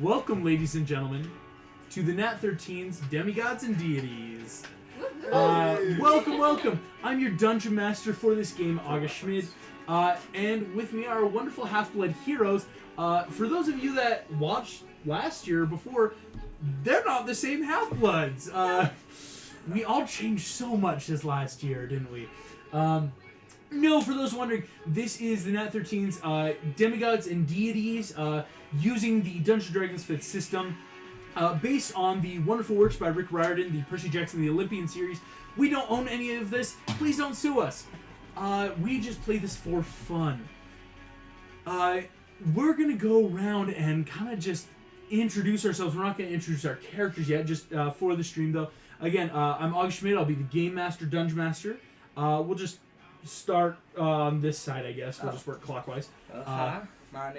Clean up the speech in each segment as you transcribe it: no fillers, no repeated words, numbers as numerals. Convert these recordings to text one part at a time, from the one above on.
Welcome, ladies and gentlemen, to the Nat 13's Demigods and Deities. Welcome. I'm your dungeon master for this game, August Schmid, and with me are our wonderful half-blood heroes. For those of you that watched last year before, they're not the same half-bloods. We all changed so much this last year, didn't we? No, for those wondering, this is the Nat 13's Demigods and Deities, using the Dungeons & Dragons 5th system, based on the wonderful works by Rick Riordan, the Percy Jackson, the Olympian series. We don't own any of this. Please don't sue us. We just play this for fun. We're going to go around and kind of just introduce ourselves. We're not going to introduce our characters yet, just for the stream, though. Again, I'm August Schmid. I'll be the Game Master, Dungeon Master. We'll just start on this side, I guess. We'll just work clockwise. My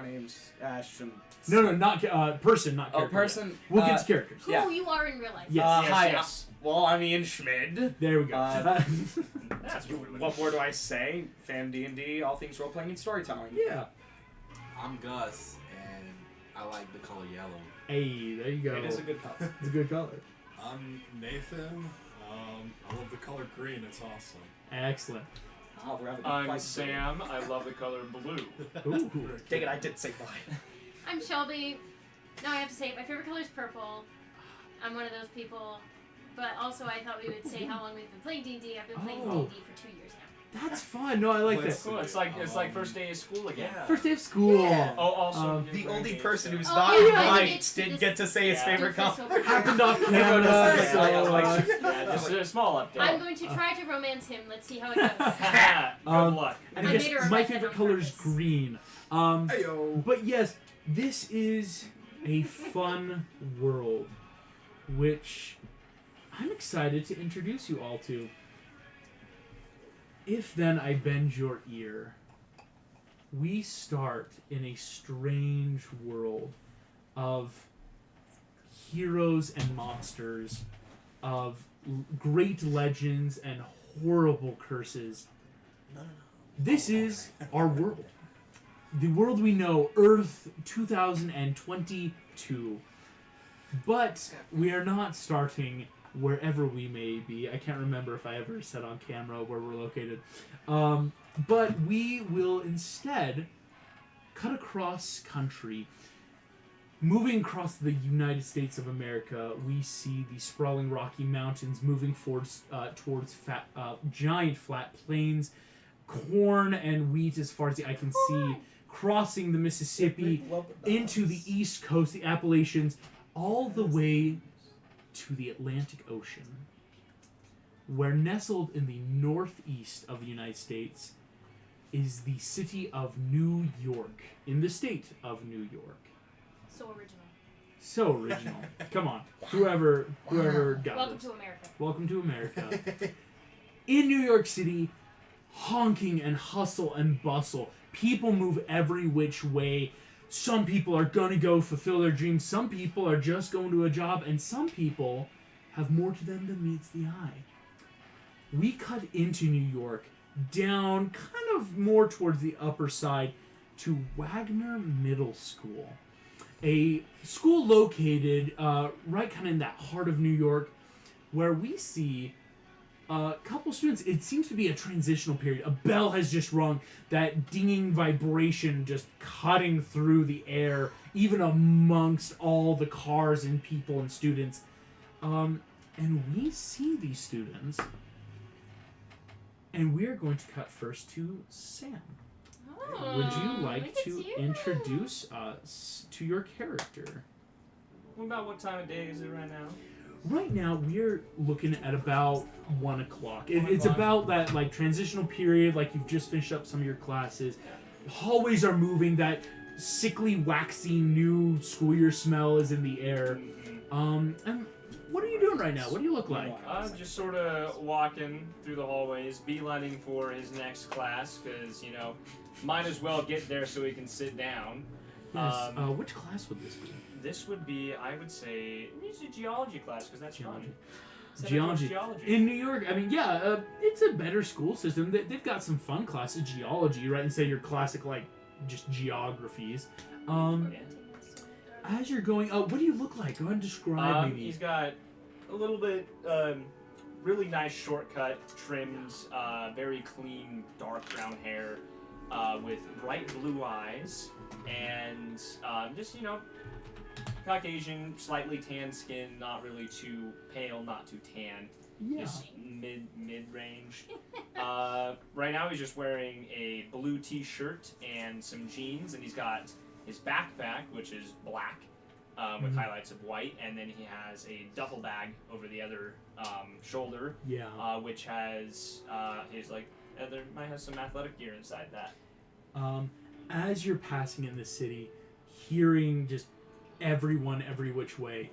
name's Ashton. No, not person, not character. Oh, person. We'll get to characters. Who you are in real life. Yes. Hi. Yes. Well, I'm Ian Schmid. There we go. That's What more do I say? Fan D&D, all things role-playing and storytelling. Yeah. I'm Gus, and I like the color yellow. Hey, there you go. It is a good color. It's a good color. I'm Nathan. I love the color green. It's awesome. Excellent. Oh, we're having a I'm fight. Sam. I love the color blue. Ooh. Dang it, I did say bye. I'm Shelby. No, I have to say it. My favorite color is purple. I'm one of those people. But also, I thought we would say how long we've been playing D&D. I've been playing Oh. D&D for 2 years now. That's fun. No, I like Well, that. Cool. It's like first day of school again. Yeah. First day of school. Yeah. Oh, also The only person who's Oh, not yeah, in I light get didn't this- get to say his Yeah. favorite Doofus color. over Happened here. off camera. Yeah, so, Yeah, just a small update. I'm going to try to romance him. Let's see how it goes. Good luck. and I I made guess her my write that favorite on color is purpose. green. Heyo. But yes, this is a fun world, which I'm excited to introduce you all to. If then I bend your ear, we start in a strange world of heroes and monsters, of great legends and horrible curses. This is our world. The world we know, Earth 2022. But we are not starting wherever we may be. I can't remember if I ever said on camera where we're located. But we will instead cut across country. Moving across the United States of America, we see the sprawling Rocky Mountains moving towards giant flat plains, corn and wheat as far as the eye can see, crossing the Mississippi into the East Coast, the Appalachians, all the way to the Atlantic Ocean, where nestled in the northeast of the United States is the city of New York, in the state of New York. So original. So original. Come on. Whoever got Welcome this. to America. Welcome to America. In New York City, honking and hustle and bustle. People move every which way. Some people are going to go fulfill their dreams. Some people are just going to a job. And some people have more to them than meets the eye. We cut into New York, down kind of more towards the upper side, to Wagner Middle School. A school located right kind of in that heart of New York, where we see a couple students. It seems to be a transitional period. A bell has just rung, that dinging vibration just cutting through the air, even amongst all the cars and people and students. And we see these students, and we are going to cut first to Sam. Oh, Would you like look at to you. introduce us to your character? What about what time of day is it right now? Right now, we're looking at about 1 o'clock. It's 1 about that like transitional period, like you've just finished up some of your classes. Hallways are moving. That sickly, waxy, new school year smell is in the air. And what are you doing right now? What do you look like? I'm just sort of walking through the hallways, beelining for his next class, because, might as well get there so he can sit down. Yes. Which class would this be? This would be, I would say, it's a geology class, because that's Geology. fun. Center for Geology. In New York, I mean, yeah, it's a better school system. They've got some fun classes, geology, right? Instead of your classic, like, just geographies. As you're going, what do you look like? Go ahead and describe maybe. He's got a little bit, really nice shortcut, trimmed, very clean, dark brown hair, with bright blue eyes, and just, Caucasian, slightly tan skin, not really too pale, not too tan. Yeah. Just mid-range. Right now he's just wearing a blue t-shirt and some jeans, and he's got his backpack, which is black, with highlights of white, and then he has a duffel bag over the other shoulder, which has there might have some athletic gear inside that. As you're passing in the city, hearing just everyone every which way,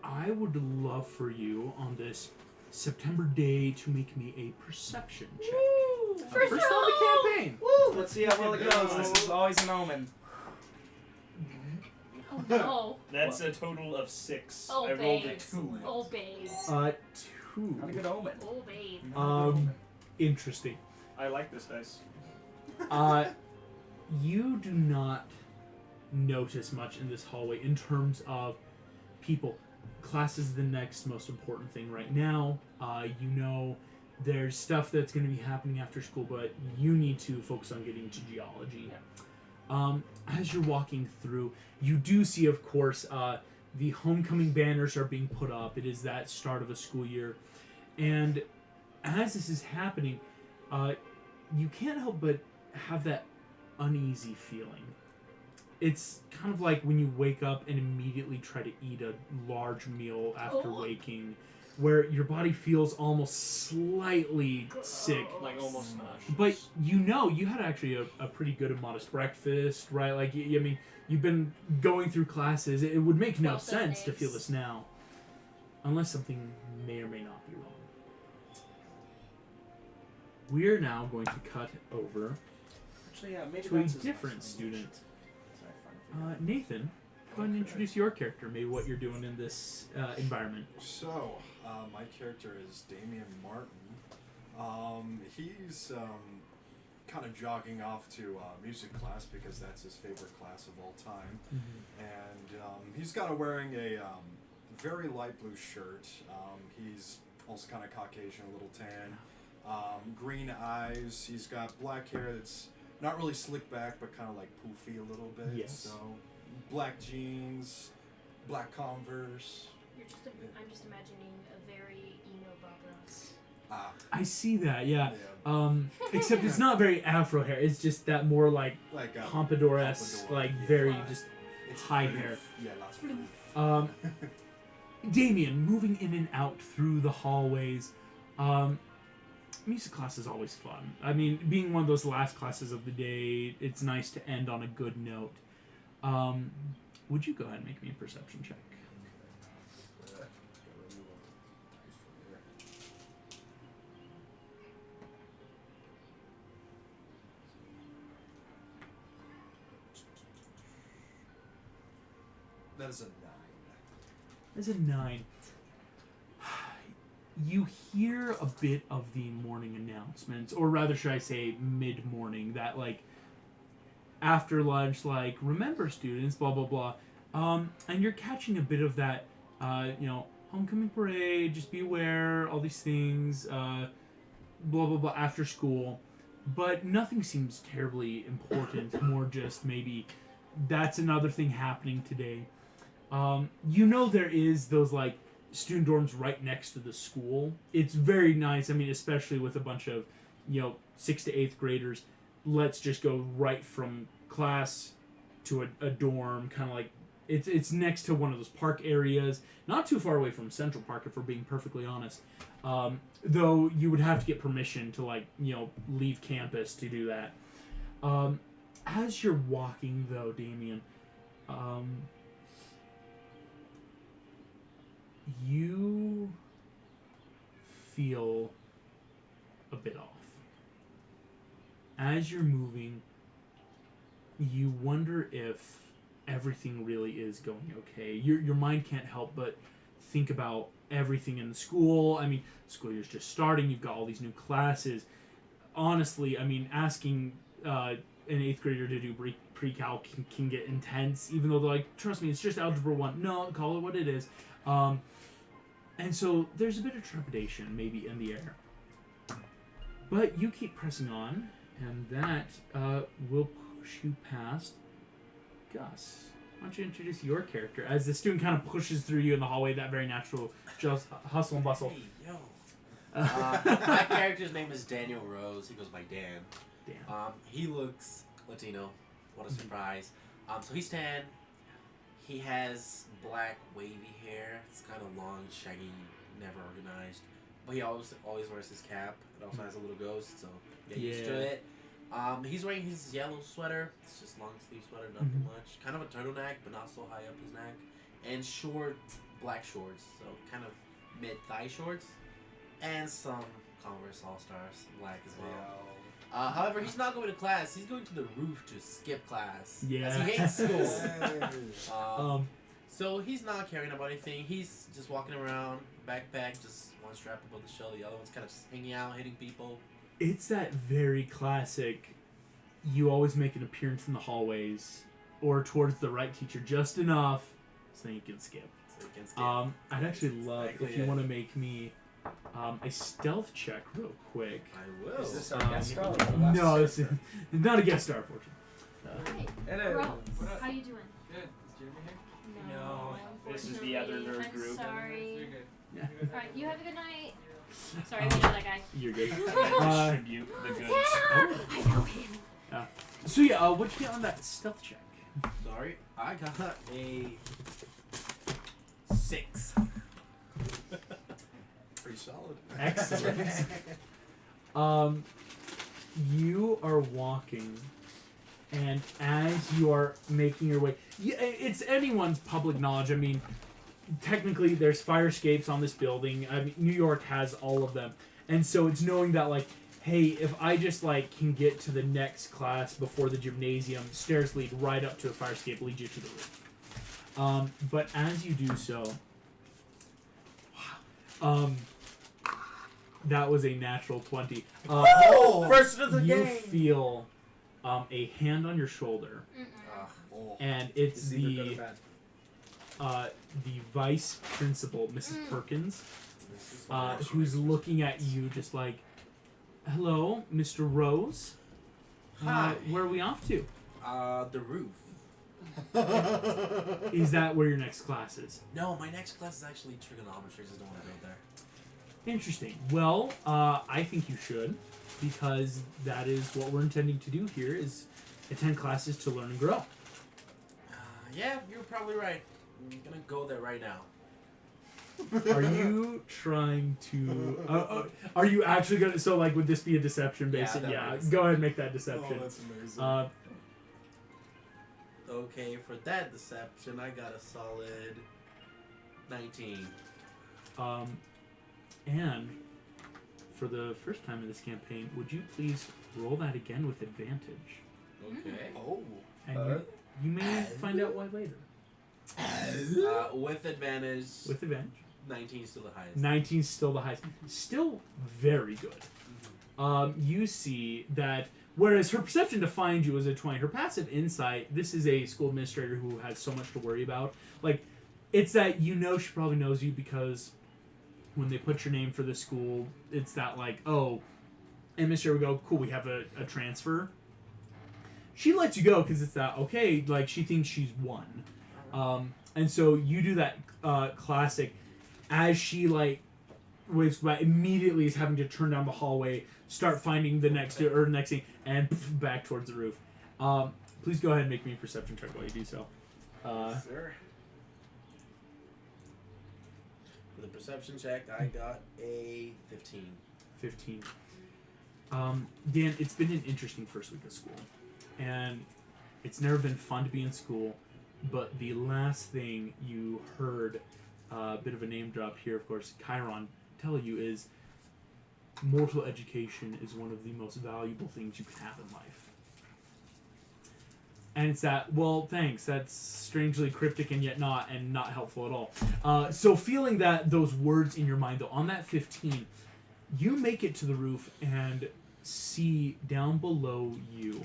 I would love for you on this September day to make me a perception check. Woo! First on the campaign. Woo! Let's see how well it goes. This is always an omen. Oh no. That's a total of 6. Oh, I rolled a babes. 2. Oh, babes. 2. Not a good omen. Oh, babe. Not a good omen. Interesting. I like this dice. You do not notice much in this hallway in terms of people. Class is the next most important thing right now. There's stuff that's going to be happening after school, but you need to focus on getting to geology. As you're walking through, you do see, of course, the homecoming banners are being put up. It is that start of a school year. And as this is happening, you can't help but have that uneasy feeling. It's kind of like when you wake up and immediately try to eat a large meal after waking, where your body feels almost slightly sick. Like almost nauseous. But you had actually a pretty good and modest breakfast, right? Like, you've been going through classes. It would make no sense to feel this now. Unless something may or may not be wrong. We're now going to cut over Actually, yeah, maybe to a that's as different much. student. Sorry, fine. Nathan, go ahead and introduce your character, maybe what you're doing in this environment. So, my character is Damian Martin. He's kind of jogging off to music class because that's his favorite class of all time. And he's kind of wearing a very light blue shirt. He's also kind of Caucasian, a little tan. Green eyes. He's got black hair that's not really slicked back, but kind of like poofy a little bit. Yes. So, black jeans, black Converse. I'm just imagining a very emo Bob Ross. I see that, yeah. Yeah. Except it's not very afro hair. It's just that more like pompadour-esque, pompadour, like yeah. very just It's high floof. hair. Yeah, lots of floof. Damien, moving in and out through the hallways. Music class is always fun. I mean, being one of those last classes of the day, it's nice to end on a good note. Would you go ahead and make me a perception check? That is a 9. That's a 9. You hear a bit of the morning announcements, or rather, should I say, mid-morning, that, like, after lunch, like, remember students, blah, blah, blah. And you're catching a bit of that, homecoming parade, just be aware, all these things, blah, blah, blah, after school. But nothing seems terribly important, more just maybe that's another thing happening today. There is those, like, student dorms right next to the school. It's very nice. I mean, especially with a bunch of, 6th to 8th graders. Let's just go right from class to a dorm, kind of like, it's next to one of those park areas. Not too far away from Central Park, if we're being perfectly honest. Though you would have to get permission to, leave campus to do that. As you're walking, though, Damien, you feel a bit off. As you're moving, you wonder if everything really is going okay. Your mind can't help but think about everything in the school. I mean, school year's just starting. You've got all these new classes. Honestly, I mean, asking an 8th grader to do pre-cal can get intense, even though they're like, trust me, it's just Algebra 1. No, call it what it is. And so there's a bit of trepidation maybe in the air. But you keep pressing on, and that will push you past Gus. Why don't you introduce your character as the student kind of pushes through you in the hallway, that very natural just hustle and bustle. Hey, yo. My character's name is Daniel Rose. He goes by Dan. Dan. He looks Latino. What a surprise. So he's tan. He has black wavy hair. It's kind of long, shaggy, never organized. But he always wears his cap. It also has a little ghost, so get used to it. He's wearing his yellow sweater. It's just long sleeve sweater, nothing much. Kind of a turtleneck, but not so high up his neck. And short black shorts, so kind of mid-thigh shorts. And some Converse All-Stars, black as well. However, he's not going to class. He's going to the roof to skip class. Yeah. As he hates school. So he's not caring about anything. He's just walking around, backpack, just one strap above the shoulder, the other one's kind of just hanging out, hitting people. It's that very classic, you always make an appearance in the hallways or towards the right teacher just enough so you can skip. I'd actually love if you want to make me a stealth check real quick. I will. Is this our guest star? Or the last No, this is character? not a guest star, unfortunately. Hey, Hello. Rose, What up? how you doing? Good. Is Jeremy here? No. This is the other unfortunately. nerd I'm group. sorry. You're good. Yeah. Alright, you have a good night. Sorry, we know that guy. You're good. Distribute the goods. Santa! I know him. So yeah, what'd you get on that stealth check? Sorry, I got a 6. Pretty solid. Excellent. You are walking, and as you are making your way, it's anyone's public knowledge. I mean, technically, there's fire escapes on this building. I mean, New York has all of them, and so it's knowing that, like, hey, if I just can get to the next class before the gymnasium, stairs lead right up to a fire escape, lead you to the roof. But as you do so, that was a natural 20. First of the You game! feel a hand on your shoulder, Oh. and it's Is it either good or bad? the vice principal, Mrs. Perkins, This is funny. who's looking at you just like, hello, Mr. Rose. Hi. Where are we off to? The roof. Is that where your next class is? No, my next class is actually trigonometry. I just don't want to go there. Interesting. Well, I think you should, because that is what we're intending to do here, is attend classes to learn and grow. Yeah, you're probably right. I'm gonna go there right now. Are you trying to... are you actually going to... So, would this be a deception, basically? that Yeah, makes go ahead and make that deception. Oh, that's amazing. Okay, for that deception, I got a solid 19. And for the first time in this campaign, would you please roll that again with advantage? Okay. Oh. And you may find out why later. With advantage, With advantage. 19 is still the highest. 19's still the highest. Still very good. You see that whereas her perception to find you is a 20, her passive insight, this is a school administrator who has so much to worry about. It's that she probably knows you because when they put your name for the school, it's that administrator would go, cool, we have a transfer. She lets you go because it's that, okay, she thinks she's won. And so you do that classic, as she waves by, immediately is having to turn down the hallway, start finding the next thing, and back towards the roof. Please go ahead and make me a perception check while you do so. Sir. For the perception check, I got a 15. 15. Dan, it's been an interesting first week of school. And it's never been fun to be in school, but the last thing you heard, a bit of a name drop here, of course, Chiron, tell you is mortal education is one of the most valuable things you can have in life. And it's that, well, thanks, that's strangely cryptic and yet not helpful at all. So feeling those words in your mind, though, on that 15, you make it to the roof and see down below you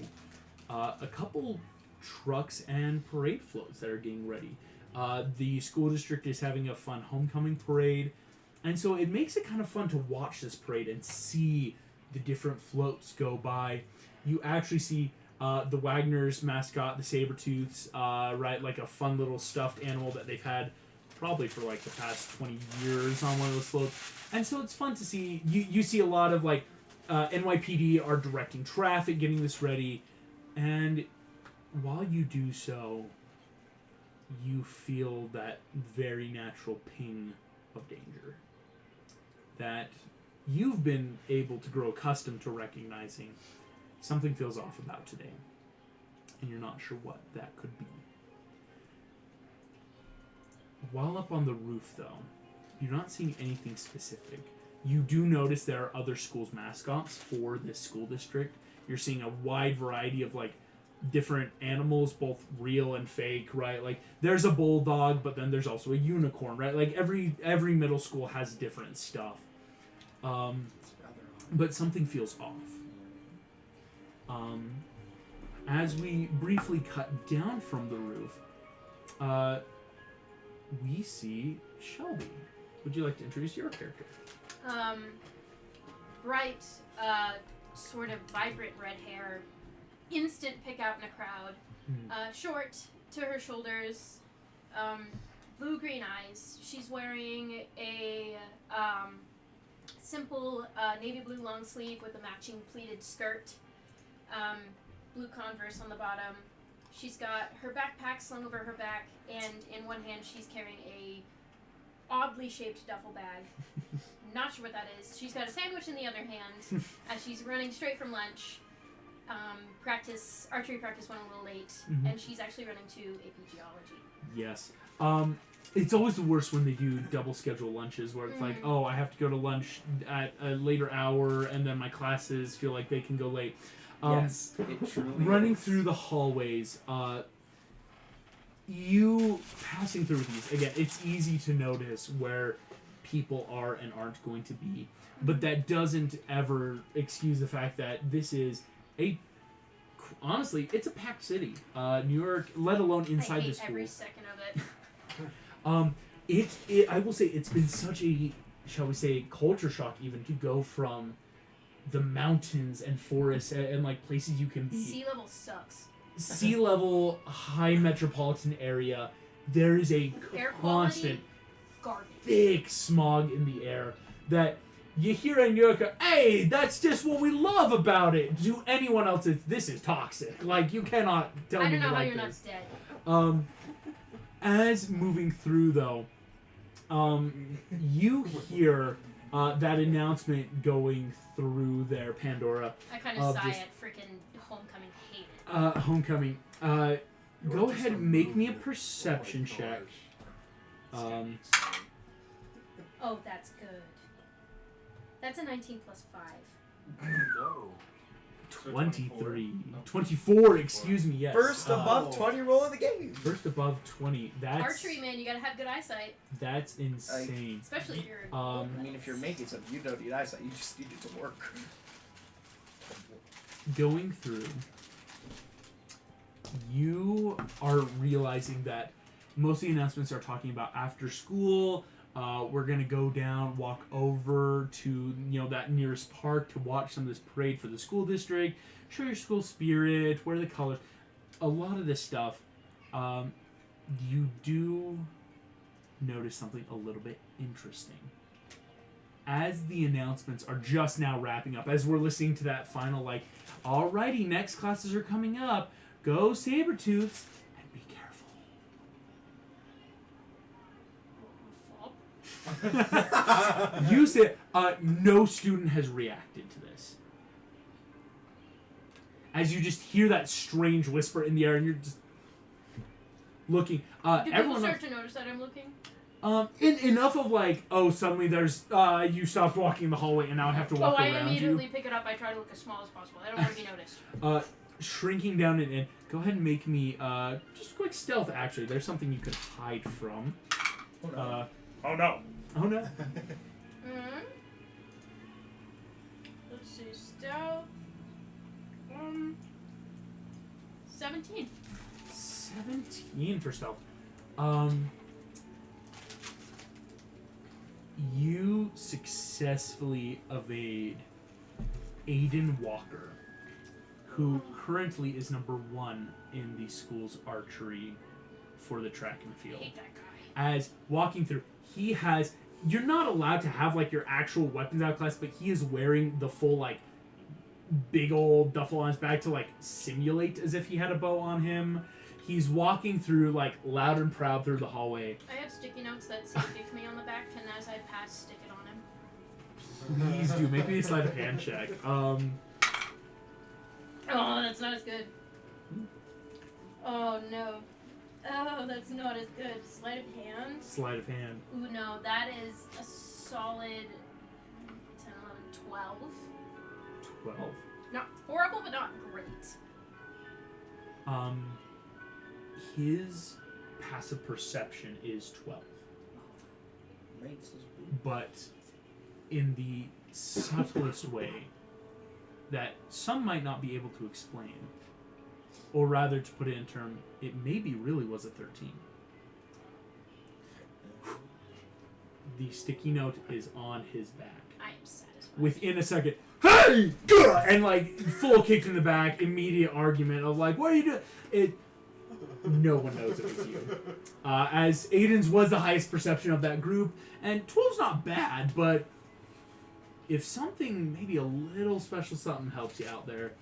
a couple trucks and parade floats that are getting ready. The school district is having a fun homecoming parade, and so it makes it kind of fun to watch this parade and see the different floats go by. You actually see the Wagner's mascot, the Sabertooths, right, like a fun little stuffed animal that they've had probably for like the past 20 years on one of those floats. And so it's fun to see. You see a lot of like NYPD are directing traffic, getting this ready, and while you do so, you feel that very natural ping of danger that you've been able to grow accustomed to recognizing. Something feels off about today, and you're not sure what that could be. While up on the roof, though, you're not seeing anything specific. You do notice there are other schools' mascots for this school district. You're seeing a wide variety of like different animals, both real and fake, right? Like there's a bulldog, but then there's also a unicorn, right? Like every middle school has different stuff. But something feels off. As we briefly cut down from the roof, we see Shelby. Would you like to introduce your character? Bright, sort of vibrant red hair, instant pick out in a crowd. Short to her shoulders, blue-green eyes. She's wearing a simple navy blue long sleeve with a matching pleated skirt. Blue Converse on the bottom. She's got her backpack slung over her back, and in one hand she's carrying a oddly shaped duffel bag. Not sure what that is. She's got a sandwich in the other hand as she's running straight from lunch. Archery practice went a little late, and she's actually running to AP Geology. Yes. It's always the worst when they do double schedule lunches where it's like, oh, I have to go to lunch at a later hour, and then my classes feel like they can go late. Yes, it truly running is. through the hallways, you passing through these, again, it's easy to notice where people are and aren't going to be, but that doesn't ever excuse the fact that this is honestly, it's a packed city. New York, let alone inside the school. I hate every second of it. I will say it's been such a, shall we say, culture shock even to go from the mountains and forests and like places you can be. Sea level sucks. Sea level, high metropolitan area. There is a Air constant, quality, garbage. thick smog in the air that you hear in New York. Hey, that's just what we love about it. To anyone else, this is toxic. Like you cannot tell me I don't know how like you're this. not dead. As moving through though, you hear that announcement going through there, Pandora. I kind of sigh at freaking Homecoming. Hate it. Homecoming. Go ahead and make me a perception check. Oh, that's good. That's a 19 plus 5. Go. 23. 24, excuse me, yes. First above 20 roll of the game. First above 20. That's Archery, man, you gotta have good eyesight. That's insane. Especially if you're... I mean, if you're making something, you don't need eyesight. You just need it to work. Going through, you are realizing that most of the announcements are talking about after school. We're gonna go down, walk over to that nearest park to watch some of this parade for the school district. Show your school spirit, wear the colors. A lot of this stuff, you do notice something a little bit interesting. As the announcements are just now wrapping up, as we're listening to that final alrighty, next classes are coming up. Go Sabertooths and be careful. You said no student has reacted to this. As you just hear that strange whisper in the air, and you're just looking. Do people Everyone start to notice that I'm looking? Enough of suddenly there's you stopped walking the hallway and now I have to walk around you. I immediately pick it up. I try to look as small as possible. I don't want to be noticed. Shrinking down and in. Go ahead and make me just a quick stealth. Actually, there's something you could hide from. Oh no. Oh no. Let's see, stealth. 17. 17 for stealth. You successfully evade Aiden Walker, who currently is number 1 in the school's archery for the track and I field. hate that guy. As walking through, he has. You're not allowed to have like your actual weapons out of class, but he is wearing the full like big old duffel on his back to like simulate as if he had a bow on him. He's walking through like loud and proud through the hallway. I have sticky notes that say "Kick me on the back," and as I pass, stick it on him. Please do make me a sleight of hand check. Oh, that's not as good. Oh no. Oh, that's not as good. Sleight of hand. Sleight of hand. Ooh, no, that is a solid 10, 11, 12. 12. Not horrible, but not great. His passive perception is 12. But in the subtlest way that some might not be able to explain, or rather to put it in term, it maybe really was a 13. The sticky note is on his back. I am satisfied. Within a second, hey! Gah! And like full kick in the back, immediate argument of like, what are you doing? No one knows it was you. As Aiden's was the highest perception of that group, and 12's not bad, but if something, maybe a little special something helps you out there,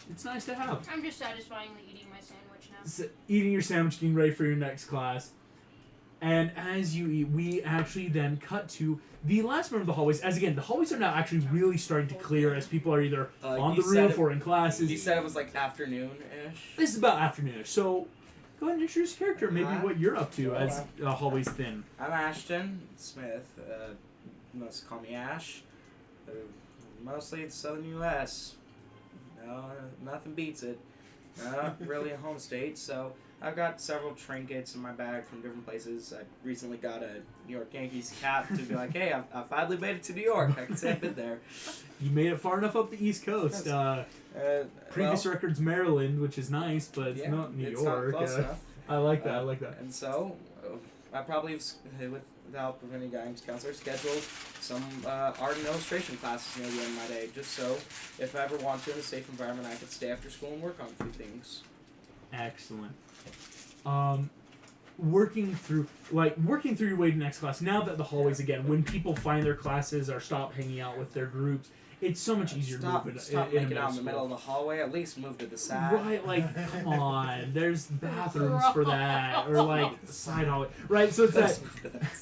it's nice to have. I'm just satisfyingly eating my sandwich now. Eating your sandwich, getting ready for your next class. And as you eat, we actually then cut to the last member of the hallways. As again, the hallways are now actually really starting to clear as people are either on the roof or in classes. You said it was like afternoon-ish. This is about afternoonish, so go ahead and introduce your character, maybe what you're up to as hallways thin. I'm Ashton Smith. Most call me Ash. Mostly it's Southern U.S. No, nothing beats it. Not really a home state, so I've got several trinkets in my bag from different places. I recently got a New York Yankees cap to be like, hey, I finally made it to New York. I can say I've been there. You made it far enough up the East Coast. Previous record's Maryland, which is nice, but it's not New York. Not close enough. I like that. I like that. And so, I probably, with the help of any guidance counselor, scheduled some art and illustration classes near the end of my day, just so if I ever want to, in a safe environment, I could stay after school and work on a few things. Excellent. Working through your way to next class. Now that the hallways again, when people find their classes or stop hanging out with their groups, it's so much easier to move it. Stop making out in the middle of the hallway. At least move to the side. Right, like come on. There's bathrooms for that, or like side hallway. Right, so it's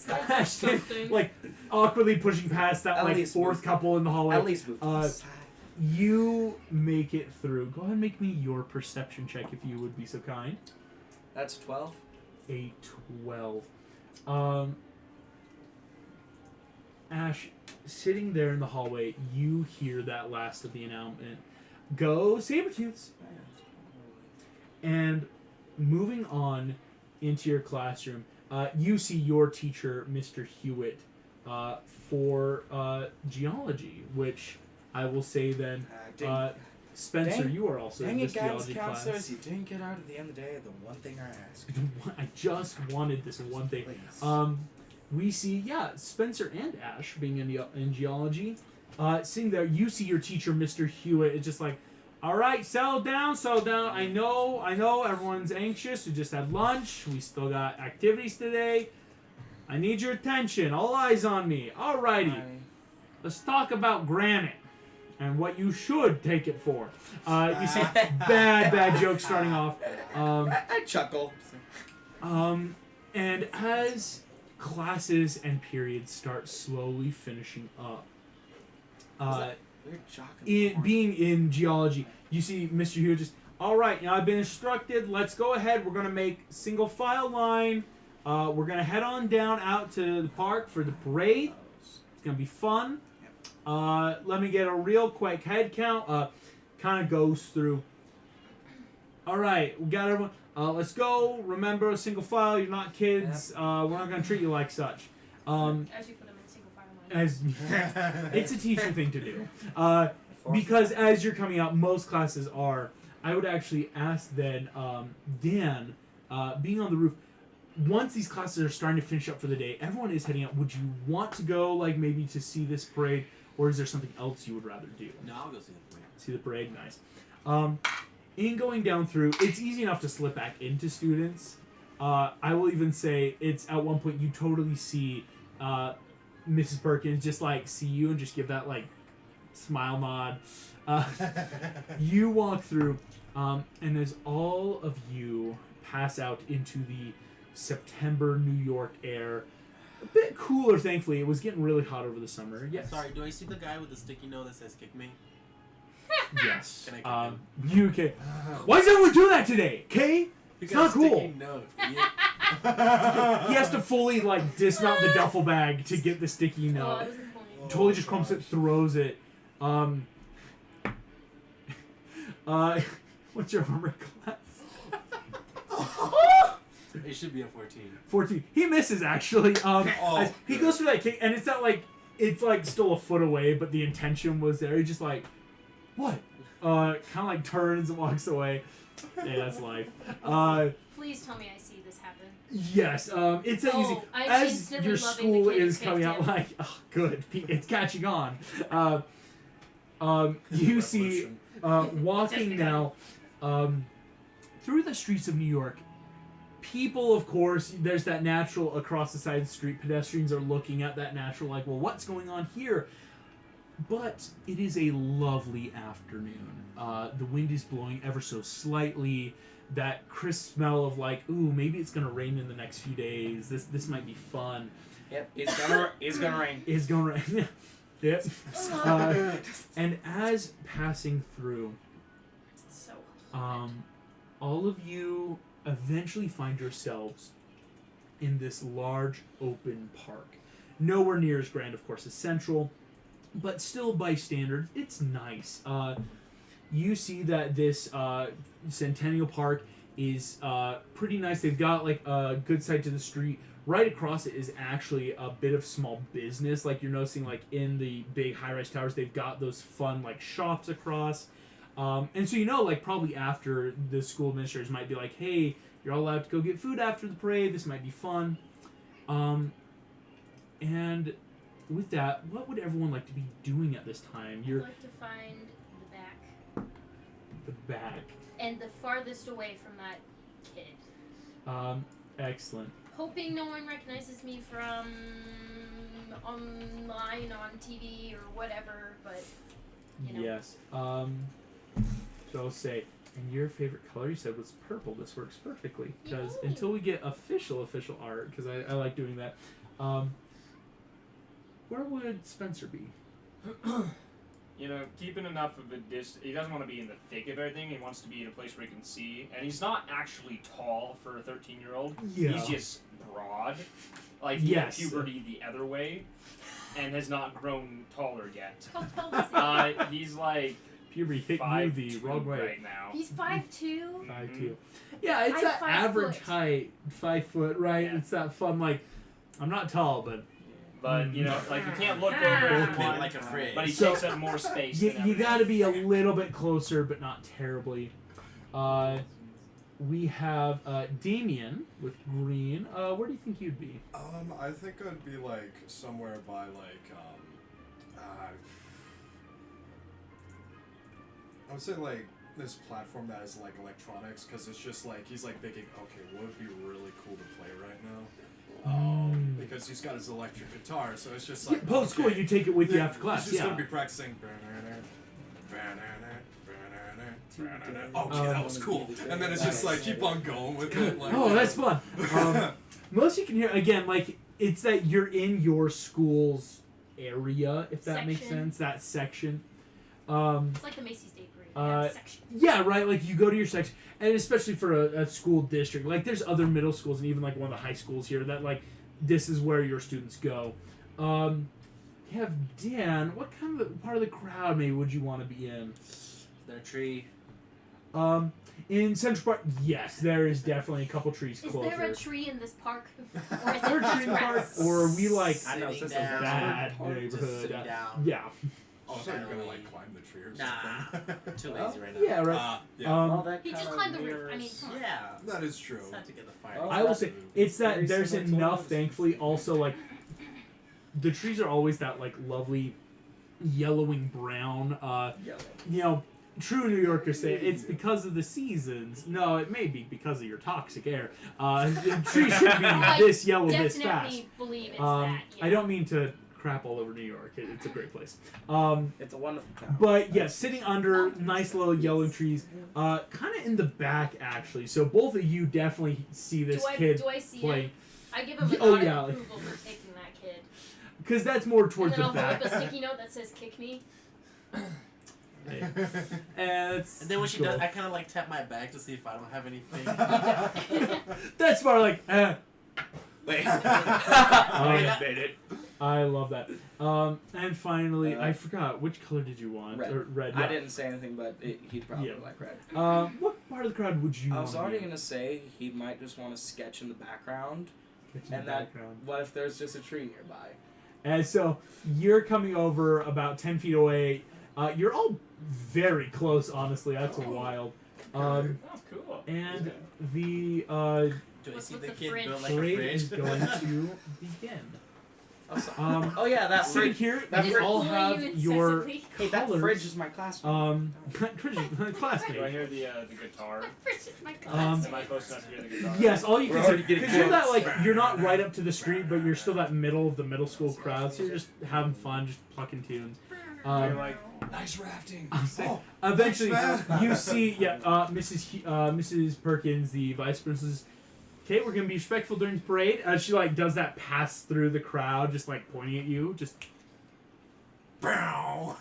that like awkwardly pushing past that like fourth couple in the hallway. At least move to the side. You make it through. Go ahead and make me your perception check if you would be so kind. That's 12. A 12. Ash, sitting there in the hallway, you hear that last of the announcement. Go Sabretooths! And moving on into your classroom, you see your teacher, Mr. Hewitt, for geology, which I will say then, Spencer, you are also in this geology class. You didn't get out at the end of the day the one thing I asked. I just wanted this one thing. Please. We see, Spencer and Ash being in geology. Sitting there, you see your teacher, Mr. Hewitt, is just like, all right, settle down. I know, everyone's anxious. We just had lunch. We still got activities today. I need your attention. All eyes on me. All righty. Let's talk about granite and what you should take it for. You see bad jokes starting off. I chuckle. And as classes and periods start slowly finishing up, being in geology, you see Mr. Hewitt just, all right, now I've been instructed, let's go ahead, we're going to make single file line, we're going to head on down out to the park for the parade, it's going to be fun, let me get a real quick head count, kind of goes through, all right, we got everyone, let's go, remember, single file, you're not kids, we're not going to treat you like such. As you put them in single file line. It's a teacher thing to do. Because as you're coming out, most classes are I would actually ask then, Dan, being on the roof, once these classes are starting to finish up for the day, everyone is heading out. Would you want to go, like, maybe to see this parade, or is there something else you would rather do? No, I'll go see the parade. See the parade? Nice. In going down through, it's easy enough to slip back into students. I will even say it's at one point you totally see Mrs. Perkins just, like, see you and just give that, like, smile nod. You walk through, and as all of you pass out into the September New York air, a bit cooler, thankfully. It was getting really hot over the summer. Yes. Sorry, do I see the guy with the sticky note that says "kick me"? Yes. Can I kick him? You can. Why does everyone do that today? Okay? It's not cool. Sticky note. Yeah. He has to fully, like, dismount the duffel bag to get the sticky Oh, note. that was the point. Totally just comes it, throws it. What's your armor class? It should be a 14. 14. He misses, actually. He goes for that kick, and it's not like it's like still a foot away, but the intention was there. He's just like, what? Kind of like turns and walks away. Yeah, that's life. Please tell me I see this happen. Yes, it's that easy. I'm As instantly your loving school the kid who is coming kicked out, him. like, oh, good, it's catching on. You see, walking now, through the streets of New York, people, of course, there's that natural across the side of the street. Pedestrians are looking at that natural, like, well, what's going on here? But it is a lovely afternoon. The wind is blowing ever so slightly. That crisp smell of, like, ooh, maybe it's gonna rain in the next few days. This might be fun. Yep, it's gonna rain. It's gonna rain. Yep. And as passing through, It's so hot. all of you eventually find yourselves in this large open park. Nowhere near as grand, of course, as Central, but still by standards, it's nice. You see that this Centennial Park is pretty nice. They've got, like, a good side to the street. Right across it is actually a bit of small business. Like, you're noticing, like, in the big high-rise towers, they've got those fun, like, shops across. And so, you know, like, probably after the school administrators might be like, hey, you're all allowed to go get food after the parade. This might be fun. And with that, what would everyone like to be doing at this time? I'd like to find the back The back. and the farthest away from that kid. Excellent. Hoping no one recognizes me from online, on TV, or whatever, but, you know. Yes. So I'll say, and your favorite color you said was purple. This works perfectly because Yay. until we get official art, because I like doing that. Where would Spencer be? You know, keeping enough of a distance. He doesn't want to be in the thick of everything. He wants to be in a place where he can see. And he's not actually tall for a 13-year-old. Yeah. He's just broad. Like, he Yes. had puberty the other way and has not grown taller yet. How tall is he? He's like Puberty hit you 5'2" the wrong way. right now. He's 5'2". 5'2". Yeah, it's I'm that 5 average foot. height, 5 foot, right? Yeah. It's that fun, like, I'm not tall, but But, you know, like, you can't look over Ah. everyone, Like a fridge. but he So- takes up more space you than everyone. gotta be a little bit closer, but not terribly. We have Damien with green. Where do you think you'd be? I think I'd be like somewhere by like I would say like this platform that is like electronics, because it's just like he's like thinking, okay, what would be really cool to play right now? Because he's got his electric guitar, so it's just like Post school, okay. you take it with you Yeah, after class. He's just Yeah. gonna be practicing. Okay, that was cool. And then it's just like keep on going with it. Like, Oh, that's fun. Most you can hear again, like it's that you're in your school's area, if that makes Section. sense. That section. It's like the Macy's Day Parade. They have a section. Yeah, right. Like you go to your section, and especially for a school district, like there's other middle schools and even like one of the high schools here that like this is where your students go. You have Dan. What kind of part of the crowd maybe would you want to be in? Is there a tree? In Central Park, yes, there is definitely a couple trees Is closer. there a tree in this park? Or is Is there it a tree in the park, grass? or are we like I know Sitting this is down. bad Just neighborhood? sitting down. Yeah. I thought you were gonna like climb the tree or Nah. something. Too lazy right now. Yeah, right. Yeah. that He just kinda climbed the roof. I mirrors- mean, come on. Yeah. That is true. It's time to get the fire. Oh, I will say it's that Very there's similar to enough. ours. Thankfully, also like the trees are always that like lovely yellowing brown. You know, true New Yorkers say it's because of the seasons. No, it may be because of your toxic air. The tree should be I this yellow this fast. Definitely believe it's that. Yeah. I don't mean to crap all over New York. It's a great place. It's a wonderful town. But yeah, sitting under nice little yellow trees, kind of in the back actually. So both of you definitely see this kid do I see play, him? I give him a Oh, nod yeah. of approval for taking that kid. because that's more towards And then the I'll hold back. up a sticky note that says "kick me." And it's And then when she cool. does, I kind of like tap my back to see if I don't have anything. That's more like. Wait. I love that. And finally, I forgot which color did you want? Red. Or red. I Yeah. didn't say anything, but he'd probably Yeah. like red. What part of the crowd would you? I was wanna already be? gonna say he might just want to sketch in the background. Catch in and the that- background. What if there's just a tree nearby? And so you're coming over about 10 feet away. You're all very close, honestly. That's wild. Oh, cool. And the Do I What's see with the the kid fridge? build like a parade fridge? is going to begin. Oh yeah, that Sitting fridge. here, that you fridge- all Bully have you your incessantly. Hey, that colors. fridge is my classroom. Do I classmate. hear the guitar? My fridge is my Um, class. Am I close enough to hear the guitar? Yes, all you We're can see, already getting because you're that close. like you're not right up to the street, but you're still that middle of the middle school crowd, so you're just having fun, just plucking tunes. You're like, Nice rafting. I'll say, Oh, eventually, thanks, man. you see, Mrs. Perkins, the vice principal, says, "Okay, we're gonna be respectful during the parade." She like does that pass through the crowd, just like pointing at you. Just Bow.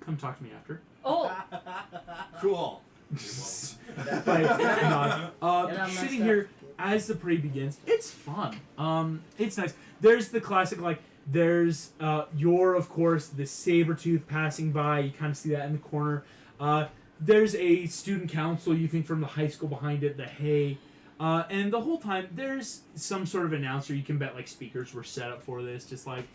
come talk to me after. Oh, Cool. Like, nod. And I'm Sitting messed here as the parade begins, it's fun. It's nice. There's the classic like. There's you're of course the saber tooth passing by. You kind of see that in the corner. There's a student council. You think from the high school behind it, the hay, and the whole time there's some sort of announcer. You can bet like speakers were set up for this. Just like,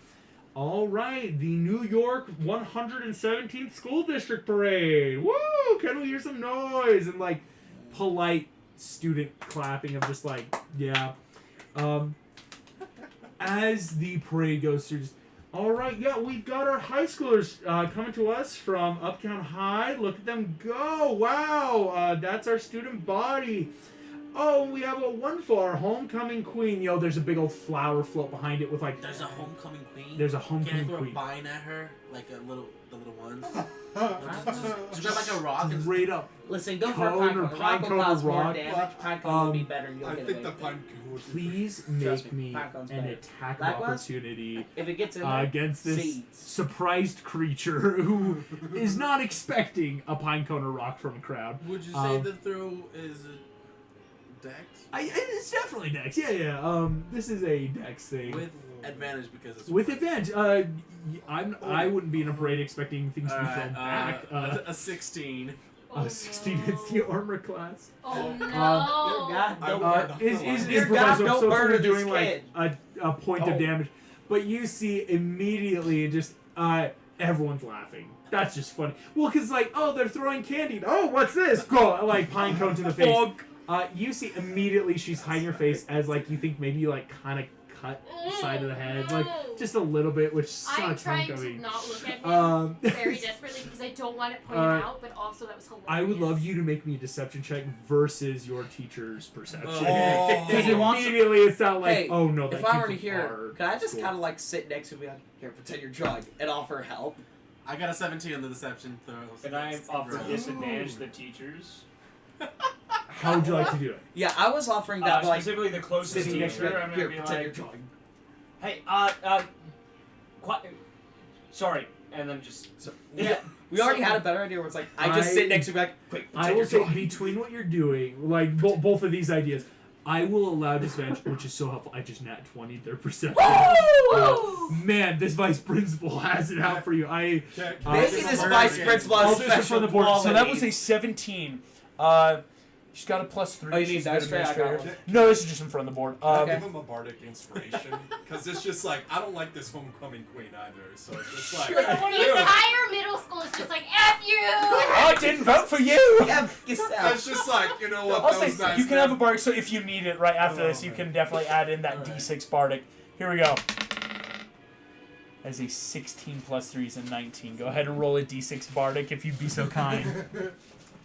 all right, the New York 117th School District Parade. Woo! Can we hear some noise? And like polite student clapping of just like yeah. As the parade goes through, just, all right, yeah, we've got our high schoolers coming to us from Uptown High. Look at them go! Wow, that's our student body. Oh, we have a wonderful our homecoming queen. Yo, there's a big old flower float behind it with like. There's a homecoming queen. There's a Can I homecoming throw a queen. vine at her, like the little ones? Just grab like a rock and Straight up. Listen, go for Cone a or pine cone. pine Rock will cone or cause more rock. damage. Pine cone will be Um, better. And you'll I get think away the with pine it. cone would be Please Trust make me, me pine cone's an better. attack of Black ones? opportunity If it gets in there, against this seeds. surprised creature who is not expecting a pine cone or rock from a crowd. Would you say Um, the throw is dex? It's definitely Dex. Yeah. This is a Dex thing With advantage because it's with advantage. I wouldn't be in a parade expecting things to be thrown back. A 16. 16 hits the armor class. oh no! Dear God, don't burn. Is Dear improvised, God, so don't it's only murder this doing like kid. a point of Oh. damage, but you see immediately just everyone's laughing. That's just funny. Well, because like they're throwing candy. Oh, what's this? Go like pine cone to the face. You see immediately she's hiding her face as like you think maybe you like kind of cut the side of the head like just a little bit, which I'm sucks. trying to Homecoming. not look at him very I desperately because I don't want it pointed out, but also that was hilarious. would love you to make me a deception check versus your teacher's perception. Oh. Because He wants- immediately it's not like, Hey, oh no, that If I came were to from hear, our could I just school. kind of like sit next to me, like, here, pretend you're drunk, and offer help? I got a 17 on the deception throws. can I offer disadvantage the teachers? How would you like to do it? Yeah, I was offering that, like, Specifically the closest sitting next to me, teacher. like, I'm here, gonna be pretend you're like, drunk. hey, sorry, and then just Yeah, we already had a better idea where it's like, I just sit next to me, like, quick, I pretend will you're say drunk. between what you're doing, like both of these ideas, I will allow disadvantage, which is so helpful. I just nat 20'd their perception. Man, this vice principal has it out for you. Maybe this vice principal I'll has do this special from the board. So that was a qualities. 17. She's got a +3. Oh, you need She's a dice good tray? I got administrator. one. No, this is just in front of the board. Okay. Give him a bardic inspiration because it's just like I don't like this homecoming queen either. So it's just like The entire middle school is just like, F you! I didn't vote for you! Yeah, get out. it's just like you know what? I'll That say was nice. you can have a bardic, so if you need it right after Oh, this, you man. can definitely add in that D6 bardic. Here we go. As a 16 plus 3 is a 19. Go ahead and roll a D6 bardic if you'd be so kind.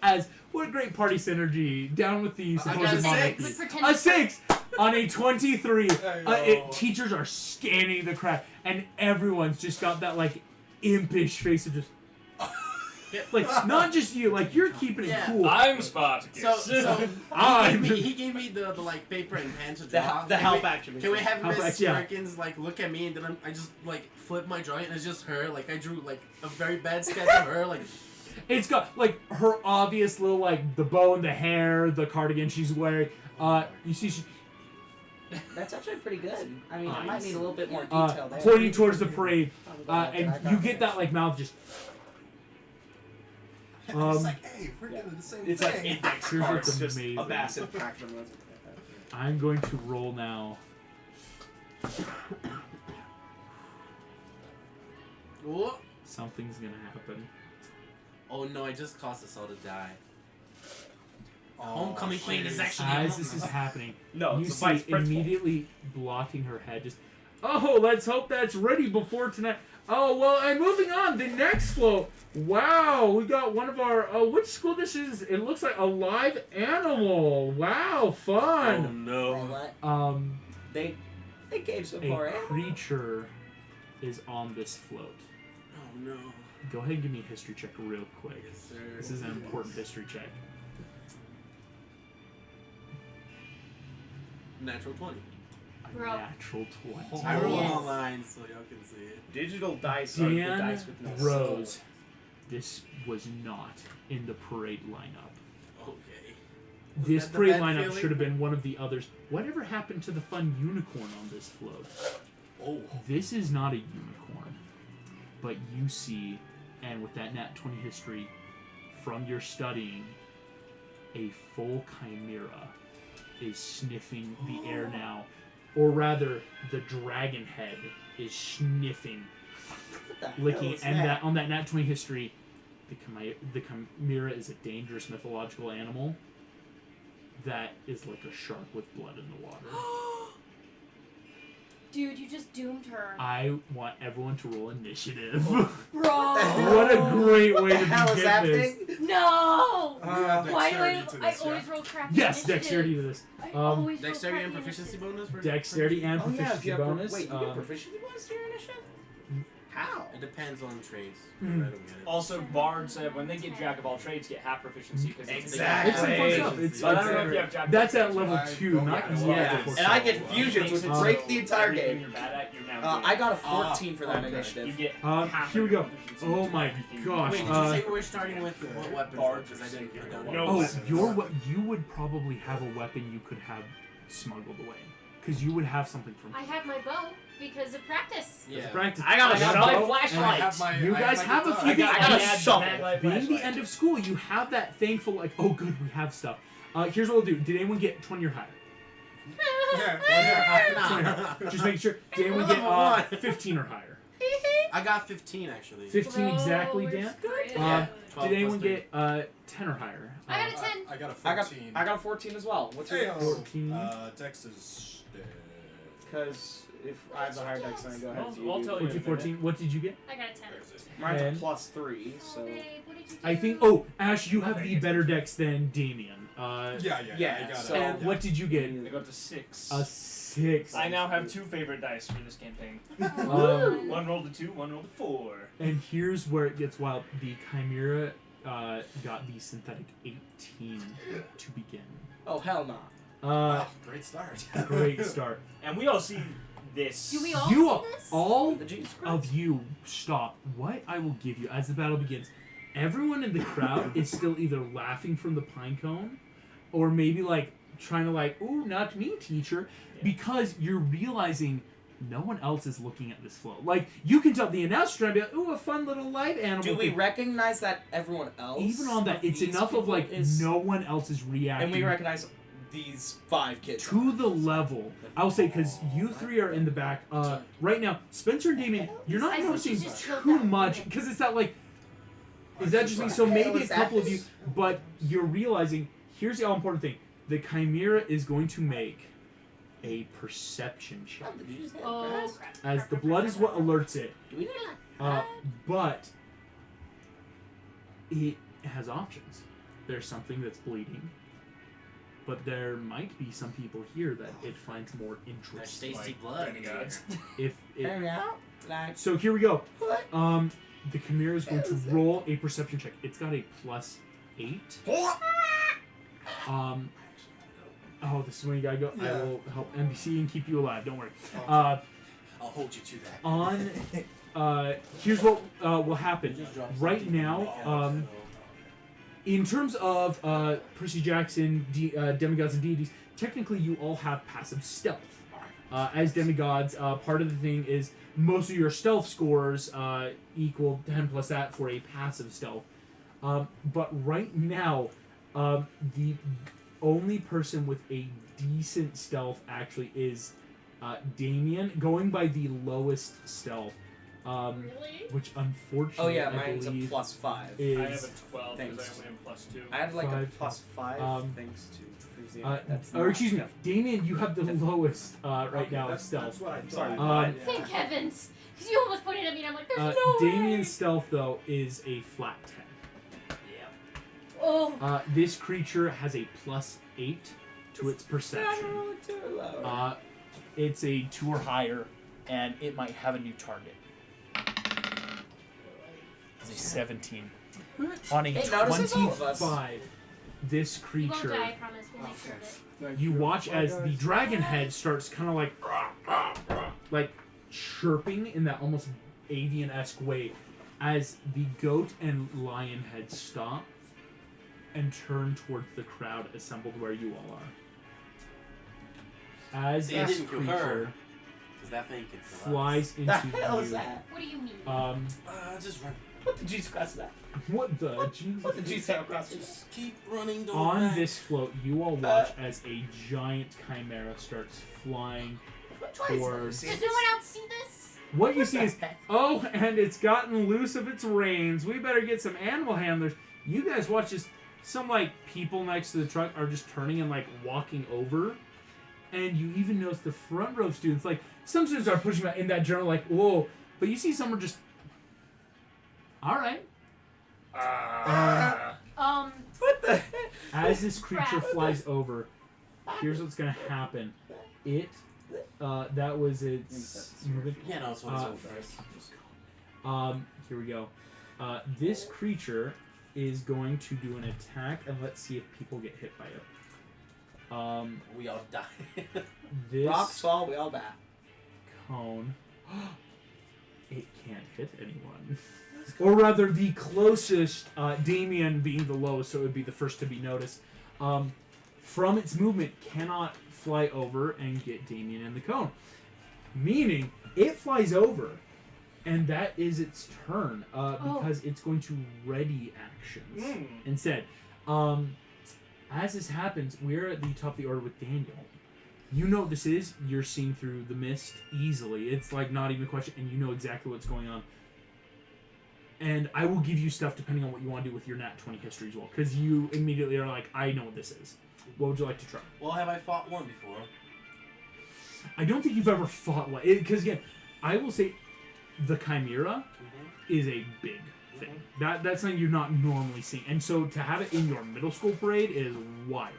As what a great party synergy down with the got supposed a monarchy. With pretend A 6 on a 23. Hey-o. Teachers are scanning the crowd, and everyone's just got that like impish face of just like not just you, like you're keeping it Yeah. cool. I'm Spartacus. So I'm he gave me the like paper and pen to draw. The Can help we- action. Can we have Help Miss action, yeah. Perkins like look at me and then I just like flip my drawing and it's just her. Like I drew like a very bad sketch of her. Like It's got like her obvious little like the bow and the hair, the cardigan she's wearing. You see she That's actually pretty good. I mean, I might Nice. need a little bit more detail there. pointing towards the parade, I and got you get this. that like mouth just. it's like, hey, we're doing the same It's thing. like index Here's cards, what's just amazing. a massive pack of them. I'm going to roll now. what? Something's gonna happen. Oh no! I just caused us all to die. Oh, Homecoming queen is jeez. actually. As this is happening, No, you it's a see vice principal. immediately blocking her head. Just, oh, let's hope that's ready before tonight. Oh well, and moving on, the next float. Wow, we got one of our. Which school this is? It looks like a live animal. Wow, Oh fun. no! What? They gave some more A animals. creature is on this float. Oh no! Go ahead and give me a history check real quick. Yes, sir. This is an important history check. Natural 20. A Bro. natural 20. I roll Yes. online so y'all can see it. Digital dice are the Dan dice with no Rose. soul. This was not in the parade lineup. Okay. This that the parade bad lineup feeling? should have been one of the others. Whatever happened to the fun unicorn on this float? Oh, This is not a unicorn. But you see, and with that nat 20 history, from your studying, a full chimera is sniffing the air now. Or rather, the dragon head is sniffing, What the hell licking, is and that on that nat 20 history, the chimera is a dangerous mythological animal that is like a shark with blood in the water. Dude, you just doomed her. I want everyone to roll initiative. Bro! What a great way to What the hell is begin this. happening? No! you add Why do dexterity I to this, always yeah? roll crappy Yes, initiative. dexterity to this. I Um, always roll Dexterity and crappy proficiency initiative. bonus? For Dexterity and Oh yeah, if proficiency you have bonus. Wait, you get proficiency bonus to your initiative? How? It depends on trades. Hmm. I don't get it. Also, bards, when they get jack of all trades, get half proficiency because Exactly. It's some fun stuff. It's, But I don't know if it's, you have jack. that's at of level I 2, don't not get it. yet. Yeah, before and I so- get fusions, which would break the entire game. You're bad at, you're now I got a Ah, 14 for that okay. You initiative. get half here we go. proficiency Oh to my everything. gosh, Wait, did you say we're starting with what weapons? Bards Because I didn't put down. No Oh, weapons. you would probably have a weapon you could have smuggled away. Because you would have something from I have my bow because of practice. Yeah. practice. I got a got shiny bow, And I flashlight. have my, You I guys my have a guitar. few I got a things. shovel. Being the end of school, you have that thankful, like, oh good, we have stuff. Here's what we'll do. Did anyone get 20 or higher? Nah. Just make sure. Did anyone Level get one. 15 or higher? I got 15 actually. 15 Bro, exactly, we're Dan? screwed. Yeah. 12 Did anyone plus get 10 or higher? I got a 10. I got a I got 14. I got a 14 as well. What's your Hey, 14. Dex is Because if I have the higher dex, then I go ahead. I'll- if you I'll do. tell What'd you 14? What did you get? I got a 10. Mine's And- a +3, so. Oh, babe, what did you do? I think. Oh, Ash, you have the better dex than Damien. Yeah, Yeah, I got so- it. And Yeah. what did you get? I got to 6. A 6. I now have 2 favorite dice for this campaign. Um, One rolled a 2, one rolled a 4. and here's where it gets wild. The Chimera got the synthetic 18 to begin. Oh hell no. Ah, great start. Great start. And we all see this. Do we all You see all, this? all The Jesus of Christ. you stop. What I will give you as the battle begins. Everyone in the crowd is still either laughing from the pine cone, or maybe like trying to like, ooh, not me, teacher, Yeah. because you're realizing no one else is looking at this flow. Like, you can tell the announcer trying to be like, ooh, a fun little live animal. Do we thing. recognize that everyone else? Even on that, it's these enough of people like is, no one else is reacting. and we recognize these 5 kids to the level. I'll say, because you 3 are in the back. Right now, Spencer and Damien, you're not I think noticing you just killed too that much, woman. because it's not like, is that just me? So maybe a couple of you, but you're realizing, here's the all important thing. The Chimera is going to make a perception check. Oh, crap. As Crap, the crap, blood crap, is what crap. alerts it. Do we need But it has options. There's something that's bleeding, but there might be some people here that it finds more There's interesting. tasty Like blood. demigods. If Hear it, me out? Like, so here we go. what? The Chimera is going to roll a perception check. It's got a +8. Oh, this is when you gotta go. I Yeah. will help NBC and keep you alive. Don't worry. I'll hold you to that. Here's what will happen right now. In terms of Percy Jackson, Demigods, and Deities, technically you all have passive stealth. As Demigods, part of the thing is most of your stealth scores equal 10 plus that for a passive stealth. But right now, the only person with a decent stealth actually is Damien, going by the lowest stealth. Really? Which unfortunately, Oh yeah, I mine's a believe +5. is I have a 12 because Thanks. I only have +2. I had like a 5. +5 thanks to freezing. That's or not excuse me, enough. Damien, you have the lowest right Okay, now of that's stealth. what I Sorry. thought. Thank heavens. Because you almost pointed at me and I'm like, there's no way. Damien's stealth though is a flat 10. Oh. This creature has a +8 to its perception. Too low. It's a 2 or higher, and it might have a new target. It's a 17. On a It notices all of us. 25, this You won't creature, die, I promise. We'll make sure of it. you watch as the dragon head starts kind of like chirping in that almost avian-esque way, as the goat and lion head stop and turn towards the crowd assembled where you all are. As They this didn't kill her. creature Because that thing can kill us. flies The into hell is you, that? What do you mean? Just run. What did you scratch that? what the Jesus? What did you say across your Just keep running. Don't On run. this float, you all watch as a giant chimera starts flying towards. Does no one else see this? What you see is, oh, and it's gotten loose of its reins. We better get some animal handlers. You guys watch this. Some like people next to the truck are just turning and like walking over, and you even notice the front row students. Like some students are pushing back in that general like whoa, but you see some are just. All right. What the heck? As this creature Crap. flies over, here's what's gonna happen. It, that was its movement. Yeah, no, it's one of those first. Here we go. This creature is going to do an attack, and let's see if people get hit by it. We all die. This Rocks fall, we all die. cone, it can't hit anyone. Or rather, the closest, Damien being the lowest, so it would be the first to be noticed, from its movement cannot fly over and get Damien in the cone. Meaning, it flies over, and that is its turn, because it's going to ready actions instead. As this happens, we're at the top of the order with Daniel. You know what this is. You're seeing through the mist easily. It's like not even a question, and you know exactly what's going on. And I will give you stuff depending on what you want to do with your Nat 20 history as well, because you immediately are like, I know what this is. What would you like to try? Well, have I fought one before? I don't think you've ever fought one. Because again, I will say the Chimera is a big thing. That's something you're not normally seeing. And so to have it in your middle school parade is wild.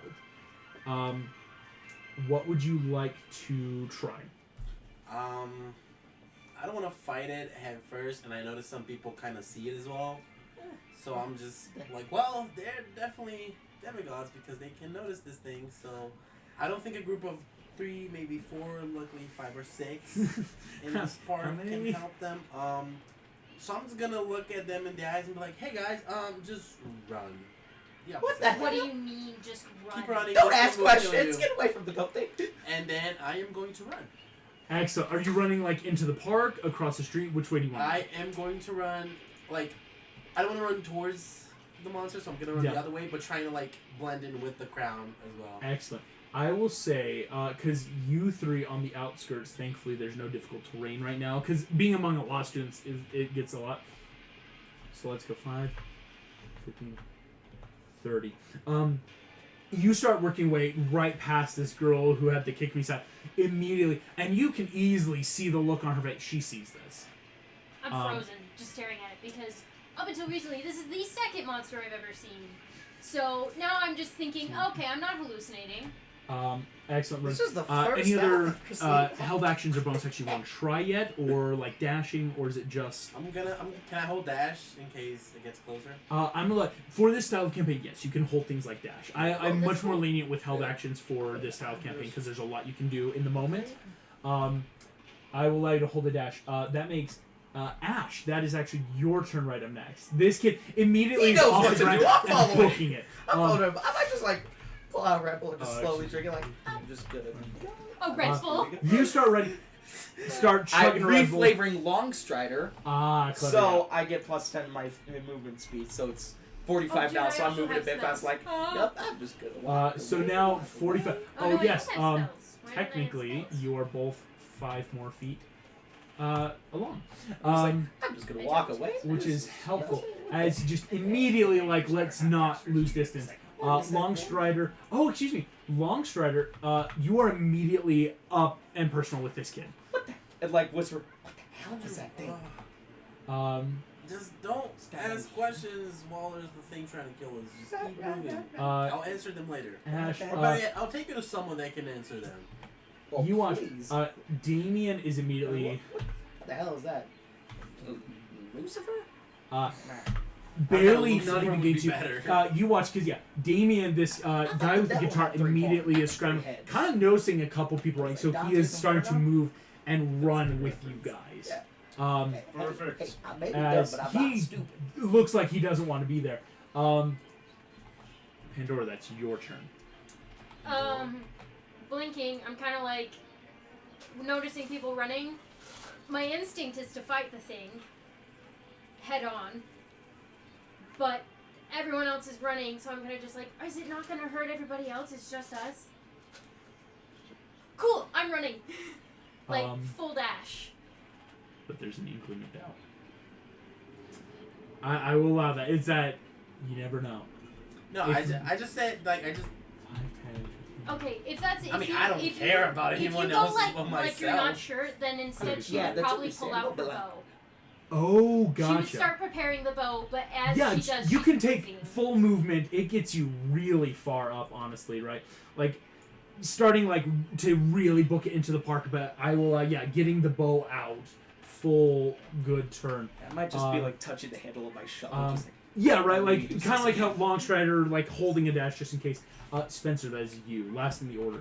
What would you like to try? I don't want to fight it head first, and I notice some people kind of see it as well. So I'm just like, well, they're definitely demigods because they can notice this thing. So I don't think a group of 3, maybe 4, luckily 5 or 6 in this park can help them. So I'm just gonna look at them in the eyes and be like, hey guys, just run. Yeah. What the What do hell? you mean, just run? Keep running. Don't this ask thing will kill questions. you. Get away from the goat thing. And then I am going to run. Excellent. Are you running like into the park, across the street? Which way do you want? I am going to run, like, I don't want to run towards the monster, so I'm going to run the other way, but trying to, like, blend in with the crowd as well. Excellent. I will say, because you three on the outskirts, thankfully there's no difficult terrain right now, because being among a lot of students, it gets a lot. So let's go 5, 15, 30. You start working your way right past this girl who had the kick me side immediately, and you can easily see the look on her face. She sees this. I'm frozen, just staring at it, because up until recently, this is the second monster I've ever seen. So now I'm just thinking, okay, I'm not hallucinating. Excellent. This is the first any other half. held actions or bonus actions you want to try yet, or like dashing, or is it just? Can I hold dash in case it gets closer? I'm gonna for this style of campaign. Yes, you can hold things like dash. I'm much more lenient with held actions for this style of campaign because there's a lot you can do in the moment. I will allow you to hold a dash. That makes Ash. That is actually your turn. Right up next. This kid immediately He is knows off what the to ground do. I'm and following. booking it. I told him, I might just like pull out a Red Bull and just slowly actually. drink it. Like I'm just gonna. Oh, Red Bull. You start ready. Start chugging I'm Red Bull. reflavoring Long Strider, Clever. so I get plus 10 my movement speed. So it's 45 Oh, now. dude, So I I'm also moving a have bit fast. spells. Like, yep, I'm just gonna walk. So now 45. Oh, no, I yes. don't have spells. Why don't I have Technically, spells? you are both 5 more feet along. I'm just gonna walk away. Which is helpful as you just immediately like let's not lose distance. Longstrider. Oh, excuse me, Longstrider. You are immediately up and personal with this kid. And like whisper, what the hell is that thing? Just don't ask questions while there's the thing trying to kill us. Just keep moving. I'll answer them later. Ash. Or better yet, I'll take you to someone that can answer them. Well, You watch. please. Damien is immediately What the hell is that? Lucifer? barely Lucifer not even would be getting better. you watch because Damien, this guy with the that one guitar, had 3 immediately heads. is scrambling, 3 heads. kind of noticing a couple people running. So he is starting to move and run with you guys. Yeah. Perfect. Hey, I may be dumb, As but I'm he not stupid. looks like he doesn't want to be there. Pandora, that's your turn. Blinking, I'm kind of like noticing people running. My instinct is to fight the thing head on, but everyone else is running, so I'm gonna just like, is it not gonna hurt everybody else? It's just us. Cool, I'm running. Like full dash. But there's an inkling of doubt. I will allow that. It's that you never know. No, I just said, like, I just... 5, 10, 15. Okay, if that's if I mean, you, I don't if care you, about if anyone you go else like, but like you're not myself. sure, then instead she Yeah, would that's probably pull out her understandable, but bow. Oh, She would gotcha. start preparing the bow, but as Yeah, she does, you she's can take moving. full movement. It gets you really far up, honestly, right? Like, starting, like, to really book it into the park, but I will, getting the bow out. Full good turn. It might just be like touching the handle of my shovel. Just like, Yeah, right, like, Use kind of this like how Longstrider, like, holding a dash just in case. Spencer, that is you. Last in the order.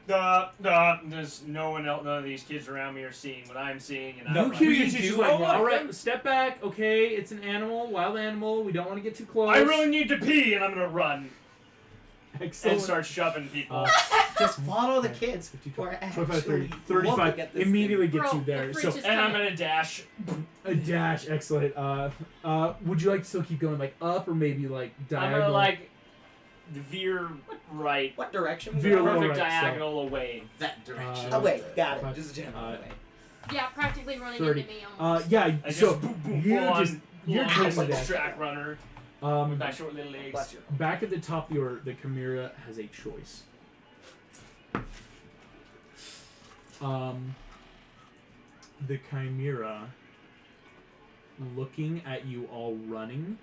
There's no one else. None of these kids around me are seeing what I'm seeing, and You I'm hear like, your teacher's like, Oh, all right, step back. Okay, it's an animal, wild animal. We don't want to get too close. I really need to pee, and I'm gonna run Excellent. and start shoving people. just follow the kids. 52, who are 25, actually 30, 35 looking at this immediately thing. gets Bro, you there. the So fridge is And I'm coming. gonna dash. a dash, excellent. Would you like to still keep going like up or maybe like I'm diagonal? gonna like veer right, What direction? Veer we left. going? perfect right, so- diagonal away. That direction. Oh wait, got it. Five, Just a general way. Yeah, practically running 30. into me almost. Yeah. I just So boom, boom, you full on, just you're long just like dash. track runner with my short little legs. Bless you. Back at the top of the order, the Chimera has a choice. The Chimera, looking at you all running,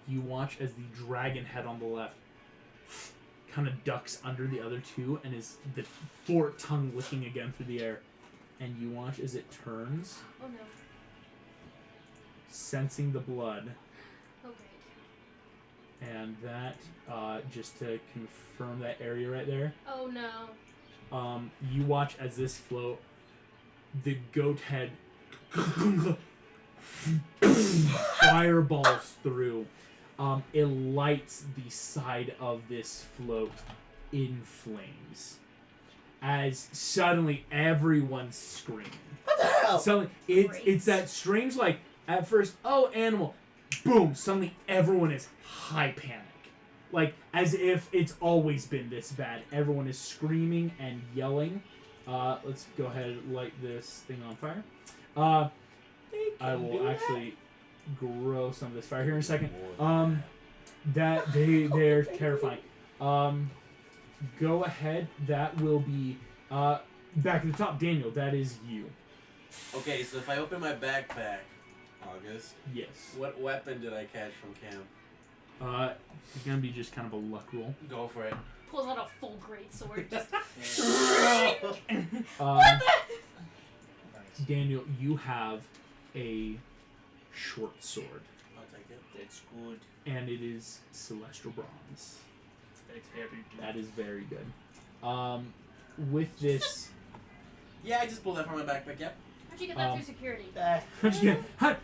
you watch as the dragon head on the left kind of ducks under the other two and is the forked tongue licking again through the air. And you watch as it turns, Oh no. sensing the blood. Oh great. And that, just to confirm that area right there, Oh no. you watch as this float, the goat head fireballs through. It lights the side of this float in flames. as suddenly everyone's screaming. What the hell? Suddenly, it's that strange, like, at first, oh, animal. Boom, suddenly everyone is high panic. Like, as if it's always been this bad. Everyone is screaming and yelling. Let's go ahead and light this thing on fire. I will actually grow some of this fire here in a second. They're terrifying. Go ahead. That will be back at the top. Daniel, that is you. Okay, so if I open my backpack, August, Yes. what weapon did I catch from camp? It's gonna be just kind of a luck roll. Go for it. Pulls out a full greatsword. Just Um, Daniel, you have a short sword, I'll take it. It's good. and it is celestial bronze. It's very good. That is very good. With this, Yeah, I just pulled that from my backpack. Yep. how'd you get that through security?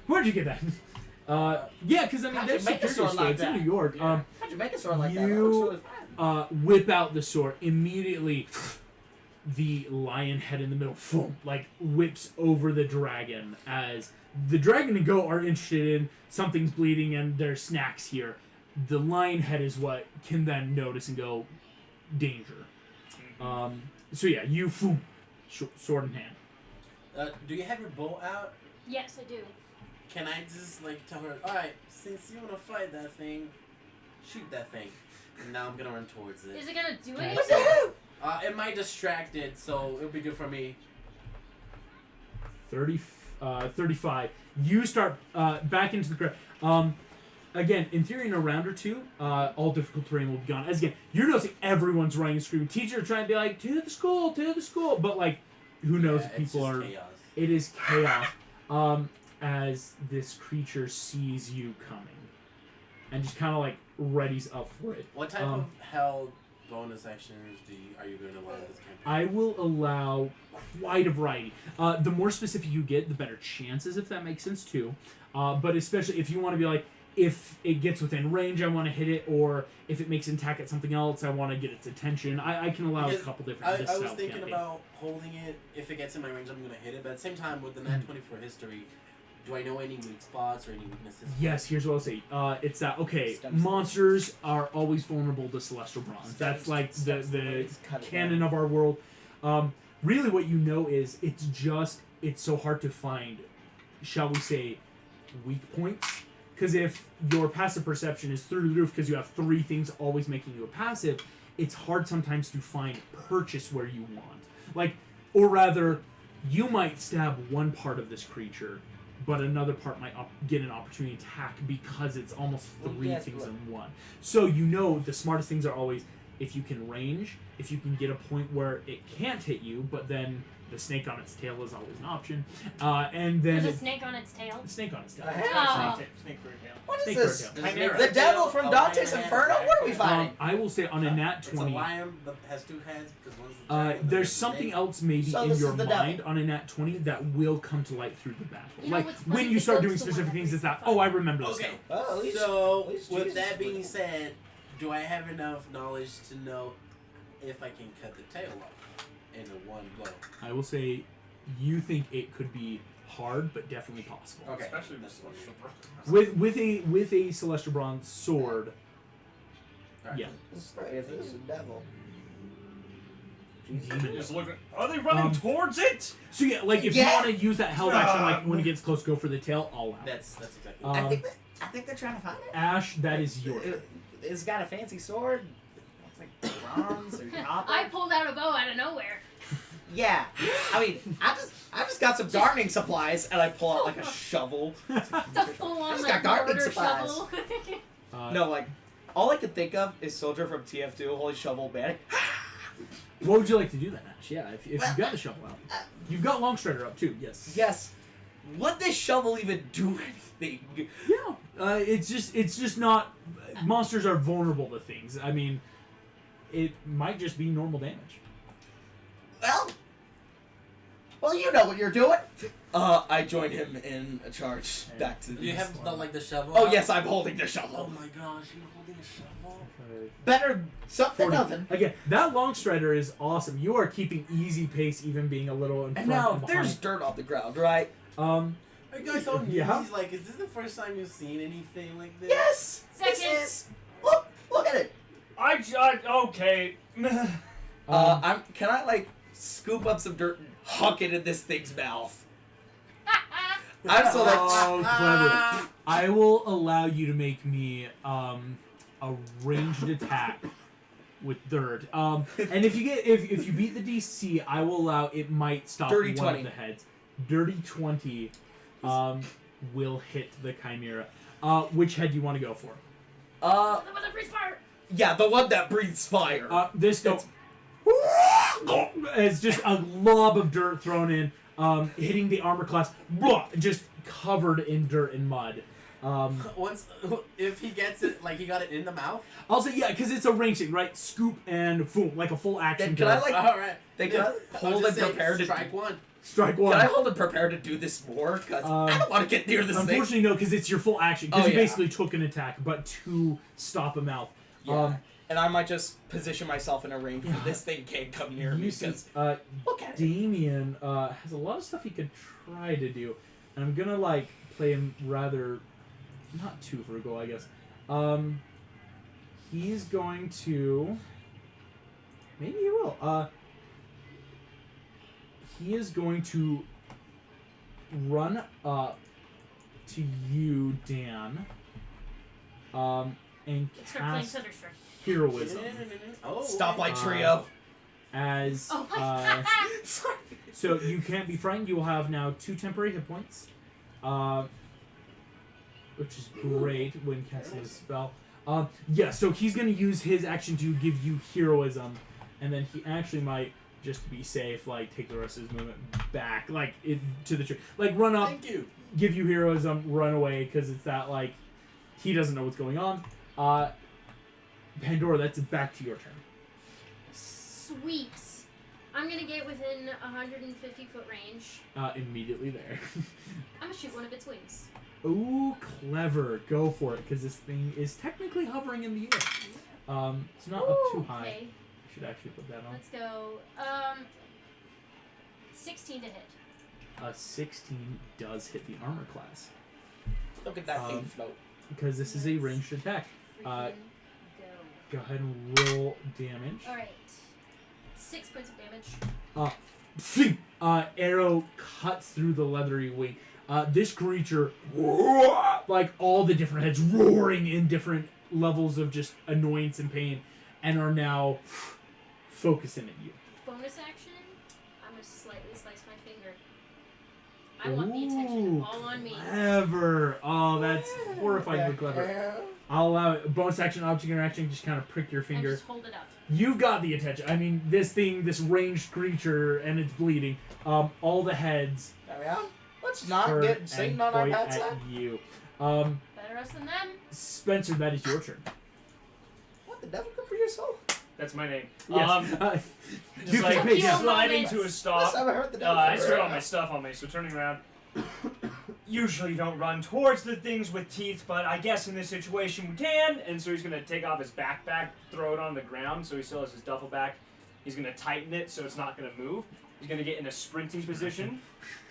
where'd you get that? Yeah, because I mean, How'd there's you make a security sword stores. like It's in that? New York. Yeah. How'd you make a sword like that? That You- looks really fun. Whip out the sword immediately. The lion head in the middle, boom, like whips over the dragon as the dragon and goat are interested in something's bleeding and there's snacks here. The lion head is what can then notice and go, danger. So yeah, you sword in hand. Do you have your bow out? Yes, I do. Can I just like tell her, alright, since you wanna fight that thing, shoot that thing. And now I'm gonna run towards it. Is it gonna do Okay. anything? It might distract it, so it'll be good for me. 35. You start back into the crowd. Again, in theory, in a round or two, all difficult terrain will be gone. As again, you're noticing everyone's running and screaming. Teachers are trying to be like, to the school, but like, who knows? Yeah, If it's people just are. chaos. It is chaos. As this creature sees you coming, and just kind of like readies up for it. What type of hell bonus actions are you going to allow this campaign? I will allow quite a variety. The more specific you get, the better chances, if that makes sense too. But especially if you want to be like, if it gets within range, I want to hit it, or if it makes an attack at something else, I want to get its attention. I can allow Because a couple different. I this was style thinking campaign. about holding it. If it gets in my range, I'm going to hit it. But at the same time, with the Nat 24 history, do I know any weak spots or any weaknesses? Yes, here's what I'll say. It's that okay. Stem Monsters are always vulnerable to celestial bronze. That's like the canon of our world. Really, what you know is it's so hard to find, shall we say, weak points. Because if your passive perception is through the roof because you have 3 things always making you a passive, it's hard sometimes to find purchase where you want. Like, or rather, you might stab one part of this creature, but another part might get an opportunity to attack because it's almost 3 Yes, things but- in one. So you know the smartest things are always if you can range, if you can get a point where it can't hit you, but then the snake on its tail is always an option. And then There's a snake on its tail. snake on its tail. The hell? Oh. Snake for a tail. What is Snake this? for a tail. There's Chimera. a The devil from a Dante's lion Inferno? has What are we head. fighting? I will say on a nat It's a 20. lion that has 2 heads because one's the dragon, the There's other's the something snake. else maybe So in this your is the mind devil. on a nat 20 that will come to light through the battle. You know Like what's funny? when you The start goat's doing the one specific that things, it's that, makes oh, I remember this Okay. now. Well, at least, So, at least with Jesus that being was- said, do I have enough knowledge to know if I can cut the tail off in a one blow? I will say you think it could be hard, but definitely possible. Okay. Especially with That's what celestial bronze. With a celestial bronze sword, Alright. yeah. Straight, if this is the devil. Just looking. Are they running towards it? So yeah, like if Yeah. you want to use that held action, like when it gets close, go for the tail. All out. That's exactly. I think they're trying to find it. Ash, that is your. It's got a fancy sword. It's like bronze or copper. I pulled out a bow out of nowhere. Yeah, I mean, I just got some gardening supplies, and I pull out like a shovel. It's a full-on just like got gardening mortar supplies. shovel. No, like all I could think of is Soldier from TF2, Holy Shovel Man. What would you like to do then, Ash? Yeah, if you got the shovel out, you've got Longstrider up too. Yes. Yes. Would this shovel even do anything? Yeah. It's just not. Monsters are vulnerable to things. I mean, it might just be normal damage. Well, you know what you're doing. I join him in a charge back to the You beast. have the shovel. Oh out? yes, I'm holding the Oh shovel. my gosh, you're holding a shovel. Better something 40. nothing. Again, that long strider is awesome. You are keeping easy pace, even being a little in And front now and there's behind. dirt on the ground, right? Are you guys on Yeah. knees? Like, is this the first time you've seen anything like this? Yes. This Second. is. Look at it. Okay. Can I like scoop up some dirt and huck it in this thing's mouth? I'm so like. Oh, clever. I will allow you to make me a ranged attack with dirt. And if you get if you beat the DC, I will allow it might stop Dirty one 20. of the heads. Dirty 20 will hit the Chimera. Which head do you want to go for? The one that breathes fire. Yeah, the one that breathes fire. This goes. It's just a lob of dirt thrown in, hitting the armor class, just covered in dirt and mud. Once, if he gets it, like he got it in the mouth. I'll say yeah, because it's a range thing, right? Scoop and boom, like a full action. Then can I kill. like All right. Then can I hold and prepare to strike one. Strike one. Can I hold and prepare to do this more? Because I don't want to get near this thing. Unfortunately, no, because it's your full action. Because Oh, you yeah. basically took an attack, but to stop a mouth. Yeah. And I might just position myself in a range where Yeah. this thing can't come near me. You see, Because look at it. Damien has a lot of stuff he could try to do, and I'm gonna like play him rather not too frugal, I guess. He's going to maybe he will. He is going to run up to you, Dan, and Start playing cast Thunderstruck. heroism Oh, Stoplight Uh, trio. as Oh my god. so you can't be frightened. You will have now 2 temporary hit points, which is great when casting a spell. Yeah, so he's going to use his action to give you heroism, and then he actually might, just to be safe, like take the rest of his movement back, like to the tree, like run up, Thank you. give you heroism, run away, because it's that like he doesn't know what's going on. Pandora, that's back to your turn. Sweet. I'm gonna get within 150-foot range. Immediately there. I'm gonna shoot one of its wings. Ooh, clever. Go for it, because this thing is technically hovering in the air. It's not up too high. Okay, I should actually put that on. let's go. 16 to hit. 16 does hit the armor class, Look at that thing float. because this is a ranged attack. Freaking Go ahead and roll damage. go. Alright. 6 points of damage. Phing! Arrow cuts through the leathery wing. This creature, like all the different heads, roaring in different levels of just annoyance and pain, and are now focusing at you. Bonus action. I'm gonna slightly slice my finger. I want the attention Ooh, all on me. Clever. Oh, that's horrifyingly clever. I'll allow it. Bonus action, object interaction, just kind of prick your And finger. just hold it up. You've got the attention. I mean, this thing, this ranged creature, and it's bleeding. All the heads Let's not turn get Satan and on our point bad at side. you. Better us than them. Spencer, that is your turn. What the devil come for your soul? That's my name. Yes. Just you like can pick Yeah. sliding moment. to a Let's stop. never hurt the devil. I just got all my stuff on me, so turning around. Usually don't run towards the things with teeth, but I guess in this situation we can. And so he's gonna take off his backpack, throw it on the ground, so he still has his duffel bag. He's gonna tighten it so it's not gonna move. He's gonna get in a sprinting position,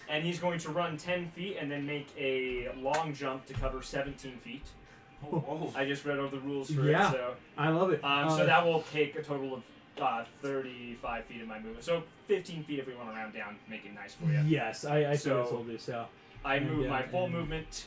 and he's going to run 10 feet and then make a long jump to cover 17 feet. Oh, I just read over the rules for Yeah. it, so I love it. so that will take a total of 35 feet of my movement. So 15 feet if we want to round down, make it nice for you. Yes, I So- told you so. I And, move my full and- movement,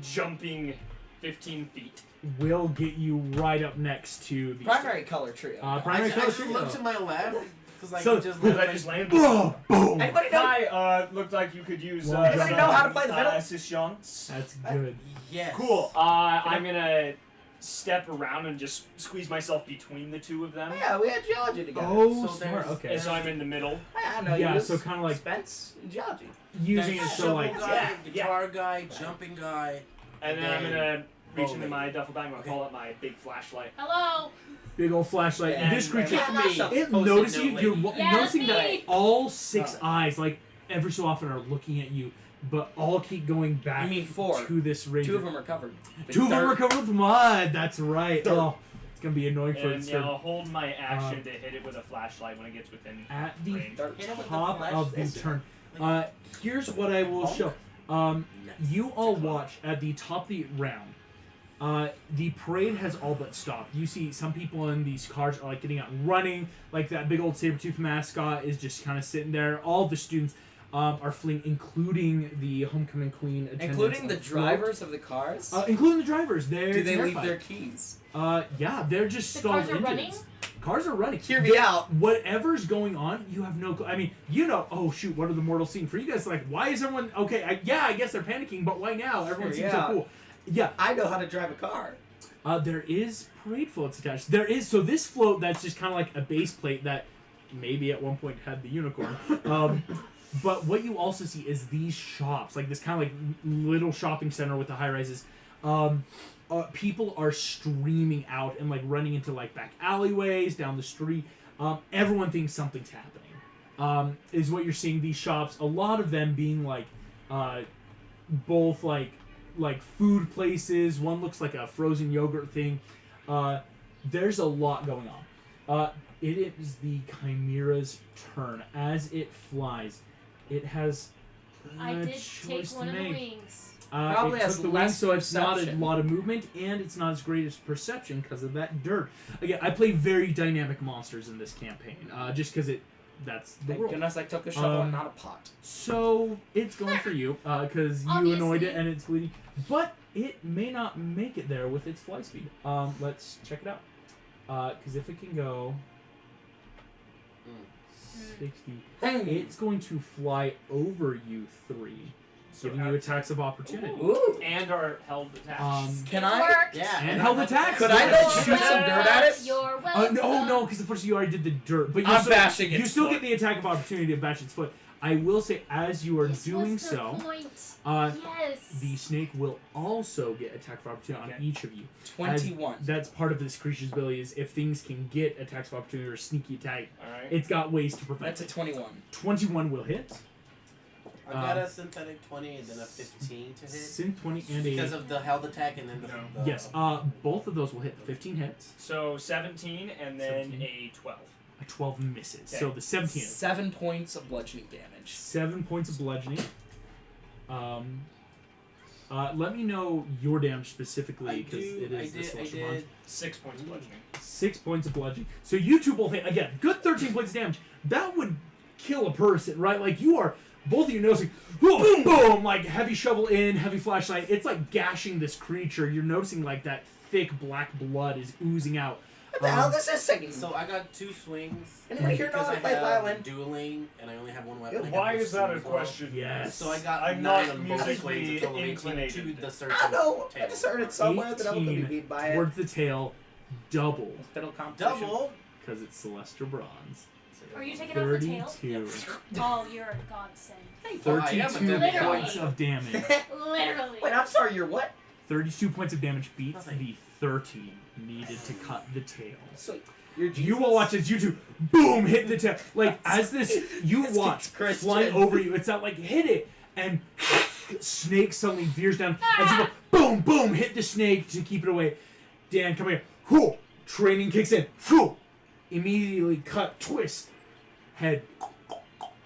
jumping 15 feet. We'll get you right up next to the Primary color trio. primary I color should look to my left because I So- can just Because look I just landed. Oh, boom! Anybody know? Hi, looked like you could use Well, Anybody know how to play the fiddle? assistance. That's good. Yes. Cool. I'm gonna step around and just squeeze myself between the two of them. Yeah, we had geology together. Oh, So smart. there's- Okay. And so I'm in the middle. I know Yeah, you. so kind of like Spence in geology. using it There's so shovel like guy, Yeah, guitar guy, jumping guy. And then I'm gonna reach into bowling. my duffel bag. I'm gonna pull up my big flashlight. Hello. big old flashlight. And- this creature, Yeah, it Post-it notices note you're lady. Yeah, noticing that's that me. all 6 eyes, like ever so often are looking at you, but all keep going back You mean 4? to this rage. 2 of them are covered. Two of them Dirt. are covered with mud. That's right. Dirt. Oh, it's gonna be annoying for And its yeah, I'll hold my action Um, to hit it with a flashlight when it gets within at the range. Dirt. Hit him with the top flash of the laser. turn. Like, Here's what I will Honk. show. nice. You all watch at the top of the round. The parade has all but stopped. You see some people in these cars are like getting out and running. Like that big old Sabretooth mascot is just kind of sitting there. All the students are fleeing, including the homecoming queen. attendants Including the on float. drivers of the cars? Including the drivers. They're Do they leave terrified. their keys? Yeah, they're just The stalled cars are running? engines. Cars are running. Hear me out. Whatever's going on, you have no clue. I mean, you know, oh shoot, what are the mortals seeing? For you guys, like, why is everyone, okay, I guess they're panicking, but why now? Everyone Hear seems me so out. cool. Yeah, I know how to drive a car. there is parade floats attached. There is, so this float that's just kind of like a base plate that maybe at one point had the unicorn. But what you also see is these shops, like this kind of like little shopping center with the high rises. People are streaming out and like running into like back alleyways down the street. Everyone thinks something's happening. Is what you're seeing. These shops, a lot of them being like, both like food places. One looks like a frozen yogurt thing. There's a lot going on. It is the Chimera's turn. As it flies, it has I a did take choice to one of the make. wings. Probably it has took the wings, less so it's not a perception. lot of movement, and it's not as great as perception because of that dirt. Again, I play very dynamic monsters in this campaign, just because that's the Thank world. goodness I took a shovel and Um, not a pot. So it's going for you, because you Obviously. annoyed it and it's bleeding, but it may not make it there with its fly speed. Let's check it out, because if it can go 60, it's going to fly over you 3. So Giving you attacks of opportunity. Ooh. and are held attached. Can It I? worked. Yeah. And held attacks. Could I Yeah. then shoot some dirt at it? You're welcome. No, because the first you already did the dirt. But I'm bashing you its still foot. get the attack of opportunity to bash its foot. I will say, as you are This doing was the so, point. the Yes. snake will also get attack of opportunity on Okay. each of you. 21. That's part of this creature's ability is if things can get attacks of opportunity or sneaky attack, Alright. it's got ways to prevent That's a it. 21. 21 will hit. I got a synthetic 20 and then a 15 to hit. Sin 20 and Because a... of the held attack and then the. No. the Yes, both of those will hit. 15 hits. So 17 and then 17. a 12. A 12 misses. Okay. So the 17 hits. 7 points of bludgeoning damage. 7 points of bludgeoning. Let me know your damage specifically because it is the I celestial bond. did. 6 points of bludgeoning. 6 points of bludgeoning. So you two both hit again. Good 13 points of damage. That would kill a person, right? Like you are both of you noticing, boom, boom, boom, like heavy shovel in, heavy flashlight. It's like gashing this creature. You're noticing like that thick black blood is oozing out. What the hell this is singing? So I got 2 swings. Anybody here know because how I to play have violin? dueling and I only have 1 weapon. I got Why no is that a swings as well. question? Yes. So I got I'm 9 not on both musically swings, a total of 18 to inclinated. the I searching don't know. I tail. just heard it somewhere that I was going to 18 be beat by it. towards the tail, double Fiddle competition. Double. because it's celestial bronze. Are you taking off the tail? 32. Oh, you're a godsend. Well, I am a 32 demigod. points of damage. Literally. Wait, I'm sorry, you're what? 32 points of damage beats Nothing. the 30 needed to cut the tail. So, you're Jesus? You will watch as you two, boom, hit the tail. Like, as this, you This watch kid's Christian. flying over you. It's not like, hit it, and snake suddenly veers down. As you go, boom, boom, hit the snake to keep it away. Dan, come here. Whew, training kicks in. Whew, immediately cut, twist. Head,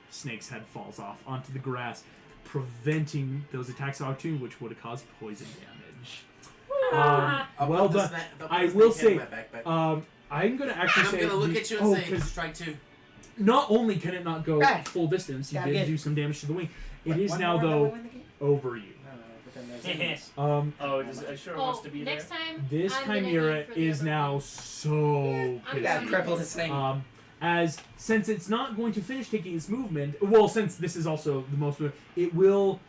snake's head falls off onto the grass, preventing those attacks of opportunity, which would have caused poison damage. I'll Well put the done. sna- I'll put I the will snake head say, in my backpack. I'm gonna actually I'm say gonna look the- at you and say, 'cause strike 2. not only can it not go Right. full distance, you Gotta did get- do some damage to the wing. It What, is one now more, though then we win the game? over you. No, but then there's enemies. Oh, does it sure wants Oh, to be there? next time. This I'm gonna Chimera aim for the is other now one. so I'm pissed. Yeah, gonna- cripple this thing. As since it's not going to finish taking its movement, well, since this is also the most movement, it will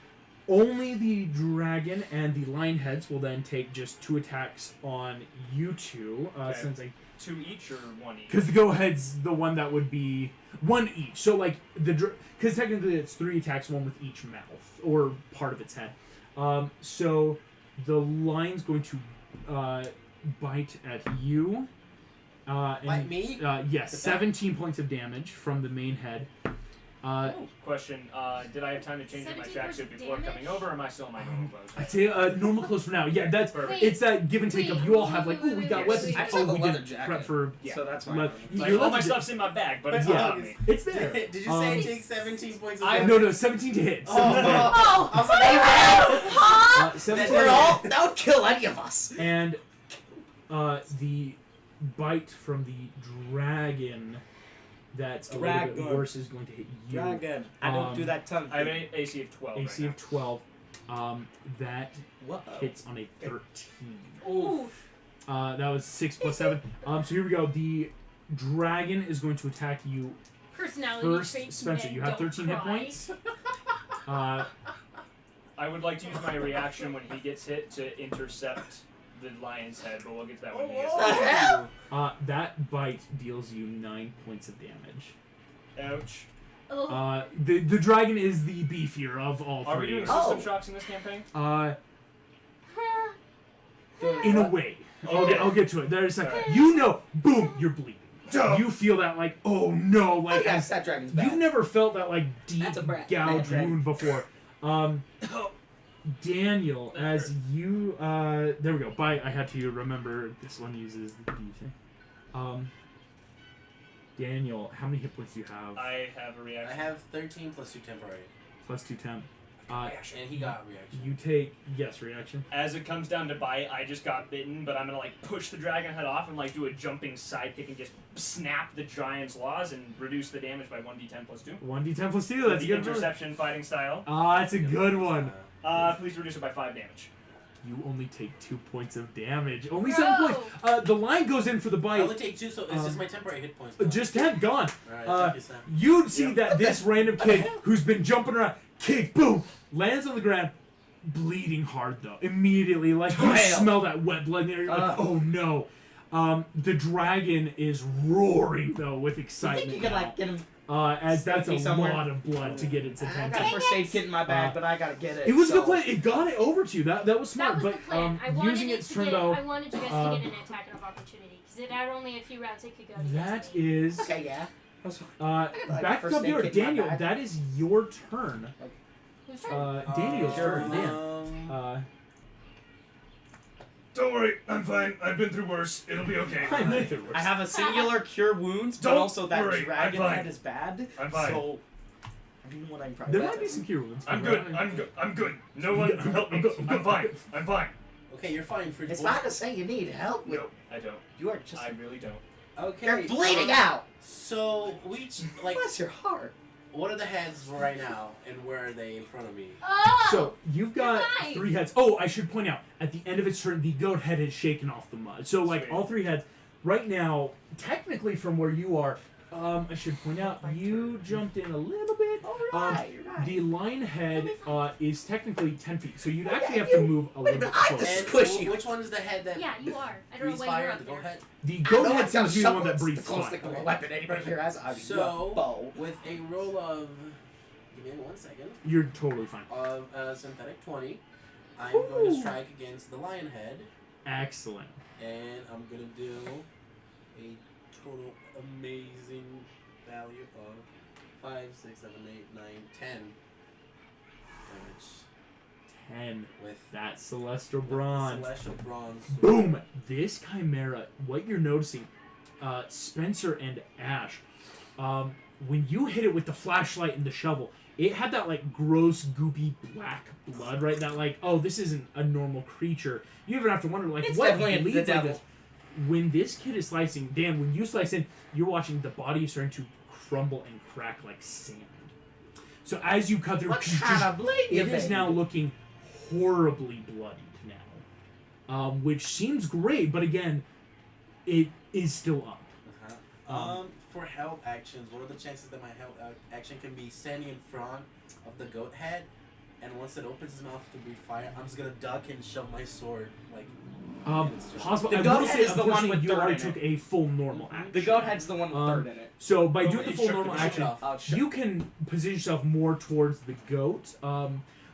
only the dragon and the lion heads will then take just 2 attacks on you two. Okay. Since 2 each or 1 each? because the go ahead's the one that would be 1 each. So like because technically it's 3 attacks, 1 with each mouth or part of its head. So the lion's going to bite at you. Bite me? Yes, 17 points of damage from the main head. Question: did I have time to change my 17 tracksuit before damage? coming over? Or am I still in my normal clothes? I'd say normal clothes for now. Yeah, that's Perfect. it's that give and take of you all have like, Wait, oh, we wait, got wait, weapons. wait, I just Oh, have a we leather did jacket. prep for. Yeah. So that's my. Like, Like, your all my leather stuff's in my bag, but it's Yeah. not on me. It's there. Did you say Um, it takes 17 points of I- damage? No, 17 to hit. Oh, 17 to hit. Oh! I was like, Huh? 17 We're to all. hit. That would kill any of us. And the bite from the dragon that's a little bit Dragon. worse is going to hit you. Dragon. I don't do that tongue. I have an AC of 12. AC right of 12. That What? hits on a 13. Ooh. That was 6 plus 7. So here we go. The dragon is going to attack you Personality first. traits. Spencer, men you have don't 13 hit cry. points. I would like to use my reaction when he gets hit to intercept the lion's head, but we'll get to that when he gets there. That bite deals you 9 points of damage. Ouch. Oh. The dragon is the beefier of all Are we three. doing Oh. system shocks in this campaign? In a way. I'll get to it. There's like, you know, boom, you're bleeding. You feel that like, oh no, like Yes, that dragon's you've bad. never felt that like deep That's a bad gouge dragon. wound before. Daniel, as you there we go. Bite. I had to remember this one uses the D. Daniel, how many hit points do you have? I have a I reaction. have 13 plus 2 temporary. Plus 2 temp. And he got reaction. You take reaction. As it comes down to bite, I just got bitten, but I'm gonna like push the dragon head off and like do a jumping sidekick and just snap the giant's laws and reduce the damage by 1d10 plus 2. 1d10 plus 2. With That's a the good one. interception fighting style. That's a good one. Please reduce it by 5 damage. You only take 2 points of damage. Only 7 points. The line goes in for the I only bite. take 2, so it's just my temporary hit points. gone. Just 10 gone. Alright, thank you, Sam. You'd see Yep. that this random kid who's been jumping around, kick, boom, lands on the ground, bleeding hard though. Immediately, like you Damn. smell that wet blood in there. You're like, oh no. The dragon is roaring though with You excitement. think you could like get him? As that's a Sneaky somewhere. lot of blood to get its I attention. got a first aid kit in my bag, but I gotta get it. It was a so. good play. It got it over to you. That was smart. That was but the plan. I wanted using it its to turn get, though, I wanted you guys to get an attack of opportunity because it had only a few rounds it could go. that against me. is Okay, yeah. Also, back first up aid your kit in my Daniel. bag. That is your turn. Whose turn? Daniel's turn. Dan. Um, Don't worry, I'm fine. I've been through worse. It'll be okay. I have a singular cure wounds, but Don't also that worry, I'm dragon fine. head is bad. I'm fine. So I don't know what I'm trying There to might do. be some cure wounds. I'm good. I'm good. I'm good. No one can help me. I'm fine. I'm fine. okay, you're fine, Fridge It's boy. not to say you need help. No, I don't. You are just. I really don't. Okay. You're bleeding out. So, like, Bless your heart. what are the heads right now, and where are they in front of me? Oh! So you've got fine. 3 heads. Oh, I should point out at the end of its turn, the goat head has shaken off the mud. So like Sweet. all 3 heads. Right now, technically from where you are, I should point out you jumped in a little bit. Alright, you're right. The lion head is technically 10 feet, so you'd actually yeah, have to you- move a wait a little bit minute, I'm closer. the And squishy. which one is the head that Yeah, you are. I don't breathes know why fire? you're The up goat there. head? The No goat head one's got a seems to be the one shovel. that It's breathes the closest thing to a fire. weapon anybody here has. I mean, So, bow. with a roll of, give me 1 second, You're totally fine. of synthetic 20, I'm going to strike against the lion head, Excellent. and I'm going to do a total amazing value of 5, 6, 7, 8, 9, 10 damage 10. with That celestial the bronze. celestial bronze. Boom! This chimera, what you're noticing, Spencer and Ash, when you hit it with the flashlight and the shovel, it had that like gross, goopy black blood, right? That like, oh, this isn't a normal creature. You even have to wonder, like, It's what definitely the bleeds like devil. this? When this kid is slicing, Dan, when you slice in, you're watching the body starting to crumble and crack like sand. So as you cut through, What kind of bleed you it is baby? now looking horribly bloodied now, which seems great, but again, it is still up. For held actions, what are the chances that my held action can be standing in front of the goat head, and once it opens its mouth to breathe fire, I'm just gonna duck and shove my sword, like. it's just- Possible. The I goat will head say, is the one unfortunately, with you dirt already in took it. a full normal action. The goat head's the one with Um, third in it. So by Oh, doing the it full shook normal the shit action, off. Oh, shit. you can position yourself more towards the goat,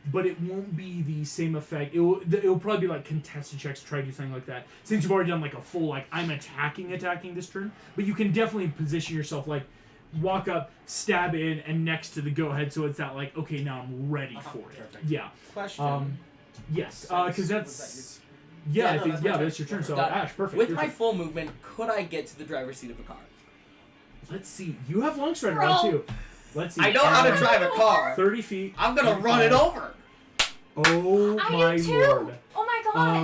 but it won't be the same effect. It will probably be like contested checks to try to do something like that. Since you've already done like a full like I'm attacking this turn, but you can definitely position yourself like walk up, stab in, and next to the go ahead, so it's that like, okay, now I'm ready for it. Perfect. Yeah. Question. Yes. Because that's. Yeah, I think that's your turn. So Done. Ash, perfect. With your my turn. full movement, could I get to the driver's seat of a car? Let's see. You have long stride around too. Let's see. I know how to drive a car. 30 feet. I'm gonna run it over. Oh I my do too. lord. Oh my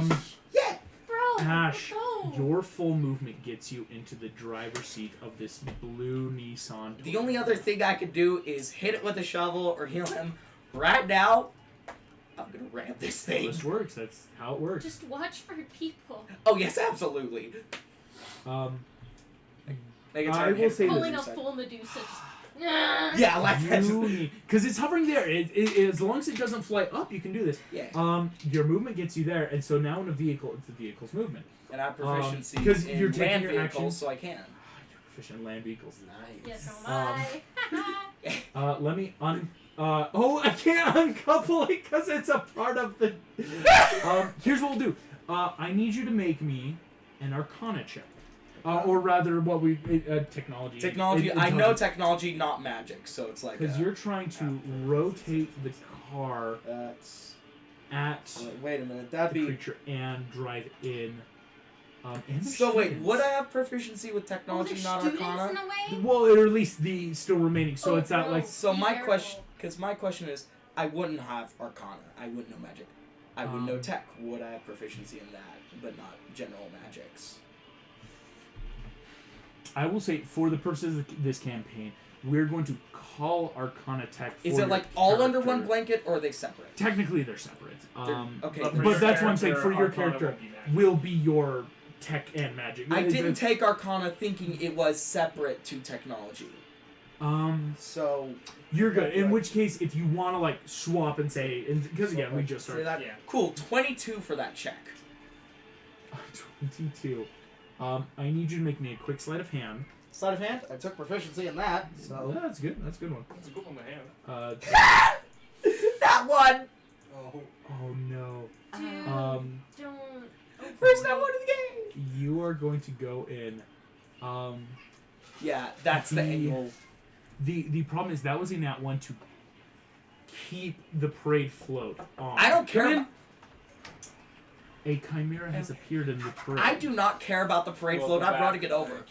gosh. Yeah. Bro. Ash, let's go. your full movement gets you into the driver's seat of this blue Nissan. The only other thing I could do is hit it with a shovel or heal him. Right now, I'm gonna ram this Well, thing. this works. That's how it works. Just watch for people. Oh yes, absolutely. Make a I turn, will hit say it. this. Pulling a full Medusa. Just, nah. Yeah, like that. Because it's hovering there. As long as it doesn't fly up, you can do this. Yeah. Your movement gets you there, and so now in a vehicle, it's the vehicle's movement. And I have proficiency 'cause in you're taking land your vehicles, action. so I can. You're proficient in land vehicles. Nice. Yes, so am I. Let me oh, I can't uncouple it because it's a part of the. Here's what we'll do. I need you to make me an Arcana check, or rather, what we technology. Technology. I know technology, not magic, so it's like. Because you're trying to rotate the car That's. at Wait a minute. the That'd be. creature and drive in. And the So wait, students. would I have proficiency with Oh, technology, there's not students Arcana? in the way? Well, or at least the still remaining. So Oh, it's that no. like. So Be my careful. question, because my question is, I wouldn't have Arcana. I wouldn't know magic. I would know Um, tech. Would I have proficiency in that, but not general magics? I will say, for the purposes of this campaign, we're going to call Arcana Tech. For Is it your like all under character. one blanket, or are they separate? Technically, they're separate. Okay. for But your that's what I'm saying. character, For your Arcana character, won't be magic. will be your tech and magic. I It's- didn't take Arcana thinking it was separate to technology. So You're good. In which case, if you want to like swap and say, because again, we just for started. that, Yeah. cool. 22 for that check. 22. I need you to make me a quick sleight of hand. Sleight of hand. I took proficiency in that. So Yeah, that's good. That's a good one. That's a good one to have. That one. Oh no. Dude, Um, don't. First that one of the game. you are going to go in. Yeah, that's the The- angle. The problem is that was a nat one to keep the parade float on. I don't care. Come in. About, A chimera has appeared in the parade. I do not care about the parade Well, float. the I brought to back- get over.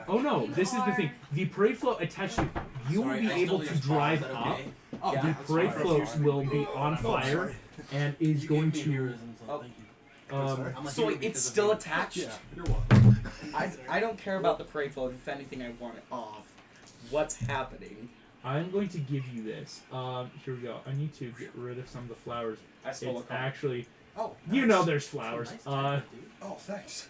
Oh no, this is the thing. The parade float attached to you will Sorry, be I able stole to your spot. drive Is that up. okay? Oh, Yeah. The that's parade fine. float will be on fire and is You going gave me to. heroism, so thank you. Um, I'm a So hero it's because of still you. attached. Yeah, you're welcome. I don't care about the parade float. If anything, I want it off. What's happening? I'm going to give you this. Here we go. I need to get rid of some of the flowers. I stole a It's card. actually, Oh, you know, nice. there's flowers. Nice job, dude. Oh, thanks.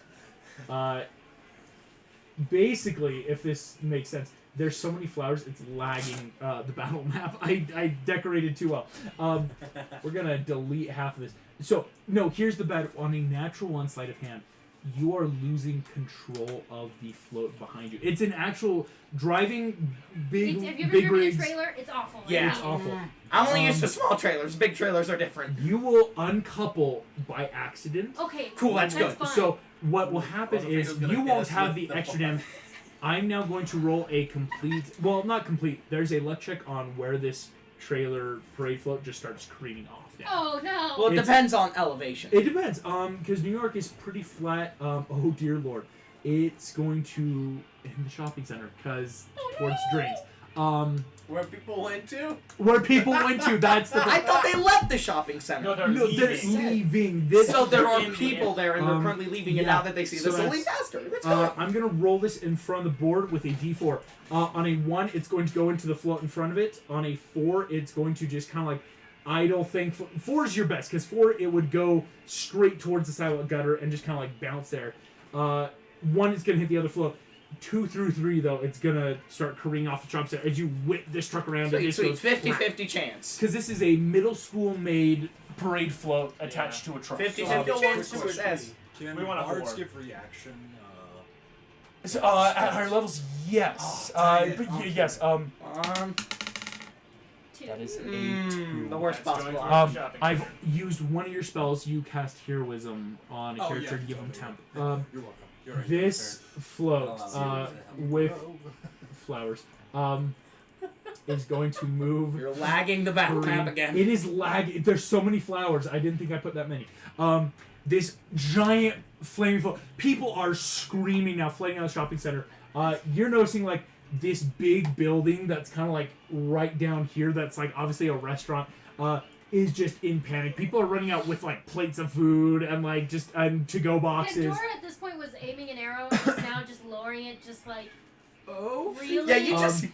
Basically, if this makes sense, there's so many flowers, it's lagging the battle map. I decorated too well. We're gonna delete half of this. So no, here's the bad. On a natural one sleight of hand, you are losing control of the float behind you. It's an actual driving big Have you ever big driven a rigs. trailer? It's awful. Yeah. It's awful. I'm only used to small trailers. Big trailers are different. You will uncouple by accident. Okay. Cool, that's good. Fine. So what will happen Wasn't afraid it is was gonna you hit won't us have with the the extra ball. damage. I'm now going to roll a complete. Well, not complete. There's a luck check on where this trailer parade float just starts careening off. Now. Oh no. Well, it It's- depends on elevation. It depends. Because New York is pretty flat. Oh dear lord, it's going to in the shopping center because towards drains. Where people went to? Where people went to. That's the. I thought they left the shopping center. No, they're No, they're leaving. leaving. This. So there are in the people there, and they're currently leaving. And yeah. now that they see So this, they'll leave that's- faster. That's good. I'm gonna roll this in front of the board with a D4. On a 1, it's going to go into the float in front of it. On a 4, it's going to just kind of like idle thing. 4 is your best because 4 it would go straight towards the sidewalk gutter and just kind of like bounce there. 1 is gonna hit the other float. 2 through 3 though, it's gonna start careening off the trucks there as you whip this truck around. Sweet, and sweet. 50-50 chance. Because this is a middle school made parade float attached to a truck. 50-50 quick chance question. success. Can We want a bards 4. give reaction? So, at higher levels, yes. Oh, dang it. But Okay. yes. 2. That is a 2. The worst That's possible. going option. shopping I've center. used one of your spells. You cast heroism on a Oh, character yeah, to give you him told me. temp. You're welcome. You're right. This float I'll with flowers. Is going to move. You're lagging the back map again. It is lag. There's so many flowers. I didn't think I put that many. This giant flaming flower. People are screaming now, flooding out the shopping center. You're noticing like this big building that's kind of like right down here. That's like obviously a restaurant. Is just in panic. People are running out with like plates of food and like just to-go boxes. Pandora at this point was aiming an arrow and is now just lowering it, just like. Oh, Really? yeah, you just.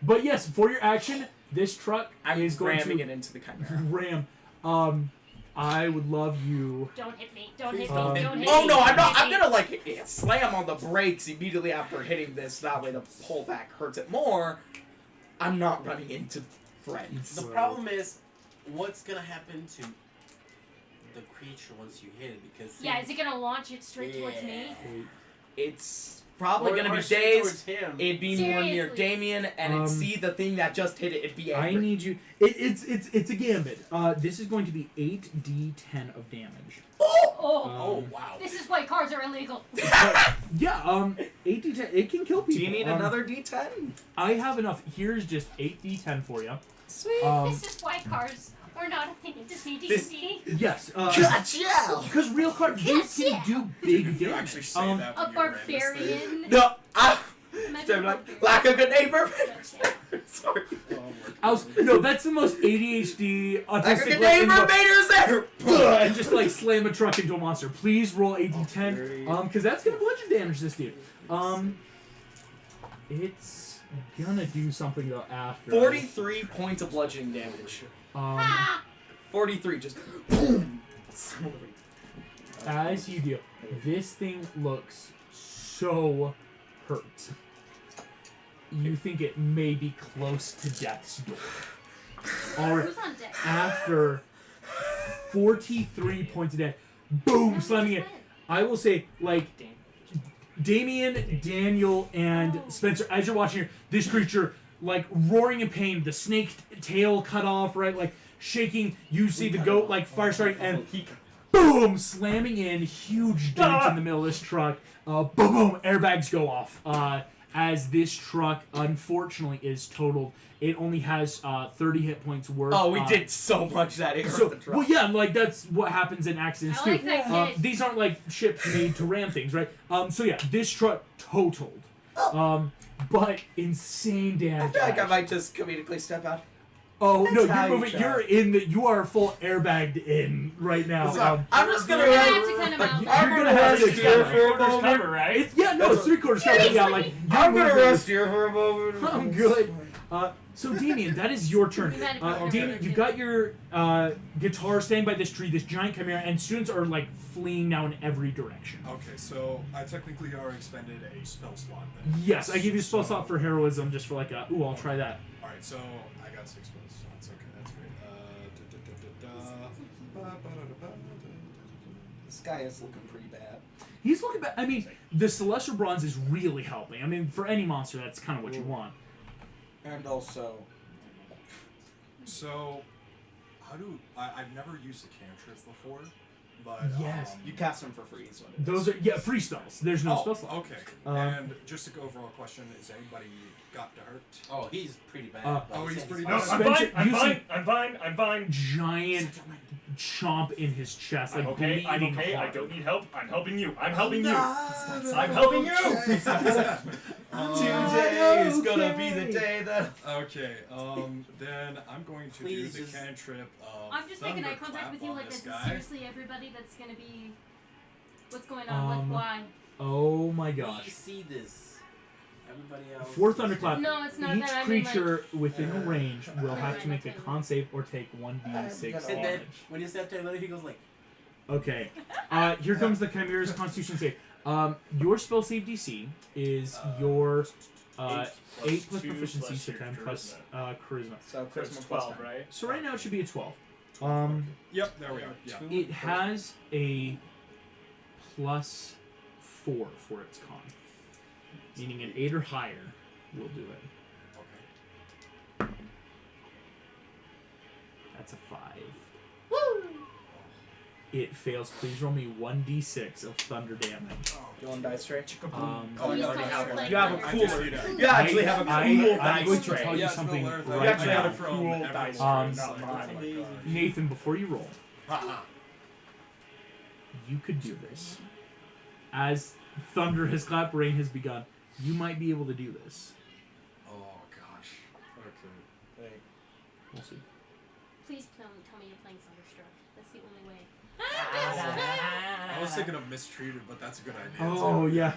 But yes, for your action, this truck I'm is going ramming to it into the chimera. ram. I would love you. Don't hit me! Don't Please hit me! don't Don't hit Oh me! no, I'm don't not. hit I'm me. gonna like slam on the brakes immediately after hitting this. That way, the pullback hurts it more. I'm not running into friends. The problem is, what's gonna happen to the creature once you hit it? Because Yeah, is it gonna launch it straight towards me? It's probably Or- gonna or be straight towards dazed. him. It'd be more near Seriously. Damien, and it'd see the thing that just hit it. It'd be I angry. need you. It's a gambit. This is going to be 8d10 of damage. Oh! Oh wow. This is why cards are illegal. Yeah. 8d10. It can kill people. Do you need another D10? I have enough. Here's just 8d10 for you. Sweet. This is why cards are not a thing in D&D. This- Yes. Gotcha! Because real cards they can do big You damage. actually say that A when you ran this thing. barbarian. No, Imagine I'm a like, barbarian. like a good neighbor. Okay. Sorry. No, that's the most ADHD Like a autistic good way in neighbor, the- Mater's there. and just like slam a truck into a monster. Please roll 8d10. Because that's gonna bludgeon damage this dude. It's gonna do something though after. 43 points of bludgeoning damage. 43, just boom. As you deal, this thing looks so hurt. You think it may be close to death's door. Alright, Who's on deck? after 43 points of damage, boom, slamming it. I will say, like, Damien, Daniel, and Spencer, as you're watching here, this creature, like, roaring in pain, the snake tail cut off, right? Like, shaking. You see the goat, like, fire starting, and boom, slamming in, huge dent in the middle of this truck. Boom, boom, airbags go off. As this truck, unfortunately, is totaled. It only has 30 hit points worth. Oh, we did so much that it hurt So, the truck. well, yeah, like that's what happens in accidents I too. like that kid. These aren't like ships made to ram things, right? So yeah, this truck totaled. But insane I damage. feel like I might just comedically step out. Oh no, That's how you're you moving. try. You're in the. You are full airbagged in right now. I'm just gonna You're gonna run. have to cut him out. You're gonna have to It's got get a three-quarters cover, right? It's, yeah, no, it's 3/4 cover. Yeah, like you're I'm gonna moving. rest here for a moment. I'm good. So Damien, that is your turn. We might have Damien, you've got your guitar standing by this tree, this giant chimera, and students are like fleeing now in every direction. Okay, so I technically already expended a spell slot then. Yes, I give you a spell slot for heroism just for like a. Ooh, I'll try that. Alright, so I got 6 spell slots. Okay, that's great. This guy is looking pretty bad. He's looking back. I mean, the Celestial Bronze is really helping. I mean, for any monster, that's kind of what you want. And also, So, how do I've never used a cantrip before, but Yes. you cast him for free. Is what it is. Those are free spells. There's no oh, spell slot. okay. And just a go overall question: is anybody got to hurt? Oh, he's pretty bad. Uh, but oh, he's said pretty No, bad. I'm Spencer, fine. I'm you see- fine. I'm fine. I'm fine. Giant chomp in his chest, like I'm okay. I'm bleeding okay. I hard. don't need help. I'm helping you. I'm helping you. I'm helping you. Today is gonna be the day that. Okay, then I'm going to Please do the just- cantrip. I'm just making eye contact Thunderclap with you on like this this is guy. seriously everybody that's gonna be. What's going on? Um, Why? Oh my We gosh. see this. Everybody else. For is- Thunderclap, No, it's not each that. I mean, creature within a range will Never have mind, to make a that's con save or take 1d6 And then damage. when you step down, he goes like, Okay. Here comes the Chimera's Constitution save. Your spell save DC is your 8 plus 2 proficiency, plus so your 10 plus charisma. So So it's Charisma 12, plus right? So right now it should be a 12. Yep, there we are. Yeah. It has a plus 4 for its con. Meaning an 8 or higher will do it. Okay. That's a 5. It fails. Please roll me 1d6 of thunder damage. You want dice tray? Oh, Please no, tell you us have what one. You have a thunder- I just cooler. need a- You actually have a cool I'm dice going to tray. tell you Yeah, it's something no learn. right You actually now. have a cool dice tray. Um, not mine. Nathan, before you roll, Ha-ha. you could do this. As thunder has clapped, rain has begun. You might be able to do this. Oh gosh. Okay. We'll see. Please tell me you're playing Thunderstruck. That's the only way. I was thinking of mistreated, but that's a good idea. Oh, yeah.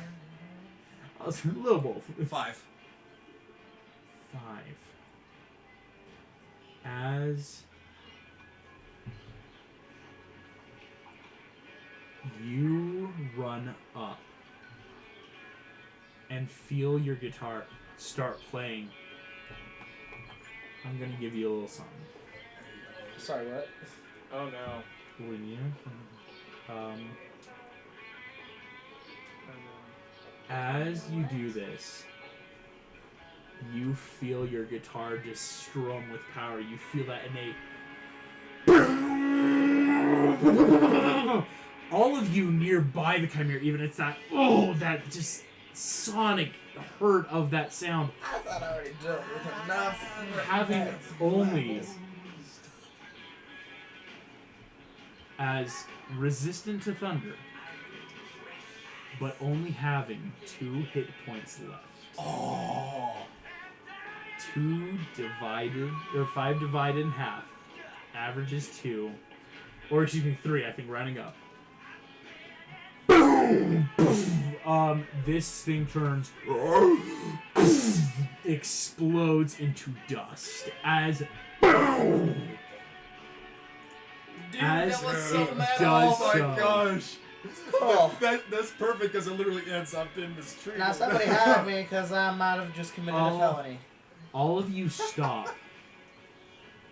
I was a little both. 5. 5. As you run up and feel your guitar start playing, I'm going to give you a little something. Sorry, what? Oh no. As you do this, you feel your guitar just strum with power. You feel that innate. All of you nearby the Chimera, even it's that that just sonic hurt of that sound. I thought I already dealt with enough. Having only as resistant to thunder, but only having 2 hit points left. Oh. 5 divided in half. Average is 2. Or excuse me, 3, I think, rounding up. Boom! This thing turns explodes into dust as boom! Dude, As that was so it metal. does Oh my so. gosh. Cool. That's perfect because it literally ends up in this tree. Now somebody help me because I might have just committed a felony. All of you stop.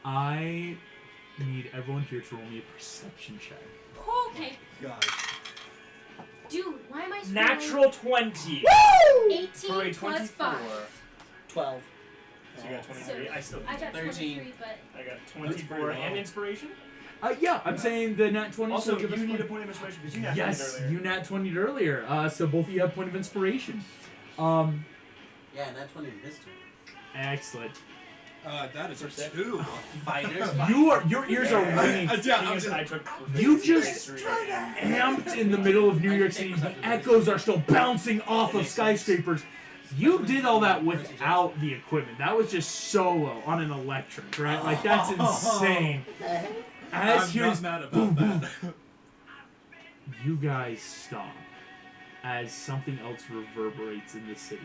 I need everyone here to roll me a perception check. Okay. Gosh. Dude, why am I scrolling? Natural 20. 18 For a plus 24. 5. 12. So you got 23. I still. I got 13. 23, but I got 24 and inspiration. Yeah, I'm saying the nat 20. Also, so give us you need one. a point of inspiration because you nat 20 Yes, earlier. you nat 20'd earlier. So both of you have point of inspiration. Yeah, that's 20 this turn. Excellent. That is a 2. Fighters. Your ears are ringing. I took You just 3 amped in the middle of New York City. The echoes are still bouncing off of skyscrapers. You did all that without the equipment. That was just solo on an electric, right? Like, that's insane. As I'm here's not mad about that. you guys stop as something else reverberates in the city.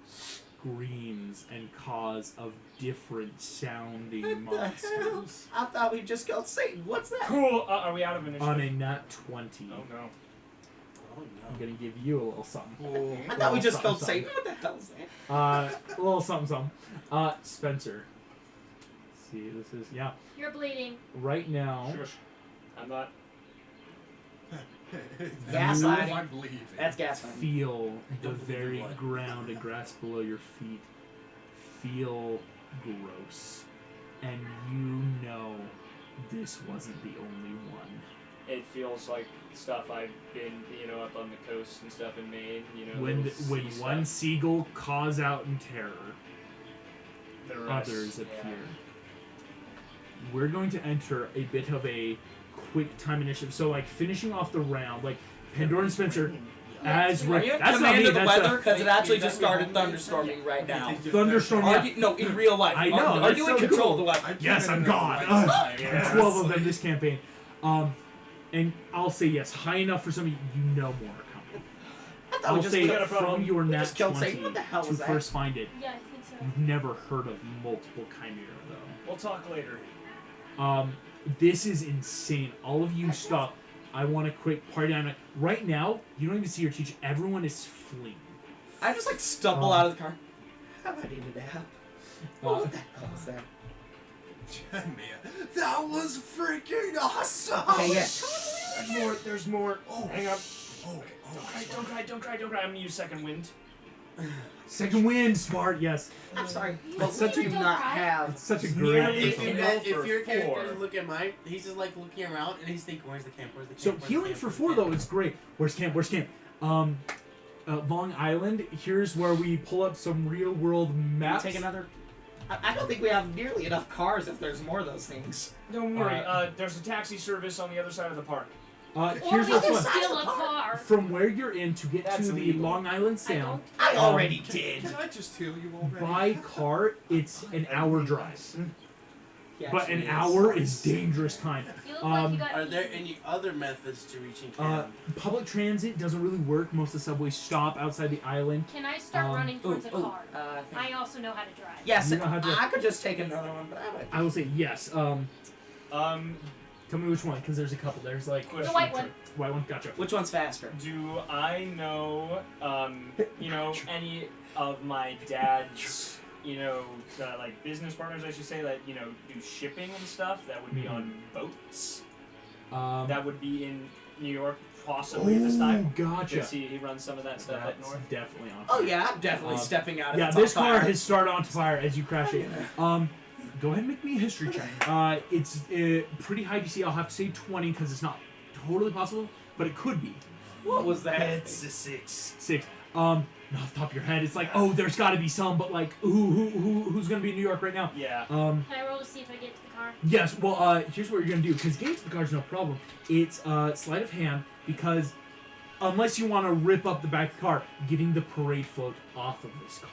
Screams and caws of different sounding monsters I thought we just killed Satan. What's that? Cool. Are we out of initiative? on a nat 20. Oh no. I'm gonna give you a little something. I thought we just Something, killed something. Satan. What the hell is that? A little something. Spencer. Let's see, this is you're bleeding. right now. Shush. I'm not. Gaslighting. I believe it. That's gaslighting. Feel the don't believe very what? ground and grass below your feet feel gross, and you know this wasn't the only one. It feels like stuff I've been, up on the coast and stuff in Maine. When little when sea one stuff. seagull caws out in terror, The rest, others yeah. appear. We're going to enter a bit of a quick time initiative. So, like, finishing off the round, like Pandora and Spencer, as Are you in that's not command me. of the That's weather? Because it actually just started thunderstorming right now. thunderstorm. Are Yeah. you, no, in real life. I know, Are that's you so in control cool. of the weather? Yes, I'm God. Yes. 12 of them this campaign. And I'll say yes, high enough for some of you. You know more are coming. I thought I'll we just say killed, from your we nat just killed 20 Satan. What the hell to was that? first find it. Yeah, I think so. You've never heard of multiple chimera though. We'll talk later. This is insane. All of you stop. I want a quick party dynamic. Right now, you don't even see your teacher. Everyone is fleeing. I just like stumble out of the car. Have I need a nap? What the hell was that? That was freaking awesome! Okay, yeah. There's more. Oh. Hang up. Oh, Don't cry. I'm gonna use second wind. Second wind, smart, yes. I'm sorry, You but such we a- do not have. It's such a Nearly great If, for you, go if for your character 4. doesn't look at mine, he's just like looking around and he's thinking, "Where's the camp? Where's the camp? So Where's the healing camp? for Where's the 4 camp?" though is great. Where's camp? Where's camp? Long Island. Here's where we pull up some real world Can we maps. take another. I don't think we have nearly enough cars if there's more of those things. Don't worry. There's a taxi service on the other side of the park. Or Here's we what's can fun. steal a car. From where you're in to get That's to the illegal. Long Island I Sound don't. I already did. Can I just heal you already? by car, it's an hour drive. He But an actually is. hour is dangerous time. You look like you got. Are there any other methods to reaching Uh, camp? public transit doesn't really work. Most of the subways stop outside the island. Can I start running towards a car? I think- I also know how to drive. Yes, You know how to- I could just take another one, but I would. I will say yes. Tell me which one, because there's a couple. There's like The white one. white one. Gotcha. Which one's faster? Do I know, any of my dad's, like business partners, I should say, that, do shipping and stuff that would be on boats? That would be in New York possibly this time. Gotcha. Yes, he runs some of that stuff up That's north. definitely on. Oh fire. yeah, I'm definitely stepping out. If Yeah, it's this on car fire. has started on fire as you crash it. Go ahead and make me a history check. It's pretty high DC. I'll have to say 20 because it's not totally possible, but it could be. What was that? It's a 6. 6. Not off the top of your head, it's like, oh, there's got to be some, but like, who's gonna be in New York right now? Yeah. Can I roll to see if I get to the car? Yes. Well, here's what you're gonna do because getting to the car is no problem. It's sleight of hand because unless you want to rip up the back of the car, getting the parade float off of this car.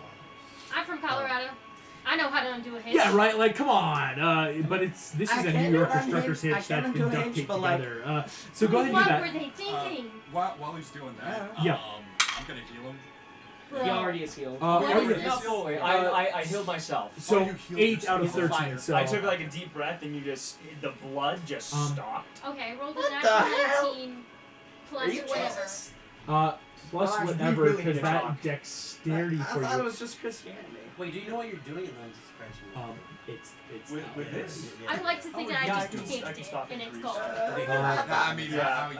I'm from Colorado. I know how to undo a hitch. Yeah, right. Like, come on. But this is I a can New York do an constructor's unhinged- I hitch can that's undo been a duct hinge, taped but, like- together. So go ahead and do What that. were they thinking? While he's doing that, Yeah. I'm gonna heal him. Bro. He already is healed. What are is you- this? No, wait, I healed myself. So Oh, you healed 8 out of yourself. 13. Fire. So I took like a deep breath and the blood just stopped. Okay, roll the What the natural hell? 19 Are plus you whatever. Jesus? plus Well, whatever really because need to that talk. dexterity I for thought it you. was just Christianity. Wait, do you know what you're doing? And I'm just scratching. It's With not- this? I like to think Oh, that yeah, I I just can- I picked can it, stop and and it's grease. gone. I mean, Yeah. how you?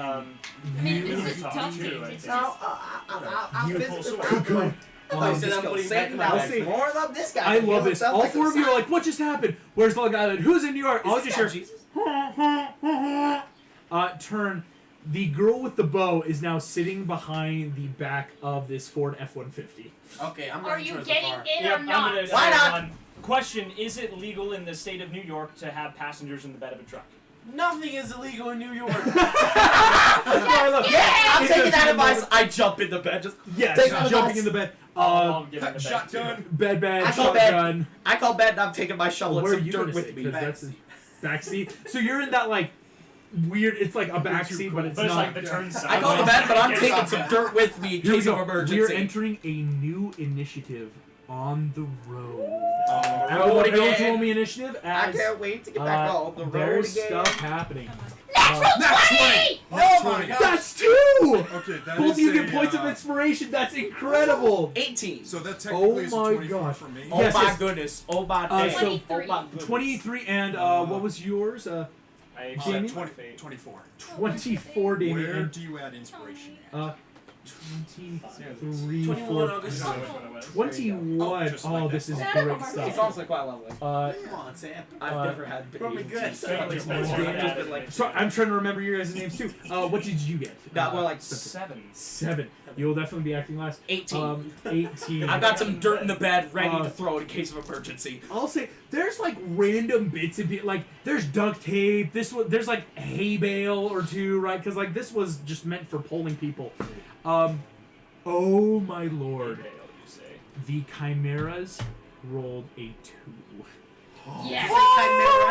I mean, You- this is talk tough too, to I it's No, just, I'm Beautiful physically. sword. I'm said just I'm gonna putting say back in my now. bag. More than this guy. I can heal love this. himself All like 4 of you are himself. like, what just happened? Where's Long Island? Who's in New York? I'll Is just this hear guy Jesus? turn. The girl with the bow is now sitting behind the back of this Ford F-150. Okay, I'm are running you towards getting the car. in Yep, or not? Why not? Question: is it legal in the state of New York to have passengers in the bed of a truck? Nothing is illegal in New York. Yeah, I'm It's taking a that female- advice. I jump in the bed. Just Yes, Take my jumping advice. in the bed. I'll get in the bed, Shotgun. too. Bed, I call bed. shotgun. I call bed and I'm taking my shovel and Where are some you dirt gonna with sit? me. 'Cause that's backseat. So you're in that like weird. It's like a backseat, but it's But it's not. like the turn side. I call the bed, but I'm taking some dirt with me in Here we case of go. emergency. We're entering a new initiative on the road. road Everyone again. roll me initiative I as can't wait to get back on the road there's again. stuff happening. Natural 20! Oh my God. That's 2! Okay, that Both is of you a, get points of inspiration. That's incredible. 18. So that technically is a my 24 gosh. for me. Oh Yes, my yes. goodness. Oh my Uh, day. so 23. Oh my goodness. 23 and what was yours? I Jamie? accept 20, fate. 24. 24, Damien. Where And do you add inspiration? 23, 21 4, August. I know which one it was. 21. Oh, just like that. This is Yeah, great no, stuff. It's honestly quite lovely. Come on, Sam. I've never had Probably baby good. teeth. Fairly Just expensive. been Yeah. like, So I'm trying to remember your guys' names too. What did you get? Got more like 7. 7. You'll definitely be acting last. 18. 18. I've got some dirt in the bed ready Uh, to throw in case of emergency. I'll say there's like random bits and like there's duct tape. There's like hay bale or 2, right? Because like this was just meant for polling people. Oh my lord, Fail, you say. the chimeras rolled a 2. Yes.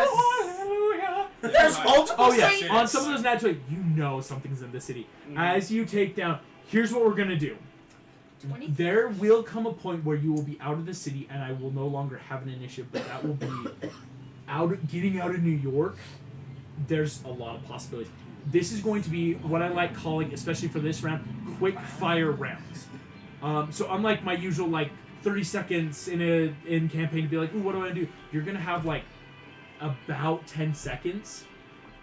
Hallelujah. There's multiple Oh yeah, Satans. on some of those nat 20, you know something's in the city. Mhm. As you take down, here's what we're gonna do. 20? There will come a point where you will be out of the city, and I will no longer have an initiative. But that will be getting out of New York. There's a lot of possibilities. This is going to be what I like calling, especially for this round, quick fire rounds. So unlike my usual like 30 seconds in campaign to be like, ooh, what do I do? You're gonna have like about 10 seconds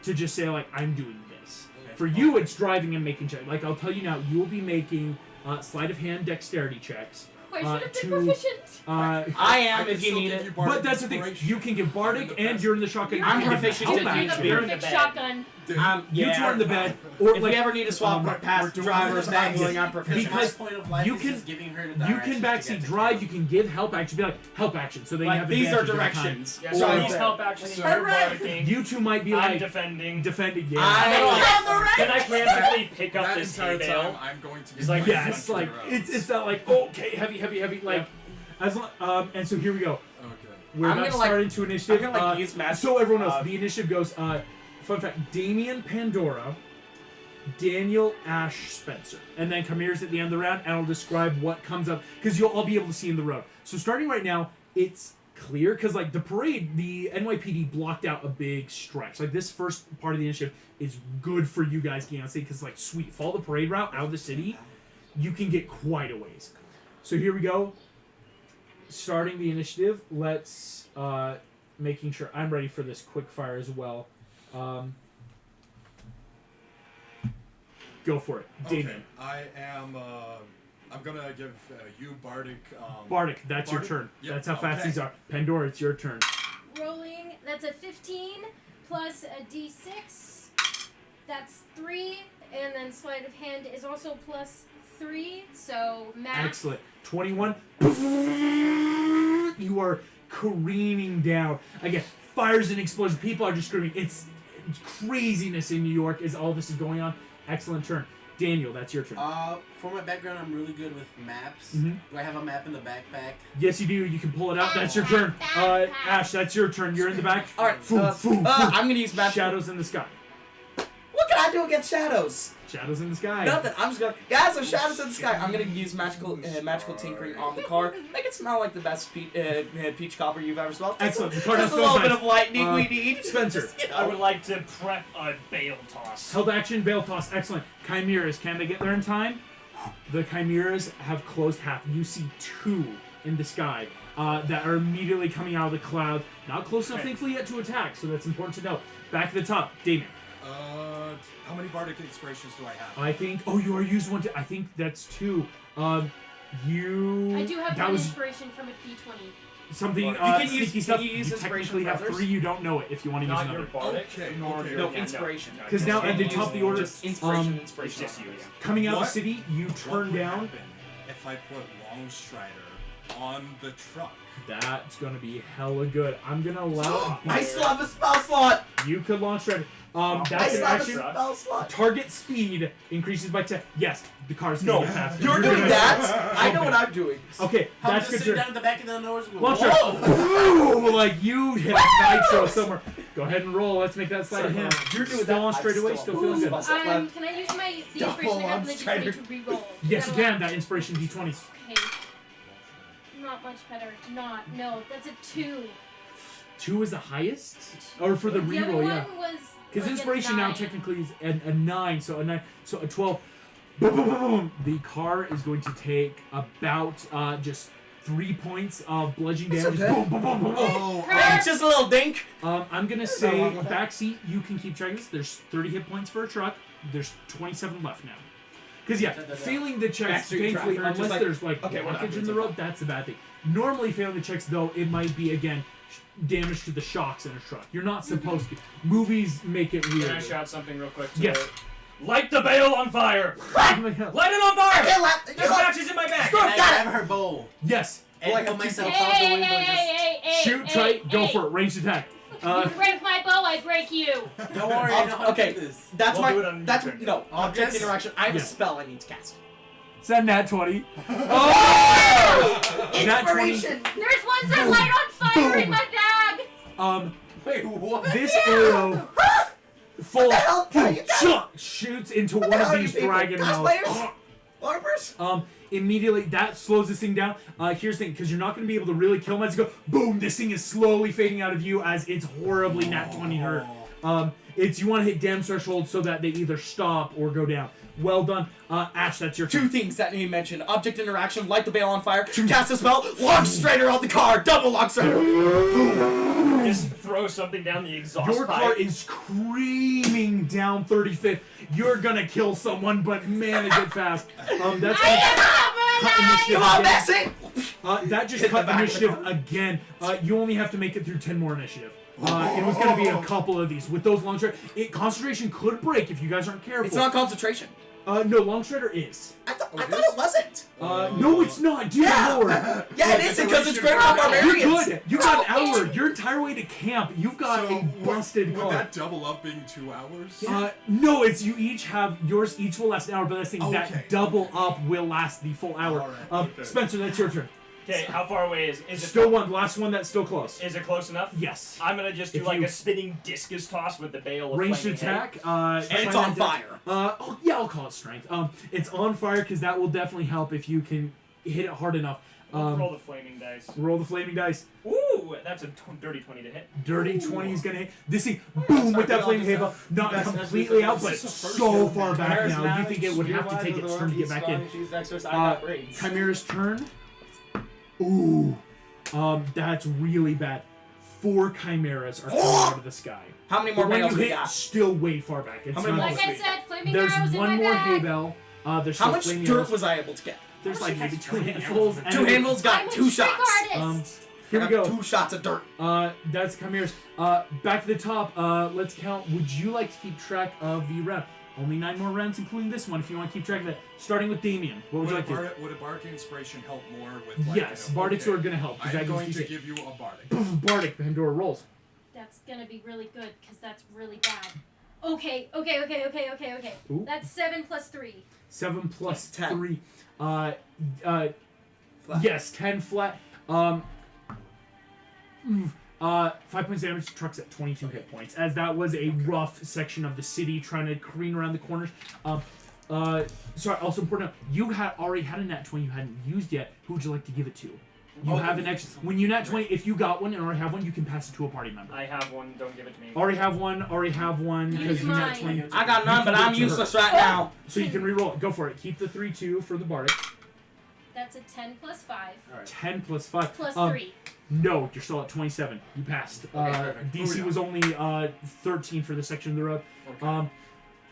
to just say like, I'm doing this. For you, it's driving and making checks. Like I'll tell you now, you will be making sleight of hand dexterity checks I should have been to, proficient. I am can if you still need give it. you bardic But that's the thing. inspiration. You can give bardic, I'm in the and you're in the shotgun. I'm you can give proficient help in action. You're the You're in the perfect bed. shotgun. Dude, You two are in the bed, or If like we ever need to swap we're past doing drivers, it. I'm willing. I'm proficient. Because my point of life you is can- just giving her the you directions can to backseat get to drive. town. You can give help action. Be like help action, so they Like, have these are advantage every time. directions. Yeah, Or- so he's help action. You're Alright. barking. You two might be I'm like defending. defending. Yeah. Can I preemptively pick up that this entire hay bale? time, I'm going to be He's like, playing Yeah, it's Hunter like Roads. it's that like okay heavy like as long, and so here we go. Okay. We're I'm about to gonna, like- start into I'm initiative. gonna like use magic. So everyone else, the initiative goes. Fun fact: Damien, Pandora, Daniel, Ash, Spencer, and then Kamir's at the end of the round, and I'll describe what comes up because you'll all be able to see in the road. So starting right now, it's clear because like the parade, the NYPD blocked out a big stretch. Like this first part of the initiative is good for you guys, Gansey, because like sweet, follow the parade route out of the city, you can get quite a ways. So here we go. Starting the initiative, let's making sure I'm ready for this quick fire as well. Go for it, Okay. Damien. I am. I'm gonna give you bardic. Bardic, that's your Bardic? turn. Yep, That's how fast okay. these are. Pandora, it's your turn. Rolling. That's a 15 plus a d6. That's 3, and then sleight of hand is also plus 3. So math. Excellent. 21. You are careening down. Again, fires and explosions. People are just screaming. It's craziness in New York as all this is going on. Excellent turn. Daniel, that's your turn. For my background, I'm really good with maps. Mhm. Do I have a map in the backpack? Yes, you do. You can pull it out. That's your turn. Ash, that's your turn. You're in the back. All right. Foom, foom, foom. I'm gonna use magic. Shadows in the sky. What can I do against shadows? Shadows in the sky. Nothing. I'm just going. Guys, there's shadows in the sky. I'm gonna use magical tinkering on the car. Make it smell like the best peach cobbler you've ever smelled. Excellent. The car Just a smells little bit nice. of lightning we Uh, need. Spencer. You know. I would like to prep a bale toss. Held action, bail toss. Excellent. Chimeras. Can they get there in time? The chimeras have closed half. You see 2 in the sky that are immediately coming out of the cloud. Not close enough, Okay. thankfully, yet to attack, so that's important to know. Back to the top. Damien. How many bardic inspirations do I have? I think... Oh, you are used one... I think that's 2. You... I do have That one was inspiration from a d20. something... You can sneaky use- stuff. can you use technically inspiration for have others? 3. You don't know it if you want to use Not your another. bardic. Okay, nor okay. your- No, yeah, inspiration. Because now at the top of the order, Just inspiration. um, Inspiration. It's just you, yeah. coming out of What? the city, you What turn would down... happen if I put Longstrider on the truck? That's gonna be hella good. I'm gonna allow... I still have a spell slot. You could launch right. I That's an still have a action. spell slot. Target speed increases by 10. Yes, the car's No, gonna go faster. you're doing gonna- that. I know Okay. what I'm doing. Okay, I'm that's just good. sitting Turn. down at the back of the nose. Launch Whoa! Boom! Like you hit nitro somewhere. Go ahead and roll. Let's make that sleight of hand. You're doing Still that. on straight I'm away. Still feeling good. Ooh. Can I use my the Double inspiration I have in the Longstrider. d20 to reroll? Yes, you Is that can. That inspiration D20. allowed? Okay. Not much better. No, that's a 2. 2 is the highest? Or for the The other reroll, yeah. one was Because like a inspiration now 9. technically is a 9, so a 9, so a 12. Boom, boom, boom, boom. The car is going to take about just 3 points of bludgeoning damage. okay. Boom, boom, boom, boom. Oh, It's just a little dink. I'm gonna no say wrong with that. backseat. You can keep track of this. There's 30 hit points for a truck. There's 27 left now. Because yeah, failing the checks, Backstreet thankfully, driver, just unless like- there's like okay, we're not blockage in doing the road, that's the bad thing. Normally, failing the checks though, it might be again damage to the shocks in a truck. You're not supposed to. Movies make it weird. Can I shout something real quick? To Yes. Light the bale on fire! Oh my God. Light it on fire! Okay, let- There's matches in my bag! Can I Got it. grab her bow Yes. and Well, I put have two myself feet. out the window? Just Shoot, try, go for it. Ranged attack. You break my bow, I break you. don't worry. I know how to Okay. do this. That's We'll do it my. on That's your turn. no object Yes. interaction. I have Yeah. a spell I need to cast. Send that 20. Oh! Nat 20. Inspiration. There's ones that light on fire in my bag. Wait, what? This arrow full What the hell? How you got it? shoots into What one the of hell are these you people? dragon Cosplayers? mouths. Larpers? Immediately that slows this thing down. Here's the thing, because you're not going to be able to really kill him as you go. Boom! This thing is slowly fading out of view as it's horribly nat 20 hurt. It's you want to hit damage threshold so that they either stop or go down. Well done, Ash. That's your Two turn. things that need to be mentioned. Object interaction, light the bale on fire, cast a spell, launch strider out the car, double launch strider. Just throw something down the exhaust Your car pipe. is screaming down 35th. You're gonna kill someone, but manage it fast. That's I am cut initiative. Come on, again. Messi! That just Hit the cut back of the initiative again. You only have to make it through 10 more initiative. It was going to be a couple of these. With those long strider, concentration could break if you guys aren't careful. It's not concentration. No, long strider is. I thought it wasn't. No, it's not. Dear Lord. Yeah, it is because it's Great Rock You're Barbarians. good. You got an hour. Your entire way to camp. You've got a busted Would car. that double up being 2 hours? No, it's you each have yours. Each will last an hour, but that's saying that double up will last the full hour. All right, Spencer, that's your turn. Okay, how far away is it? Still one. Last one that's still close. Is it close enough? Yes. I'm gonna just do If like you- a spinning discus toss with the bale of Ranged flaming attack. head. And it's try on not fire. Oh yeah, I'll call it strength. It's on fire because that will definitely help if you can hit it hard enough. Roll the flaming dice. Roll the flaming dice. Ooh, that's a dirty 20 to hit. Dirty 20 is gonna hit. This thing, boom, with that flaming halo, not completely out, but so far back now. You think it would have to take its turn to get back in. Chimera's turn. Ooh, that's really bad. 4 chimeras are coming out of the sky. How many more But when bales you we hit, got? still way far back. It's How many not- more? Like I said, flaming There's arrows in one my more hay bag. bell. There's How still much flaming dirt arrows. was I able to get? There's like maybe 2 flaming handfuls. arrows. and Two then- handfuls got I'm a 2 trick shots. artist. Here we I got go. 2 shots of dirt. That's chimeras. Back to the top. Let's count. Would you like to keep track of the round? Only 9 more rounds, including this one, if you want to keep track of it. Starting with Damien. What would you like to do? Would a Bardic Inspiration help more with like, Yes, Bardics are going to help. 'cause I'm that going gives to you give you a Bardic. Bardic, Pandora rolls. That's gonna be really good because that's really bad. Okay. Ooh. That's 7 plus 3. 7 plus 10. 3. Flat. Yes, 10 flat. 5 points damage, trucks at 22 hit points, as that was a rough section of the city trying to careen around the corners. Sorry, also important, you had already had a nat 20 you hadn't used yet. Who would you like to give it to? You have an extra. When you nat 20, if you got one and already have one, you can pass it to a party member. I have one, don't give it to me. Already have one, because Use you nat mine. 20. I got You none, can but give I'm it to her. useless right now. So you can re-roll it. Go for it. Keep the 3-2 for the Bardic. That's a 10 plus 5 10 plus 5. plus 3. No, you're still at 27. You passed. perfect. DC was only 13 for the section of the road.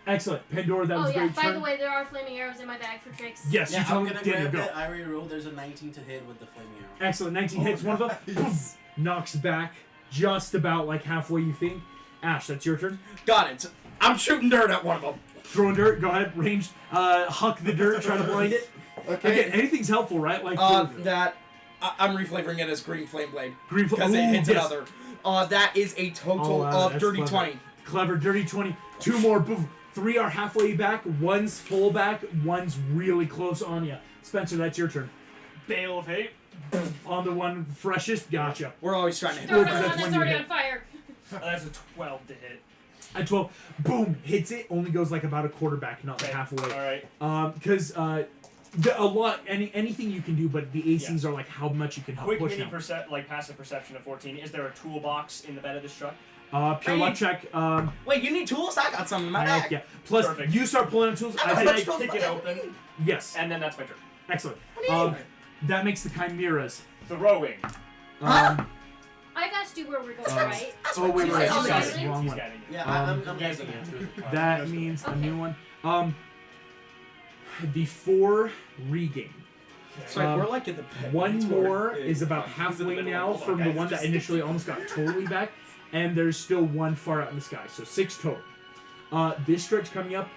Excellent. Pandora, that Oh was a yeah. great By turn. the way, there are flaming arrows in my bag for tricks. Yes, Yeah, you tell I'm me, gonna Daniel, grab go. it. I re-rolled. There's a 19 to hit with the flaming arrow. Excellent. 19 hits. One of them poof, knocks back just about like halfway, you think. Ash, that's your turn. Got it. I'm shooting dirt at one of them. Throwing dirt. Go ahead. Ranged. Huck the dirt. Try to blind it. Again, anything's helpful, right? Like I'm reflavoring it as green flame blade green because it hits yes. another. That is a total Oh, of that's dirty clever. 20. Clever. Dirty 20. 2 more. Boom. 3 are halfway back. 1's full back. 1's really close on you. Spencer, that's your turn. Bale of hay. On the one freshest. Gotcha. We're always trying to hit Throw it the on that's one when that's you already hit. on fire. That's a 12 to hit. At 12, boom, hits it. Only goes like about a quarter back, not like Okay. halfway. Alright. Because anything you can do, but the ACs are like how much you can help Quick push mini them. passive perception of 14. Is there a toolbox in the bed of this truck? Pure luck check. Wait, you need tools? I got some in my Heck bag. yeah. Plus, Perfect. you start pulling out tools. I I got say, a I bunch of kick it open, yes. and then that's my turn. Excellent. What do you mean? That makes the chimeras. Throwing. I've asked you where we're going, right? Oh wait, You wait, said you got it. island? Wrong He's one. guiding you. Yeah, I'm Um, guessing it. That means a Okay. new one. The 4 regain. Sorry, we're like in the pit. One It's more weird. is about halfway now from the one that initially almost got totally back, and there's still one far out in the sky, so 6 total. This stretch coming up,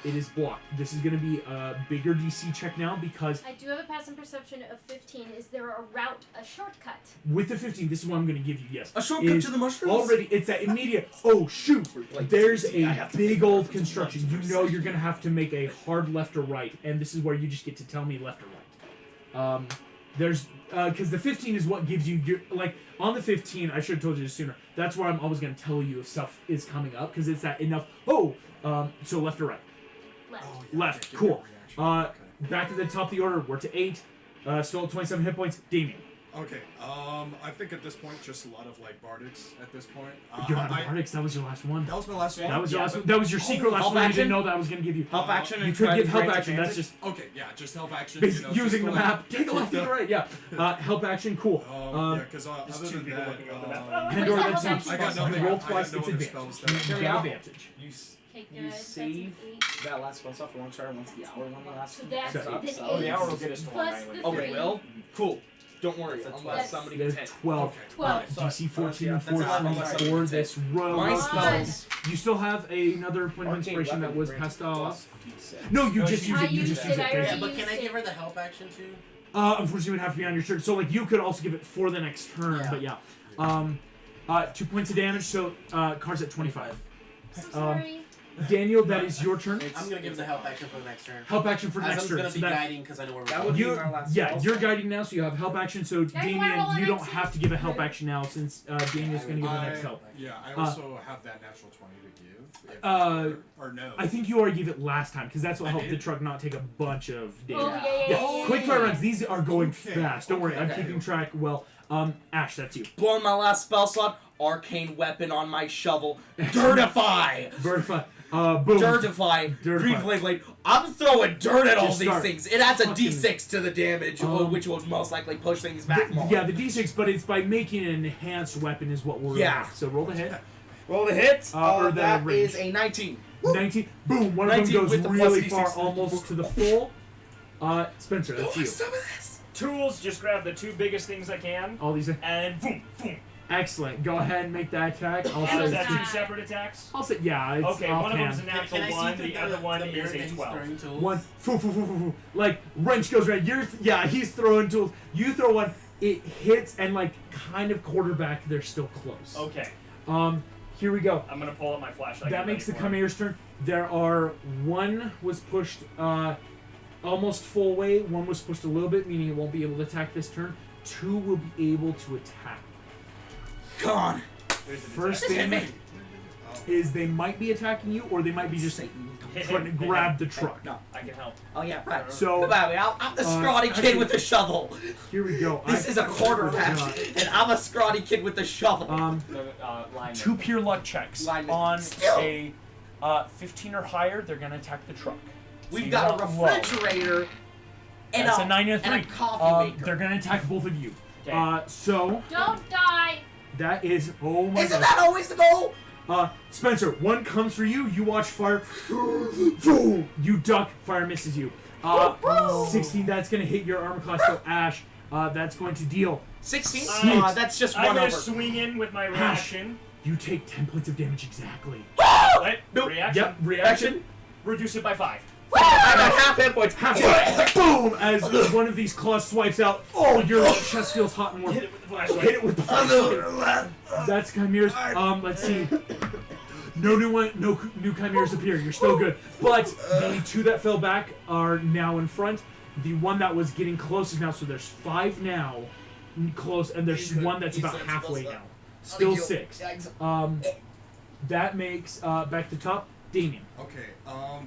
it is blocked. This is going to be a bigger DC check now because I do have a passive perception of 15. Is there a route, a shortcut? with the 15, this is what I'm going to give you, yes. A shortcut is to the mushrooms? Already, it's that immediate, oh shoot, there's a big old construction. You know you're going to have to make a hard left or right, and this is where you just get to tell me left or right. There's, because the 15 is what gives you, your like, on the 15, I should have told you this sooner, that's where I'm always going to tell you if stuff is coming up, because it's that enough, so left or right. Left. Left, Give me a cool. reaction. Back to the top of the order, we're to 8, still at 27 hit points, Damien. Okay. I think at this point, just a lot of like Bardics at this point. You're on Bardics, that was your last one. That was my last one. That was your last one. That was your secret last help one you action? didn't know that I was going to give you. Help action You and could try give to help grant action, that's advantage? just Okay, yeah, just help action. basically just using the to, like, map. Take a left, take a right, yeah. Help action, cool. Yeah, because There's other 2 than people looking over the that, map. Pandora, What's that's that I got you nothing. roll I got twice, no it's other advantage. spells that- You get advantage. Okay, You good. That's an save 8. that last spell slot for one turn once the hour one lasts. So that's up, the so- Oh, the hour will get us to long Plus range. the Oh, it eight. will get us to long Plus range. the Oh, it three. will? Cool. Don't worry, That's a unless 12. somebody There's gets hit. 12. Okay. 12. DC 14 and That's a lot 14 more for than this row. My spells- You still have another point of Arcane inspiration that weapon was grants passed off. plus D6. No, you No, just you use I it. You used just it, use it. I There. already Yeah, but used can I it. give her the help action too? Unfortunately, it would have to be on your turn. So, like, you could also give it for the next turn, Yeah. but yeah. 2 points of damage, so Car's at 25. So sorry. Daniel, that is your turn. I'm gonna give the help action for the next turn. Help action for As next I'm turn. gonna So be that, guiding because I know where we're That going. would be you, my last yeah, spell you're slot. guiding now, so you have help action. So Guys, you wanna roll Damien, a you don't 19? have to give a help action now since Daniel's going to give the I- next help. Yeah, I also have that natural 20 to give. Or no. I think you already gave it last time because that's what I helped the did? truck not take a bunch of Oh, damage. yeah. Quick fire runs. These are going Okay, fast. Don't worry, I'm okay. keeping track well. Ash, that's you. Blowing my last spell slot. Arcane weapon on my shovel. Dirtify! Verify. Boom. Dirtify. Dirtify. Green flame blade. I'm throwing dirt at all Just these start things. It adds a fucking- D6 to the damage, which will most likely push things back more. Yeah, the D6, but it's by making an enhanced weapon is what we're Yeah. So roll the hit. Roll the hit. Or the That range. is a 19. 19. Boom. One of them 19 goes with the plus really D6. far, almost to the full. Spencer, that's you. Some of this. Tools, just grab the 2 biggest things I can, All these. and boom, boom. Excellent. Go ahead and make that attack. I'll And is say. that Yeah. 2 separate attacks? I'll say. Yeah. It's Okay, one of them's a offhand. natural Can I see 1, through the other one is mirror a that he's 12. throwing tools? One. Foo, foo, foo, foo, foo. Like wrench goes around. He's throwing tools. You throw one. It hits and like kind of quarterback. They're still close. Okay, Here we go. I'm gonna pull up my flashlight. That get makes the ready for it. Chimera's turn. There are one was pushed almost full way. One was pushed a little bit, meaning it won't be able to attack this turn. 2 will be able to attack. Come on. There's the First detect. thing is they might be attacking you, or they might be just Satan. Hit trying to him, hit grab him. the truck. No. I can help. Oh, yeah, right. So Bobby, I'm the scrawny kid actually- with the shovel. here we go. This is a quarterback, and I'm a scrawny kid with the shovel. Line 2 pure luck checks Lineman. on Still. a 15 or higher. They're gonna attack the truck. So We've you got a got low. refrigerator and That's a 9 and a 3. and a coffee maker. They're gonna attack both of you. Okay. So Don't die. that is oh my Isn't god. that always the goal? Spencer, one comes for you. You watch fire. Boom! You duck. Fire misses you. 16. That's gonna hit your armor class. So Ash, that's going to deal. 16? Six. That's just I'm one gonna over. swing in with my Ash. reaction. You take 10 points of damage exactly. What? Nope. Reaction. Yep. Reaction. Reduce it by 5. I got half hit points. Boom! As one of these claws swipes out. Oh, your chest feels hot and warm. Hit it with the flashlight. Hit it with the flashlight. That's Chimera's. Let's see. No new Chimeras appear. You're still good. But the 2 that fell back are now in front. The one that was getting close is now. So there's 5 now, close, and there's one that's about halfway now. Still 6. That makes back to top. Damien. Okay,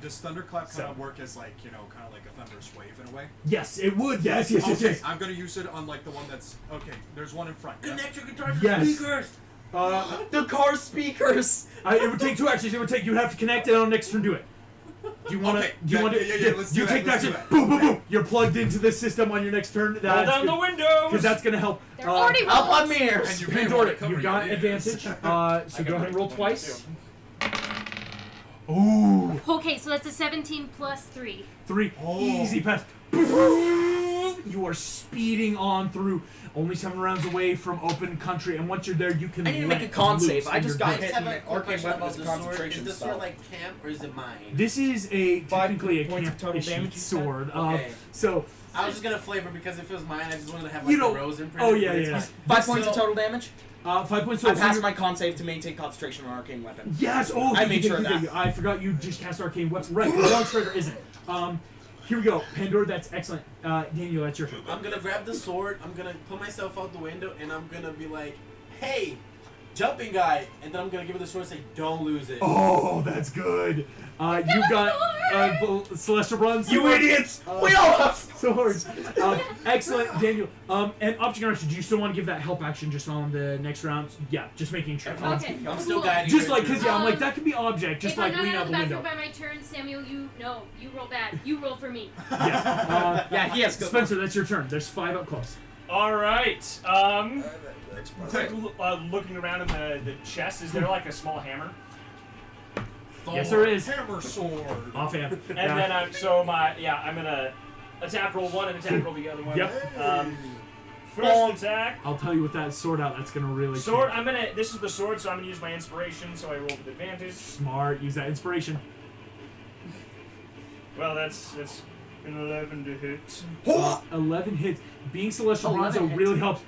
does Thunderclap So- kind of work as like, kind of like a thunderous wave in a way? Yes, it would. Yes, yes, yes, Okay, yes. I'm gonna use it on like the one that's, okay, there's one in front. Yeah? Connect your guitar to Yes. the speakers. The car speakers. It would take 2 actions. It would take. You'd have to connect it on next turn. Do it. Do you want to? Okay, Do you yeah, want to? yeah, let's do you that, take let's that do action. that. Boom, boom, boom. You're plugged into this system on your next turn. Roll down the windows. Because that's gonna help. They're already Up on rolls. mirrors. And you may Pandora, wanna cover you've got your ears. advantage. So I go can ahead and roll break one twice. too. Ooh, Okay, so that's a 17 plus 3. 3. Oh. Easy pass. You are speeding on through. Only 7 rounds away from open country, and once you're there, you can. I need to make a let con loose save. I and just you're got good. hit. I have a Arcane quick question weapon about is a the sword. concentration Is this spell. sword like camp or is it mine? This is a technically a 5 points of camp total issued damage, you said? sword. Okay. So I was just gonna flavor because if it was mine, I just wanted to have You like don't- the rose imprint. oh, yeah, but it's yeah. fine. 5 points of total damage. 5 points. I So passed you're- my con save to maintain concentration on arcane weapon. Yes. Oh, I you made did, sure you of did. that. I forgot you just cast arcane weapon. Right. The long strider isn't. Here we go. Pandora, that's excellent. Daniel, that's your turn. I'm gonna grab the sword. I'm gonna put myself out the window, and I'm gonna be like, "Hey, jumping guy!" And then I'm gonna give her the sword and say, "Don't lose it." Oh, that's good. You've got Celestial Bronze. You sword. idiots! We all have. Swords. Excellent, Daniel. And object action. Do you still want to give that help action just on the next round? Yeah, just making sure. Okay. I'm still cool. guiding Just her like, through. cause yeah, I'm like that could be object. Just If like I'm lean not out out the of the window. bathroom by my turn, Samuel, you roll bad. You roll for me. Yes. Yeah, he has good. Spencer, that's your turn. There's 5 up close. All right. Quick looking around in the chest. Is there like a small hammer? Throw Yes, there is. Hammer sword. Offhand. And then I'm gonna attack roll 1 and attack roll the other one. Yep. First attack. I'll tell you with that sword out, that's gonna really Sword. change. This is the sword, so I'm gonna use my inspiration. So I roll with advantage. Smart. Use that inspiration. Well, that's an 11 to hit. 11 hits. Being Celestial 11 Bronzo hits. really helps.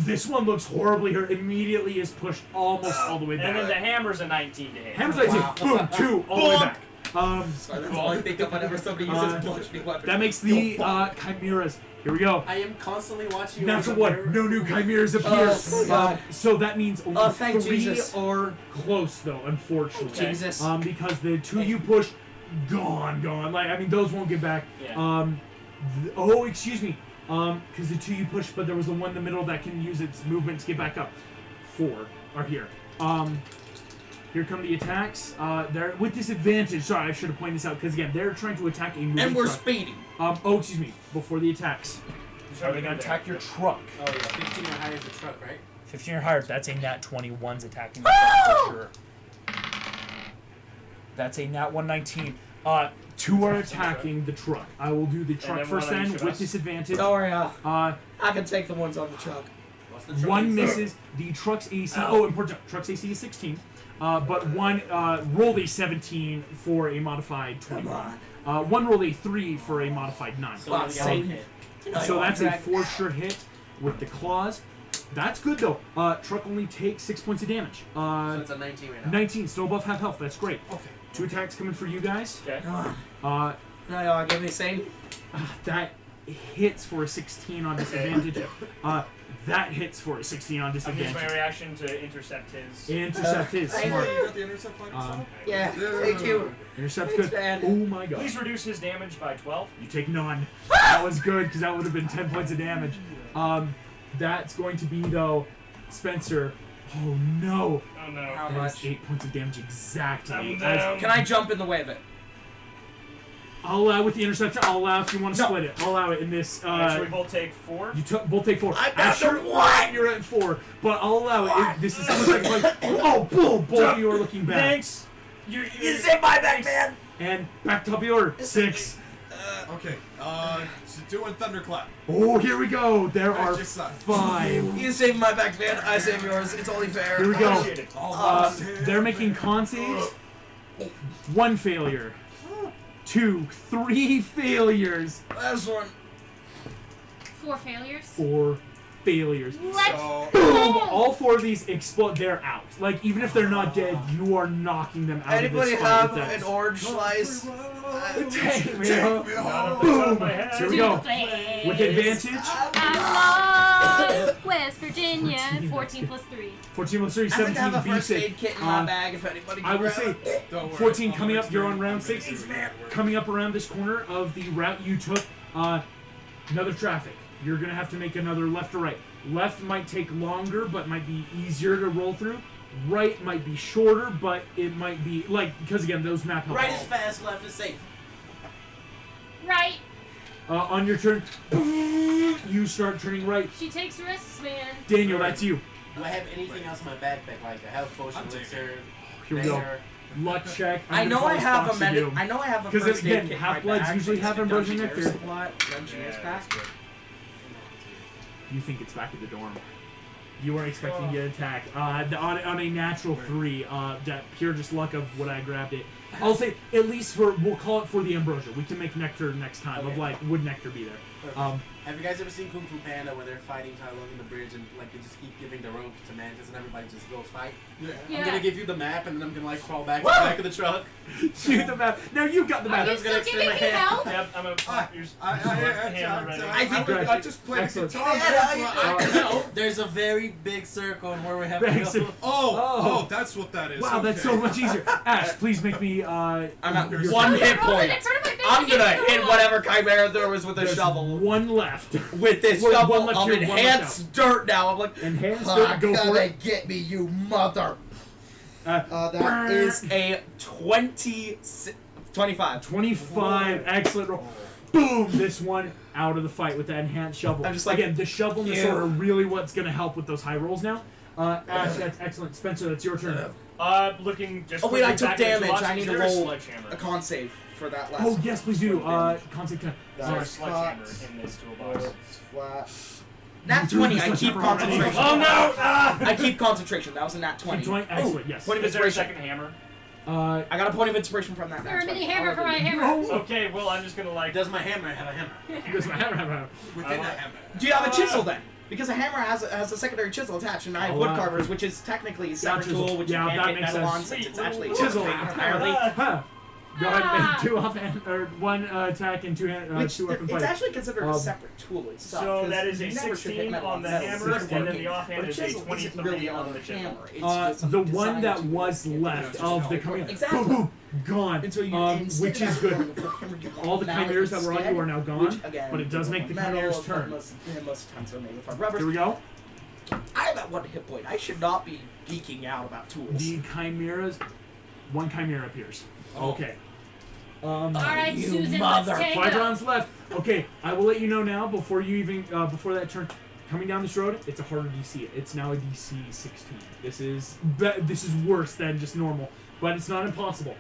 This one looks horribly hurt. Immediately is pushed almost all the way And then back. the hammer's a 19 to hit. Hammer's like Wow. boom, 2 all the way back. Sorry, that's all I think of whenever somebody uses bludgeoning weapon. That makes the chimeras. Here we go. I am constantly watching you. Natural 1. No new chimeras appear. Oh, God. So that means only Thank 3 Jesus. are close, though, unfortunately. Jesus. Because the 2 you push, gone. Like, I mean, those won't get back. Yeah. Excuse me. Because the 2 you push, but there was the one in the middle that can use its movement to get back up. 4 are here. Here come the attacks. They're with disadvantage. Sorry, I should have pointed this out because again, they're trying to attack a moving And we're truck. speeding. Excuse me. Before the attacks, are they gonna attack your truck? Oh yeah, 15 or higher is the truck, right? 15 or higher. That's a nat 20. One's attacking the truck for sure. That's a nat 119. 2 are attacking the truck. I will do the truck then first one on then each of with us. disadvantage. Don't worry, I can take the ones on the truck. What's the truck? One misses. The truck's AC. Oh, important. Truck's AC is 16. But one rolled a 17 for a modified 20. Come on. One rolled a 3 for a modified 9. So we only got same. one hit. So that's a for sure hit with the claws. That's good though. Truck only takes 6 points of damage. So it's a 19 right now. 19, still above half health. That's great. Okay. 2 attacks coming for you guys. Okay. Come on. No, give me the same. That hits for a 16 on disadvantage. That hits for a 16 on I'm using my disadvantage. reaction to intercept his. Intercept his. Thank Smart. You got the intercept flag yourself? Yeah, thank you. Intercept's Thanks, good. man. Oh my god. Please reduce his damage by 12. You take none. That was good because that would have been 10 points of damage. That's going to be though, Spencer. Oh no. Oh no. How That is much? 8 points of damage exactly. I'm As- down. Can I jump in the way of it? I'll allow with the interceptor. I'll allow if you want to No. split it. I'll allow it in this. Alright, so we both take 4. You both take 4. I'm Asher, down to 1. you're at 4, but I'll allow it. This is like oh, boom! Both of you are looking back. Thanks. You saved my back, man. And back to top of the order. 6. Okay. So doing thunderclap. Oh, here we go. There are Magic side. 5. You saved my back, man. I saved yours. It's only fair. Here we go. Appreciate it. They're making con saves. 1 failure. 2, 3 failures. Last one. 4 failures. 4 failures. Let's So Boom! go. All 4 of these explode. They're out. Like, even if they're not dead, you are knocking them out Anybody of this fight have with that. an orange slice? Take me Take home. me Not home. off the top of my Boom! head. Here we go. With advantage. I love West Virginia. 14 plus 3. 14 plus 3, I think I 17 have a beats first it. aid kit in my bag if anybody can I would grab say it. Don't worry, 14 I'll coming make up, you're sure on you- round I'll make 6. sure you work. Coming up around this corner of the route you took, another traffic. You're going to have to make another left or right. Left might take longer, but might be easier to roll through. Right might be shorter, but it might be, like, because again, those map help. Right is fast, left is safe. Right. On your turn, you start turning right. She takes risks, man. Daniel, that's you. Do I have anything else in my backpack, like a health potion, I'm taking elixir, Here we go. dagger? Luck check. I know I have a medic. I know I have a 'Cause first again, aid kit in my half-bloods bag, usually but have it's the ambrosia Dungeoneers nectar. slot, Dungeoneers pack. You think it's back at the dorm. You weren't expecting to get attacked. On a natural 3, that pure just luck of what I grabbed it. I'll say, at least we'll call it for the ambrosia. We can make nectar next time, of Okay. like, would nectar be there? Have you guys ever seen Kung Fu Panda where they're fighting along the bridge and like they just keep giving the rope to Mantis and everybody just goes fight? Yeah. I'm gonna give you the map and then I'm gonna like crawl back to Whoa! the back of the truck. Shoot the map. No, you've got the Are map. you was gonna still extend giving me my hand. help? Yep, I'm a. I just played Excellent. guitar. There's a very big circle and where we have to Thanks. go. Oh, that's what that is. Wow, that's okay. so much easier. Ash, please make me. I'm at your- one hit Roll it point. in front of my face I'm and give gonna me hit one. whatever chimera there was with a There's shovel. one left. With this One shovel, left I'm here, in one left enhanced dirt now. I'm like, Enhanced dirt, go for it. Get me, you mother. that is a 25. 25. Excellent roll. Boom! This one out of the fight with that enhanced shovel. I'm just like, again, the shovel and the you. sword are really what's going to help with those high rolls now. Ash, that's excellent. Spencer, that's your turn. Looking just. Oh wait, I quickly took back at the damage. toolbox. I need Is to there a roll sledgehammer? a con save for that last. Oh, yes, please do. damage. Concept 10. Is there a That's sledgehammer hot. in this toolbox? It's flat. Nat You threw 20. the I keep sledgehammer already. concentration. Oh no! I keep concentration. That was a nat 20. 20. Excellent, yes. Point of Is there a inspiration. second hammer? Uh, I got a point of inspiration from that. Is there a nat mini 20. hammer for my hammer? no. Okay, well I'm just gonna like. Does my hammer have a hammer? Because my hammer. Within that hammer. Do you have a chisel then? Because a hammer has a secondary chisel attached, and I have Oh, wood wow. carvers, which is technically a separate chisel. tool, which Yeah, you that can't hit makes metal on sense. since it's Sweet actually little chisel. entirely. Huh. Go ahead and make 2 offhand, or 1 attack and 2 Which 2 weapon it's fight. actually considered a Um, separate tool itself. So 'cause that is a you never should hit 16 metal on the metal. hammer, It's and then working. the offhand But a is a chisel isn't 23 really on on the a chisel. hammer. It's just The something one designed that to was get left the of the chisel. chimera, Exactly. boom, boom, gone. And so you, instead Which of is having good. the full hammer, you want All the metal chimeras that were on instead, you are now gone, which, again, but it does make the metal, chimera's but turn. most of the times they're made with hard rubbers. Here we go. I have at 1 hit point. I should not be geeking out about tools. The chimeras. 1 chimera appears. Okay. Alright, You Susan, mother- let's take 5 them. rounds left. Okay, I will let you know now before you even before that turn. Coming down this road, it's a harder DC. It's now a DC 16. This is worse than just normal, but it's not impossible.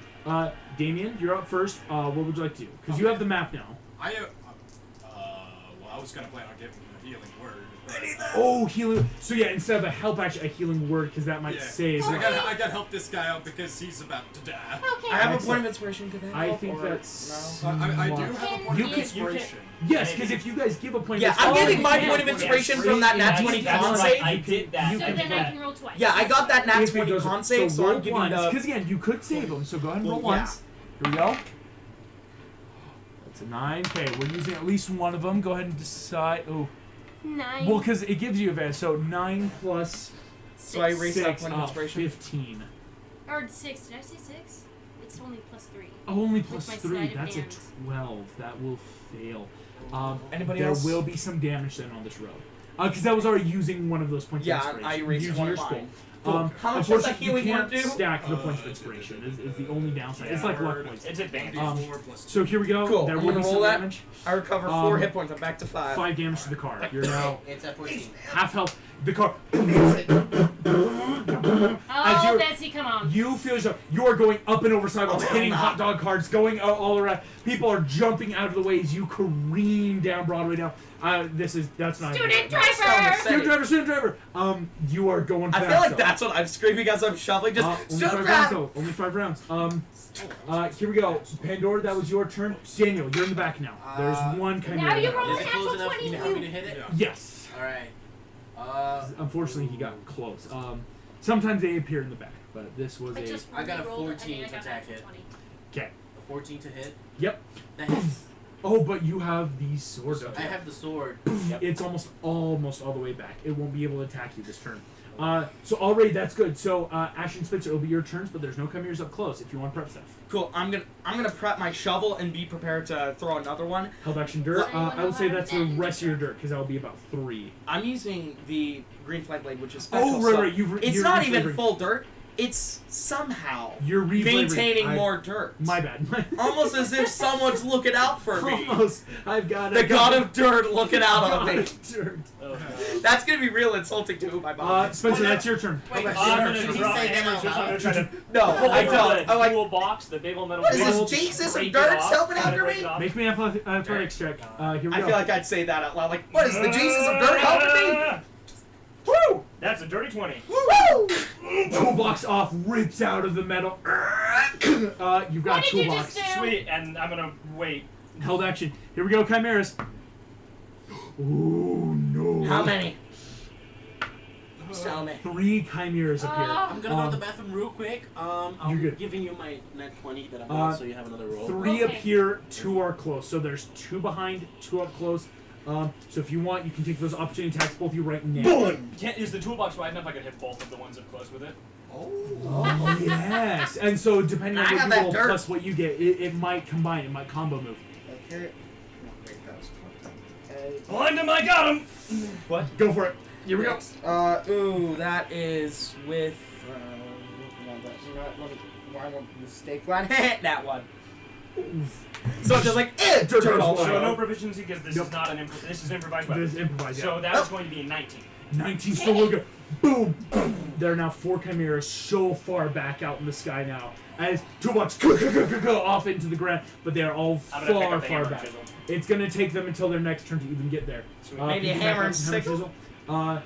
Damien, you're up first. What would you like to do? Because you have the map now. Well, I was gonna plan on giving him a healing word. But, Oh, healing. So yeah, instead of a help action, a healing word, because that might yeah. save. So I gotta help this guy out because he's about to die. Okay. I have a Excellent. point of inspiration. Could that I help, think or that's. no? I do smart. have a point You of can- inspiration. Yes, because if you guys give a point Yeah, of I'm inspiration, getting my you point of can- inspiration yes, from that nat that's 20 right. con That's right. save. I did that. You So can then I do can roll twice. Yeah, I got that nat If it 20 goes- con save, so roll I'm giving once, the. because again, you could save them. So go ahead and roll Well, yeah. once. Here we go. That's a 9. Okay, we're using at least one of them. Go ahead and decide. Oh, 9. well, because it gives you advantage. So 9 plus So I erase that 6, point of inspiration. 15. Or 6. Did I say 6? It's only plus 3. Only plus my 3. sleight of That's a hand. 12. That will fail. Anybody there else? will be some damage then on this road. Because that was already using one of those points Yeah, of inspiration. I erased using one your of skull. mine. Cool. How much does that Unfortunately, healing you word can't do? stack the points of inspiration. Is the only downside. It's like luck points. It's advantage. 4 plus 2. So here we go. Cool, There I'm will gonna be some roll that. damage. I recover 4 Um, hit points. I'm back to 5. 5 damage to the car. You're now It's at 14. half health. The car. Oh, you're- Betsy, come on. You feel yourself. You are going up and over sidewalks, Oh, hell hitting nah. hot dog carts, going all around. People are jumping out of the way as you careen down Broadway. Now, that's not. Student Setting. driver! Student driver. You are going I fast. feel like though. that's what I'm screaming as I'm shoveling. Just Only stop 5 that! rounds though. Only 5 rounds. Here we go. Pandora, that was your turn. Daniel, you're in the back now. There's one chimera. Now you now. roll Is an it close actual enough 20 for me to hit it? Yeah. Yes. Alright. Unfortunately, he got close. Sometimes they appear in the back, but this was I a. just I got a rolled 14 and to I got attack back it. 20. Okay. A 14 to hit. Yep. That hits. Oh, but you have these swords. I have the sword. It's almost all the way back. It won't be able to attack you this turn. So already that's good. So Ash and Spencer, it'll be your turns, but there's no chimeras up close if you want to prep stuff. Cool. I'm gonna prep my shovel and be prepared to throw another one. Held action dirt. So you I would say wanna that's the have rest of your dirt because that will be about 3. I'm using the green flag blade, which is special. Oh right, so right. it's you're not even reflavoring. full dirt. It's somehow You're reflavoring. maintaining more dirt. My bad. Almost as if someone's looking out for me. Almost. I've got The god of dirt looking out on God me. of dirt. Oh, no. That's gonna be real insulting to my body. Spencer, that's your turn. Wait, I'm gonna should he drop say hammers that just out I'm loud? gonna try to No, pull I over don't. the I'm like, tool box, the big old metal what is box, this, Jesus break of it dirt off, helping and then after break me? it off. Make me an athletics check. Here we I go. feel like I'd say that out loud. Like, what is the Jesus of dirt helping me? Woo! That's a dirty 20. Woo! Toolbox off, rips out of the metal. You've got What did you just toolbox. do? Sweet, and I'm gonna wait. Held action. Here we go, chimeras. Oh no. How many? Tell me. 3 chimeras appear. Ah. I'm gonna go to the bathroom real quick. You're I'm good. giving you my net 20 that I'm on, so you have another roll. 3 Okay. appear, 2 are close. So there's 2 behind, 2 up close. So if you want, you can take those opportunity attacks, both of you right now. Is the toolbox wide enough I could hit both of the ones up close with it? Oh, yes. And so depending on I what got you that roll dirt. plus what you get, it might combine. It might combo move. Okay. No, wait, that was 20. Okay. Blind him, I got him! What? Go for it. Here we go. Ooh, that is with. No, let me. Why won't you stay flat? That one. So they're like, turtle. So no proficiency because this Nope. is not this is an improvised weapon. This is improvised. Yeah. So that's going to be a 19. 19 still looking. Boom, boom. There are now 4 chimeras so far back out in the sky now. As Toolbox go off into the ground, but they are all I'm gonna pick far, up the far hammer back. and chisel. It's gonna take them until their next turn to even get there. Maybe a can you hammer back and up sickle?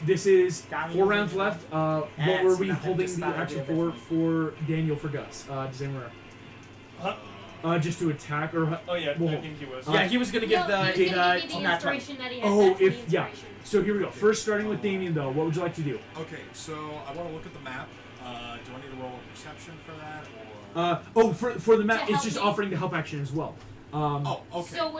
This is Down 4 you rounds go. left. What That's were we nothing holding to the stop action you for Daniel for Gus? Does anyone remember? Just to attack or Oh yeah, Whoa. I think he was. Yeah, he was gonna give No, the. he was gonna give you the That's right. inspiration that he had. Oh, That's the if yeah. inspiration. So here we go. First, starting with Damien though, what would you like to do? Okay, so I want to look at the map. Do I need to roll a perception for that, or? For the map, To it's help just me? offering the help action as well. Oh, okay. So what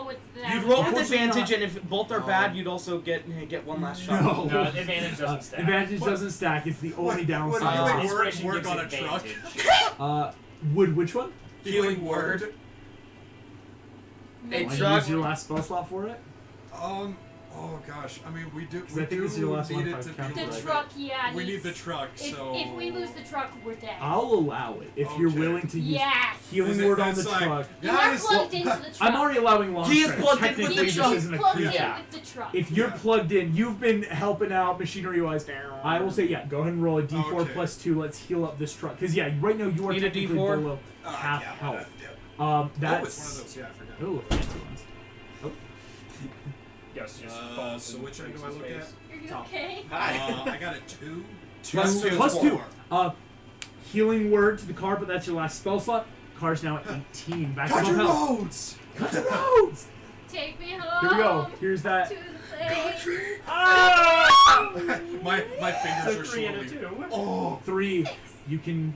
would that? You'd roll with Unfortunately advantage, not. and if both are bad, you'd also get one last shot. No. No, advantage doesn't stack. Advantage What? doesn't stack. It's the only What do you downside. think Inspiration work gives on a truck? advantage. Would which one? Healing word. Maybe. Hey, Wanna truck. use your last spell slot for it? Oh gosh. I mean, we do. 'Cause We I think do this is your last one need if it I've to be. counted The right. truck, yeah. We need needs- the truck. So. If we lose the truck, we're dead. I'll allow it if you're Okay. willing to use Yes. healing Is it- word on the that's like- truck. You are Guys, plugged into the truck. I'm already allowing long He is strength. plugged in with the Technically, truck. this He's isn't a plugged in creature. with the truck. If you're Yeah. plugged in, you've been helping out machinery-wise. I will say, yeah, go ahead and roll a d4 Okay. plus 2. Let's heal up this truck. Because, yeah, right now you are Need a technically D4? below half yeah, health. yeah. That's... Oh, it's one of those. Yeah, I forgot. Oh, fancy ones. Yes, just So which one do I look at? Are you Top. okay? I got a 2. Plus two. Plus 2. Four. Healing word to the car, but that's your last spell slot. Car's now at 18. Back to Country full health. roads. Country roads! Take me home. Here we go. Here's that. To the place. Ah! my fingers So are 3 and a slowly. 2. Oh. 3.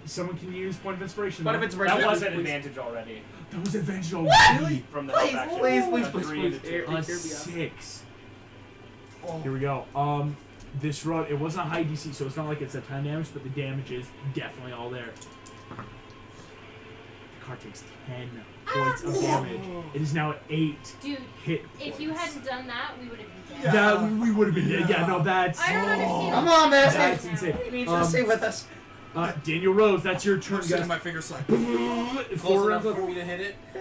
Someone can use point of inspiration. What though. if it's right That now? was an Please. advantage already That was advantage already. from the Please, help action. please, A please, 3 and a please. 2. A 6. Here we go. This road, it wasn't a high DC, so it's not like it's a ton damage, but the damage is definitely all there. The car takes 10 points of damage. It is now at 8 Dude, hit if points. you hadn't done that, we would have been dead. Yeah. That we would have been dead. Yeah, no, that's... I don't understand. Come on, man. That's insane. We need you to stay with us. Daniel Rose, that's your turn, I'm sitting guys. my fingers like. 4 Close rounds enough left. for me to hit it. The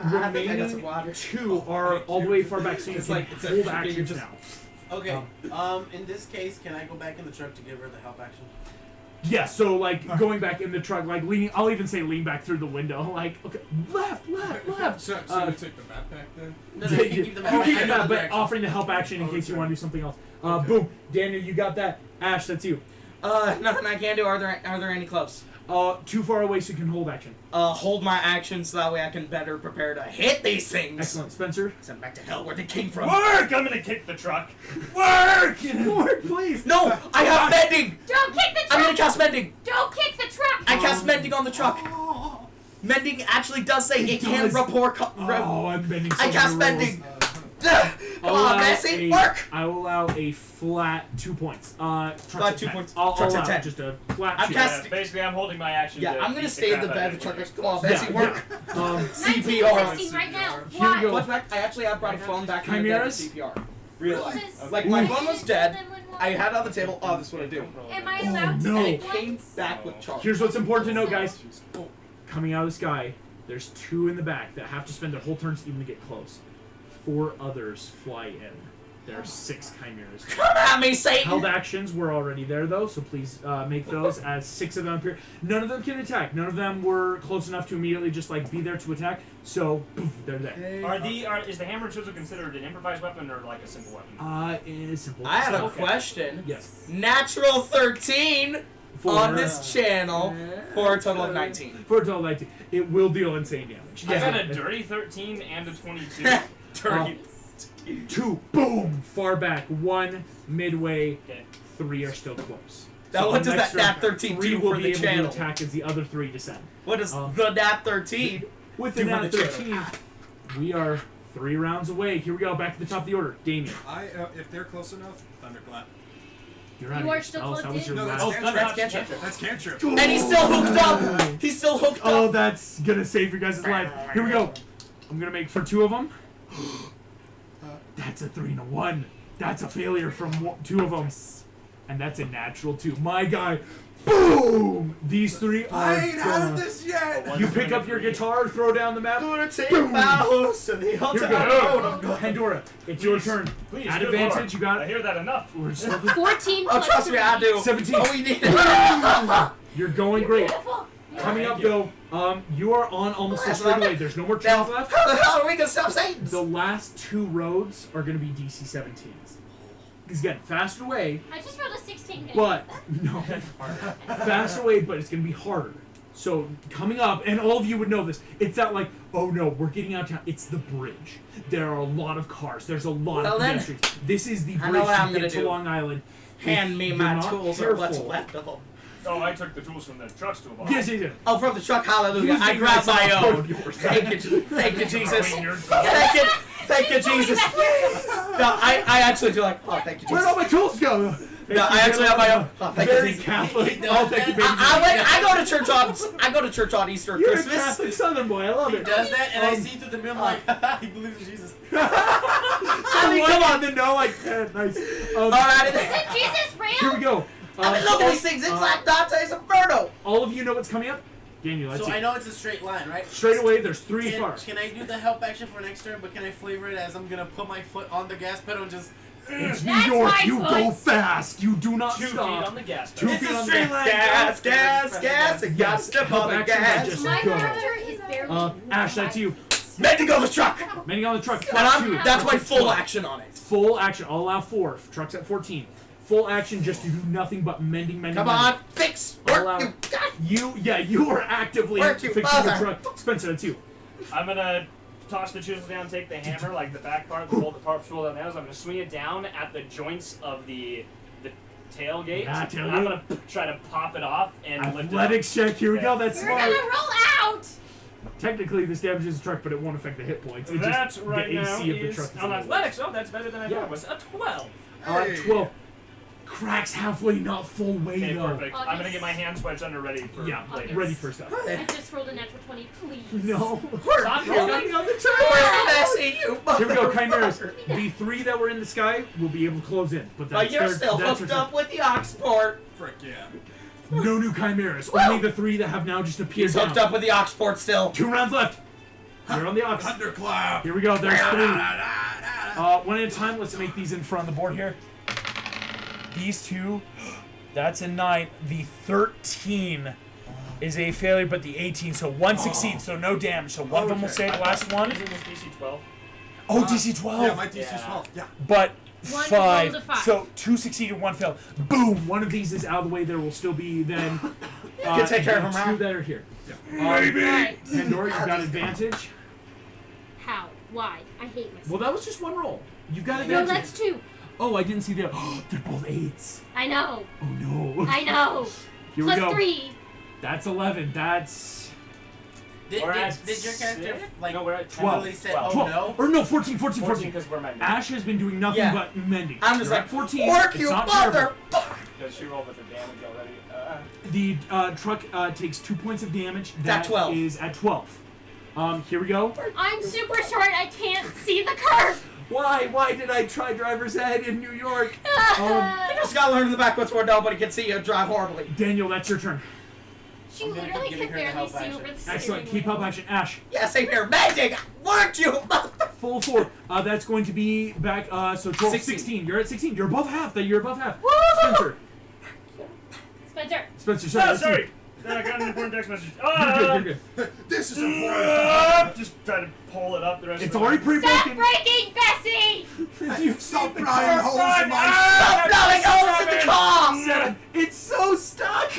I think I got some remaining water. 2 are all the way far back, so you It's can like- it's hold actually actions just- now. Okay. In this case, can I go back in the truck to give her the help action? Yeah, so like going back in the truck, like leaning, I'll even say lean back through the window, like okay, left. So you take the backpack then? No, you can keep the You backpack. keep I it know back, the but direction. offering the help action in case you Okay. want to do something else. Okay. Boom, Daniel, you got that. Ash, that's you. Nothing I can do. Are there any close? Too far away so you can hold action. Hold my action so that way I can better prepare to hit these things. Excellent, Spencer. Send back to hell where they came from. Work! I'm gonna kick the truck. Work, please. No, I have mending. Don't kick the truck! I'm gonna cast mending. Don't kick the truck! I cast mending on the truck. Mending actually does say it can does. rapport. Oh, I'm bending. So I cast many rolls. mending. Come on, Messi, work. I will allow a flat 2 points. Truck's Flat at 2 10. points. I'll Truck's at allow 10. just a flat. I'm two. cast- Yeah, basically, I'm holding my action. Yeah, to I'm gonna beat stay in the crap bed out of the of truck. it. Come on, Yeah, Messi, work. CPR. 1916 right now. Here we Why? go. Fun fact, I actually have brought a phone back from the dead Chimeras? CPR. Will Realize. this- Like, my I phone was didn't dead. tell them when I one- had it on the table. Oh, this is what I do. Am I Oh, allowed to no. And eat it came ones? back with charge. Here's what's important to know, guys. Coming out of the sky, there's 2 in the back that have to spend their whole turns even to get close. 4 others fly in. There are 6 chimeras. Come at me, Satan! Held actions were already there, though, so please make those as 6 of them appear. None of them can attack. None of them were close enough to immediately just like be there to attack. So poof, they're there. Is the hammer and chisel considered an improvised weapon or like a simple weapon? It is simple. I had a Okay. question. Yes. Natural 13 on this channel for a total of 19. For a total of 19. It will deal insane damage. I got Yeah. a dirty 13 and a 22. Dirty. 2, boom, far back. 1, midway. Okay. 3 are still close. Now, So what on does next that nat round, 13 3 do will for be the able channel? to attack as the other 3 descend. What does the nat 13 With the do for nat the channel? 13, we are 3 rounds away. Here we go, back to the top of the order. Damien, If they're close enough, thunderclap. you're out You of are your still spells. That plugged was your in? No, last. that's That's cantrip. cantrip. That's cantrip. And he's still hooked up! He's still hooked Oh, up! that's gonna save your guys' life. Here we go. I'm gonna make for 2 of them. That's a 3 and a 1. That's a failure from 2 of them. And that's a natural 2. My guy, boom! These 3 are I ain't had gone. this yet. You pick up your guitar, throw down the map. Lunatic Boom. bows to the Here we ultimate go. road of God. Pandora, it's your Please. turn. Please, At good advantage, Lord. you got I hear that enough. We're just 14 Oh, plus trust me, I 3. do. 17. Oh, we need it. You're going You're great. beautiful. Coming Thank up you. though, you are on almost a That's straight not- away. There's no more Now, trails left. how the hell are we gonna stop Satan? The last 2 roads are going to be DC 17s. Because again, faster away, I just rolled a 16. but no, faster away, but it's going to be harder. So coming up, and all of you would know this. It's not like, oh no, we're getting out of town. It's the bridge. There are a lot of cars. There's a lot Well of then, pedestrians. This is the I know bridge what I'm to gonna get to do. Long Island. Hand If me you're my not tools or what's careful- left of them. Oh, I took the tools from the truck's toolbox. Yes, yes, yes. Oh, from the truck, hallelujah. Who's I taking grabbed my myself own. out of yours? Thank you, Jesus. Between your- Thank you, Jesus. No, I actually do like, oh, thank you, Where'd Jesus. all my tools go? No, I actually have my own. Oh, thank you, Very Jesus. Catholic. He Oh, does thank you, that. baby. I go to church on Easter and You're a Christmas. Catholic Southern boy. I love He it. does that, and I Um, see through the mirror, I'm like, he believes in Jesus. I mean, come on, then no, like, nice. Alright, Isn't Jesus real? Here we go. I mean, look at these things. It's like Dante's Inferno. All of you know what's coming up? Daniel, let's So see. I know it's a straight line, right? Straight away, there's 3 cars. Can I do the help action for next turn, but can I flavor it as I'm gonna put my foot on the gas pedal and just... It's New That's York. my You foot. go fast. You do not 2 feet stop. on the gas 2 pedal. feet It's a on straight the line. Gas, gas, gas. And got Yes, step help on the action, gas. just My go. character is barely. Ash, that's you. Mendigo's truck. Mending on the truck. And Flash I'm, 2. that's my Truck's full 12. action on it. Full action. I'll allow 4. Truck's at 14. Full action just to do nothing but mending. Come on, fix. Allow- Work, you God. You are actively Work, you fixing your mother. truck. Spencer, that's you. I'm gonna toss the chisel down, take the hammer, like the back part, the part roll down nails. I'm gonna swing it down at the joints of the tailgate. Yeah, and I'm gonna try to pop it off and lift it up. Athletics check. Here we go. That's We're smart. gonna roll out. Technically, this damages the truck, but it won't affect the hit points. It That just, right the now AC of the is truck is on a little athletics. Oh, that's better than I thought it was. A 12. Hey. 12. Cracks halfway, not full weight Okay, though. perfect. I'm gonna get my hand swipes under ready for Yeah, later. ready for stuff. I just rolled a natural 20. Please. No. Stop You're rolling. landing on the Where's turn. Messi, you Here we go, Chimeras. motherfucker? The 3 that were in the sky will be able to close in, but But that's you're their, still that's hooked their up with the Oxport. Frick yeah. No new Chimeras. Only the 3 that have now just appeared. He's hooked down. up with the Oxport still. 2 rounds left. You're on the Ox. Thunderclap. Here we go. There's 3. One at a time. Let's make these in front of the board here. These 2. That's a 9. The 13 is a failure, but the 18. So 1 succeeds. So no damage. So one of them will Okay. say the last one. Isn't this DC 12? Oh, DC 12. Yeah, my DC's Yeah. 12. Yeah. But One 5. rolled a 5. So 2 succeeded, 1 failed. Boom! One of these is out of the way. There will still be then. can take care of them, 2 right? that are here. Right. Pandora, you've got advantage. How? Why? I hate myself. Well, that was just 1 roll. You've got No, advantage. that's 2. Oh, I didn't see that. They're both 8s. I know. Oh no. I know. Here we Plus go. 3. That's 11. That's Did We're at your character, 6? like, No, we're at 12. literally say, 12. oh 12. no? Or no, 14, 14, 14 14. because we're mending. Ash has been doing nothing Yeah. but mending. I'm just You're like, at 14. work, It's you not terrible. motherfucker. Does she roll with her damage already? The truck takes 2 points of damage. It's at 12. Is at 12. Here we go. I'm super short. I can't see the curve. Why? Why did I try driver's ed in New York? You just gotta learn in the backwards where nobody can see you drive horribly. Daniel, that's your turn. She I'm gonna literally keep could giving her the barely help see action. over the Excellent. steering Keep wheel. up action. Ash, Yeah, same here. Magic! Worked you, motherfucker! full 4. That's going to be back. So 12, 16. 16. You're at 16. You're above half. You're above half. Woo! Spencer. Spencer. Spencer, sorry. Oh, that's you. sorry. I got an important text message. You're good. You're good. This is important. Just try to pull it up the rest It's of the already way. pretty Stop broken. breaking, Bessie! You Stop prying holes in my. Ah! Stop blowing holes in the car! said it's so stuck.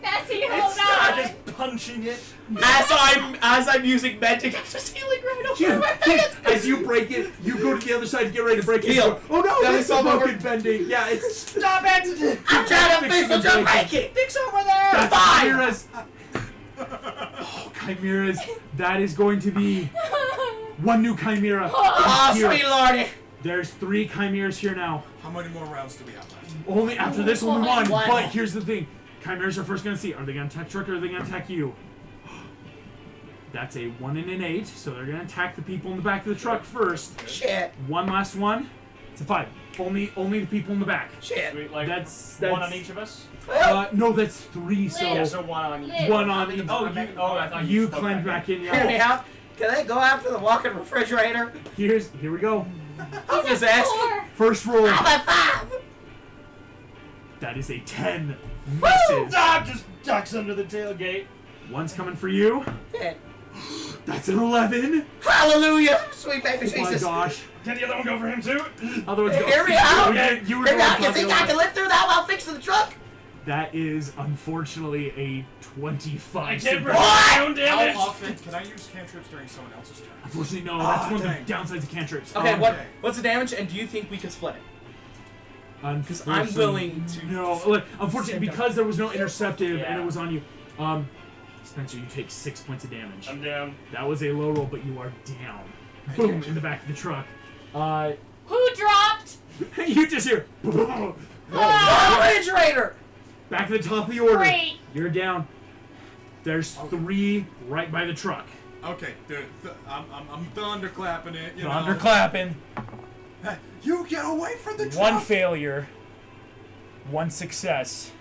Bessie, It's hold not on! Just punching it. As I'm using magic, I'm just healing right over my face. As you break it, you go to the other side to get ready to break it. Heal. You go, oh no, That it's is all broken bending. Yeah, it's Stop it! I'm trying to fix it, Fixing just break it! Fix over there! that's Fine! chimeras. Oh, chimeras. That is going to be 1 new chimera. Oh, Here. sweet lordy! There's 3 chimeras here now. How many more rounds do we have left? Only after this only One. one. But here's the thing. Chimeras are first going to see, are they going to attack truck or are they going to attack you? That's a 1 and an 8, so they're going to attack the people in the back of the truck first. Shit. One last one. It's a 5. Only the people in the back. Shit. Sweet, like That's one on each of us. No, that's 3. So Yeah, so one on each. Live. one on each. I thought You spoke climbed back in. Hear me Yeah. out. Can I go after the walking refrigerator? Here we go. I'm just asking. 4. First roll. I'm at 5. That is a 10. Misses. Just ducks under the tailgate. One's coming for you. Shit. That's an 11. Hallelujah, sweet baby Oh my Jesus. gosh. Can the other one go for him too? Other one's go. Hear me out. Okay, you were Hear me going out. You for think the I 11. can live through that while fixing the truck? That is unfortunately a 25. I So can't bring What? my own How damage. often can I use cantrips during someone else's turn? Unfortunately, no. That's Ah, one of dang. the downsides of cantrips. Okay, Okay. what's the damage, and do you think we can split it? Because I'm willing to- No, look, unfortunately, because there was no interceptive and Yeah. it was on you. Spencer, you take 6 points of damage. I'm down. That was a low roll, but you are down. Boom, in the back of the truck. Who dropped? You just hear. Back Refrigerator! to the top of the order. Great. You're down. There's 3 right by the truck. Okay, I'm thunderclapping it. You know. Thunderclapping. Hey, you get away from the truck. 1 failure. 1 success.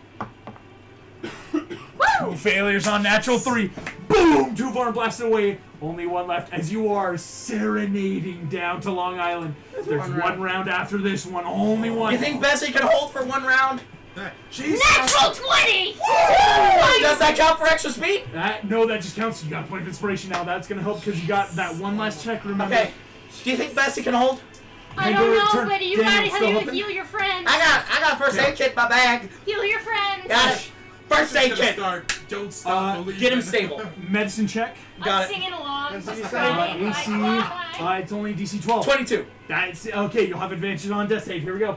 2 failures on natural 3. Boom! 2 Varn blasted away. Only 1 left as you are serenading down to Long Island. There's one round after this one. Only one. You think Bessie can hold for 1 round? Hey, she's Natural 20. Does that count for extra speed? No, that just counts. You got a point of inspiration now. That's gonna help because you got that one last check. Remember? Okay. Do you think Bessie can hold? I Hey, don't go know, turn. but you Daniel, gotta still have to hoping? heal your friends. I got a first aid kit in my bag. Heal your friends. Got it. First aid kit. Don't stop believing. Get him stable. Medicine check. Got I'm it. singing along. That's Just what crying. you AC. Bye. It's only DC 12. 22. That's okay. You'll have advantage on death save. Here we go.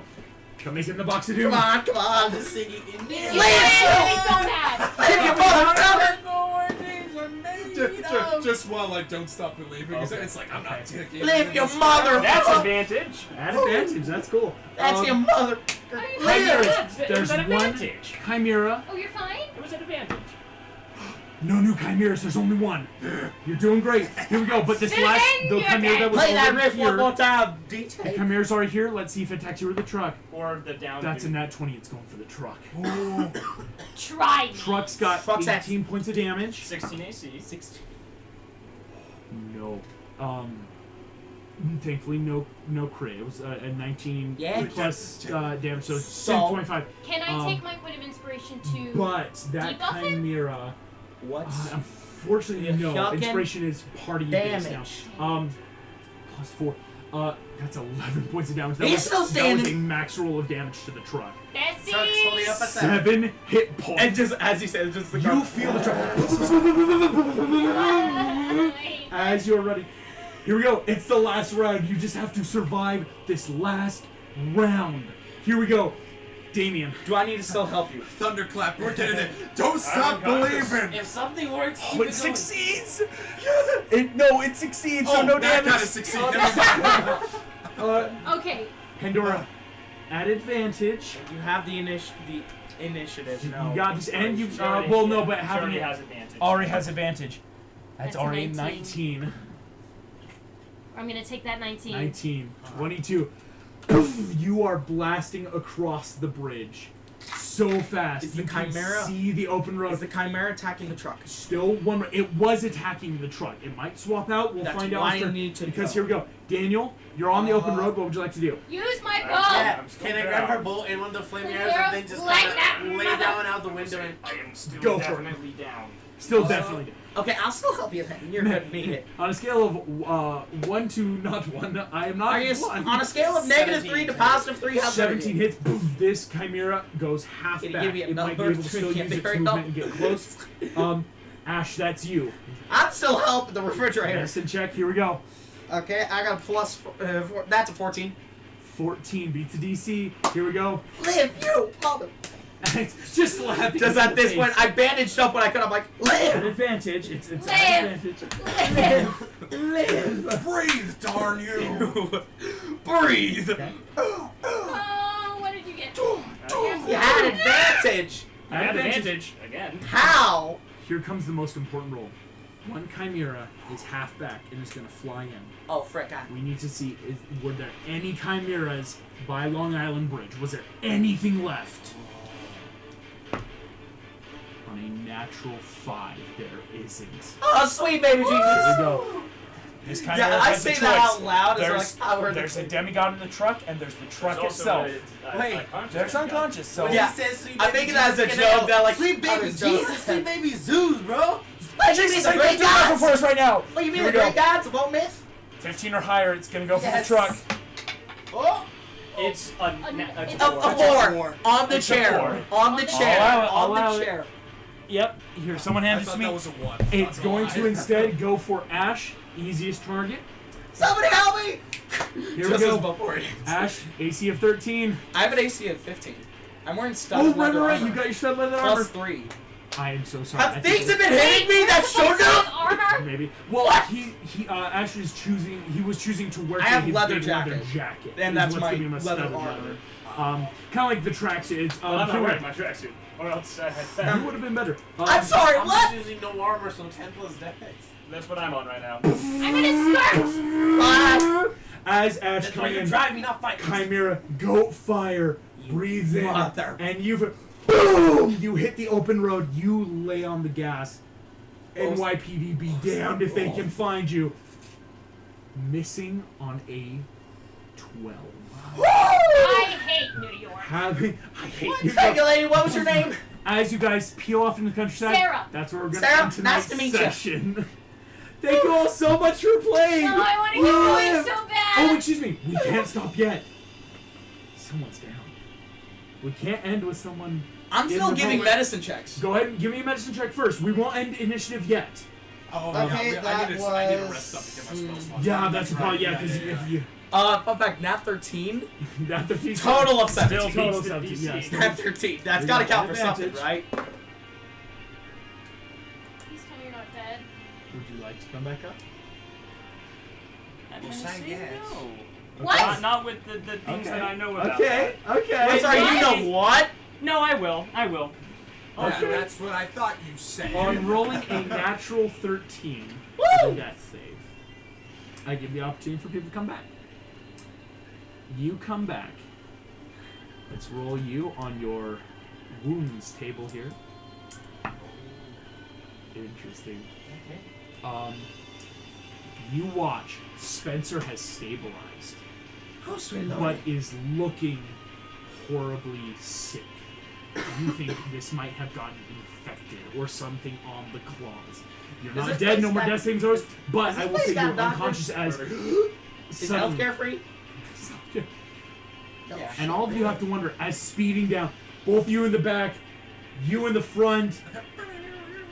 Come make it in the box of doom. Come on. The singing in You're there. gonna be so mad. Leave your mother. Just while I don't stop believing, it's like I'm not taking. Leave your mother. That's advantage. At advantage. That's cool. That's your mother. Are you Chimera. mad? It There's was an one advantage. Chimera. Oh, you're fine? It was an advantage. No new chimeras. There's only one. You're doing great. Here we go. But this Citizen, last the you're chimera that was Play that already riff one here. more time, The DJ. chimera's already here. Let's see if it attacks you with the truck. Or the down. That's a dude. nat 20. It's going for the truck. Try me. Truck's got Truck's at 18 points of damage. 16 AC. 16. No. Thankfully, no crit. It was a 19 Yeah. plus damage, so So- 25. Can I take my point of inspiration to... But that debuff him? chimera, What's unfortunately, The no. fucking Inspiration is party based now. damage? Plus 4. That's 11 points of damage. He's still That was a standing. max roll of damage to the truck. Bessie! Truck's fully up at 7. 7 hit points. And just as you said, just the You feel the truck as you're running. Here we go. It's the last round. You just have to survive this last round. Here we go. Damien. Do I need to still help you? Thunderclap. We're getting it. Don't stop believing. If something works, Oh, keep it it going. succeeds. It succeeds. So Oh, no that damage. gotta succeed. Okay. Pandora, at advantage. You have the initiative. You No. got this, and you. She already- Well, no, but she having already it has advantage. already has advantage. That's That's a already 19. 19. I'm gonna take that 19. 19. 22. Poof, you are blasting across the bridge so fast. Is the you can Chimera- see the open road. Is the Chimera attacking the truck? Still one. It was attacking the truck. It might swap out. We'll That's find out. why after, I need to because go. here we go. Daniel, you're on the open road. What would you like to do? Use my bow! Yeah, I'm still can I down. grab her bow and one of the flame Flame arrows arrows and then just like kind that, of lay mother- down out the window and... I am still Go for it. definitely down. Still definitely. Okay, I'll still help you then. You're gonna need it. On a scale of 1 to not 1, I am not Are you 1. on a scale of -3 to +3? How's 17 hits. Boom, this chimera goes half Can you back. give me It might be another able to still three use its burial? movement and get close. Ash, that's you. I'm still helping the refrigerator. Medicine check. Here we go. Okay, I got a that's a 14. 14 beats the DC. Here we go. Live, you mother. Just slapping. Just you in at the this face. point, I bandaged up when I could. I'm like, At live, advantage. It's at Live. advantage. live, Breathe, darn you. breathe. Oh, what did you get? You had advantage. I have advantage again. How? Here comes the most important roll. One Chimera is half back and is going to fly in. Oh, frick. We need to see, were there any Chimeras by Long Island Bridge? Was there anything left? On a natural 5, there isn't. Oh, sweet baby Jesus. There we go. This kind Yeah, of I has a say choice. that out loud. There's, There's a demigod in the truck, and there's the truck There's also itself. a conscious There's demigod. unconscious, so When Yeah. he says sweet I'm baby making that as a Jesus, joke that, like, sweet I baby was joking. Jesus, sweet baby Zeus, bro. Jesus ain't gonna do nothing for us right now. What, you mean Here the we great go. gods won't miss? 15 or higher, it's gonna go for Yes. the truck. Oh, It's a It's A a four. On the It's a chair. four. On the chair. I'll allow On the it. chair. Yep. Here, someone hand it to me. a 1. It's going to instead go for Ash, easiest target. Somebody help me! Here Just we as go. before it ends. Ash, AC of 13. I have an AC of 15. I'm wearing Oh, studded leather right. armor. You got your stud leather armor. Plus 3. I am so sorry. I think Things have it- been hitting me. That's so enough. armor. Maybe. Well, What? Ash is choosing. He was choosing to wear I have his leather big leather jacket. jacket. And is that's what's my giving him a leather studded armor. kind of like the tracksuit. It's Well, I'm not you wearing my tracksuit, or else you would have been better. I'm sorry. I'm What? just using no armor, so 10 plus dex. that's what I'm on right now. I'm in a skirt. Ah. As Ash That's why coming you're in, driving, not fighting. Chimera, goat fire, breathe in, mother. and boom! You hit the open road. You lay on the gas. NYPD be damned if they can find you. Missing on a 12. I hate New York. I hate you. Thank you, lady. What was your name? As you guys peel off in the countryside, Sarah. that's where we're gonna Sarah, end tonight's nice to meet ya. session. Thank you all so much for playing. No, I want to We get going live. so Oh, bad. excuse me. We can't stop yet. Someone's down. We can't end with someone. I'm still In the giving moment. medicine checks. Go ahead and give me a medicine check first. We won't end initiative yet. Oh, Okay, yeah, that I need to rest up to get my was- spell slots. Yeah, that's the right, problem. Yeah, because yeah. if you Fun fact, nat 13. that the Total of 17. Still total beats the 17. DC. Yes. Nat 13. That's We gotta got count for advantage. something, right? Please tell me you're not dead. Would you like to come back up? I'm Well, gonna say say yes. no. What? Not with the things that I know about. Okay. Okay. I'm sorry, what? you know what? No, I will. I will. Okay. That's what I thought you said. On rolling a natural 13 Woo! for the death save, I give the opportunity for people to come back. You come back. Let's roll you on your wounds table here. Interesting. Okay. You watch. Spencer has stabilized, Oh, sweet but is looking horribly sick. You think this might have gotten infected or something on the claws. You're Is not this dead, place no more got- death saving throws, but Is I this will place say got you're doctors? unconscious as Is healthcare free? Yeah. And all of you have to wonder, as speeding down, both you in the back, you in the front,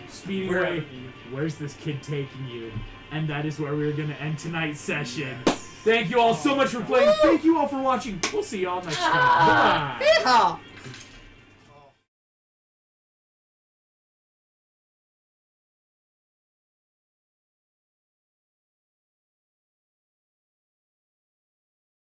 speeding Wherever away, where's this kid taking you? And that is where we're going to end tonight's session. Thank you all so much for playing. Thank you all for watching. We'll see you all next time. Bye. Yeehaw!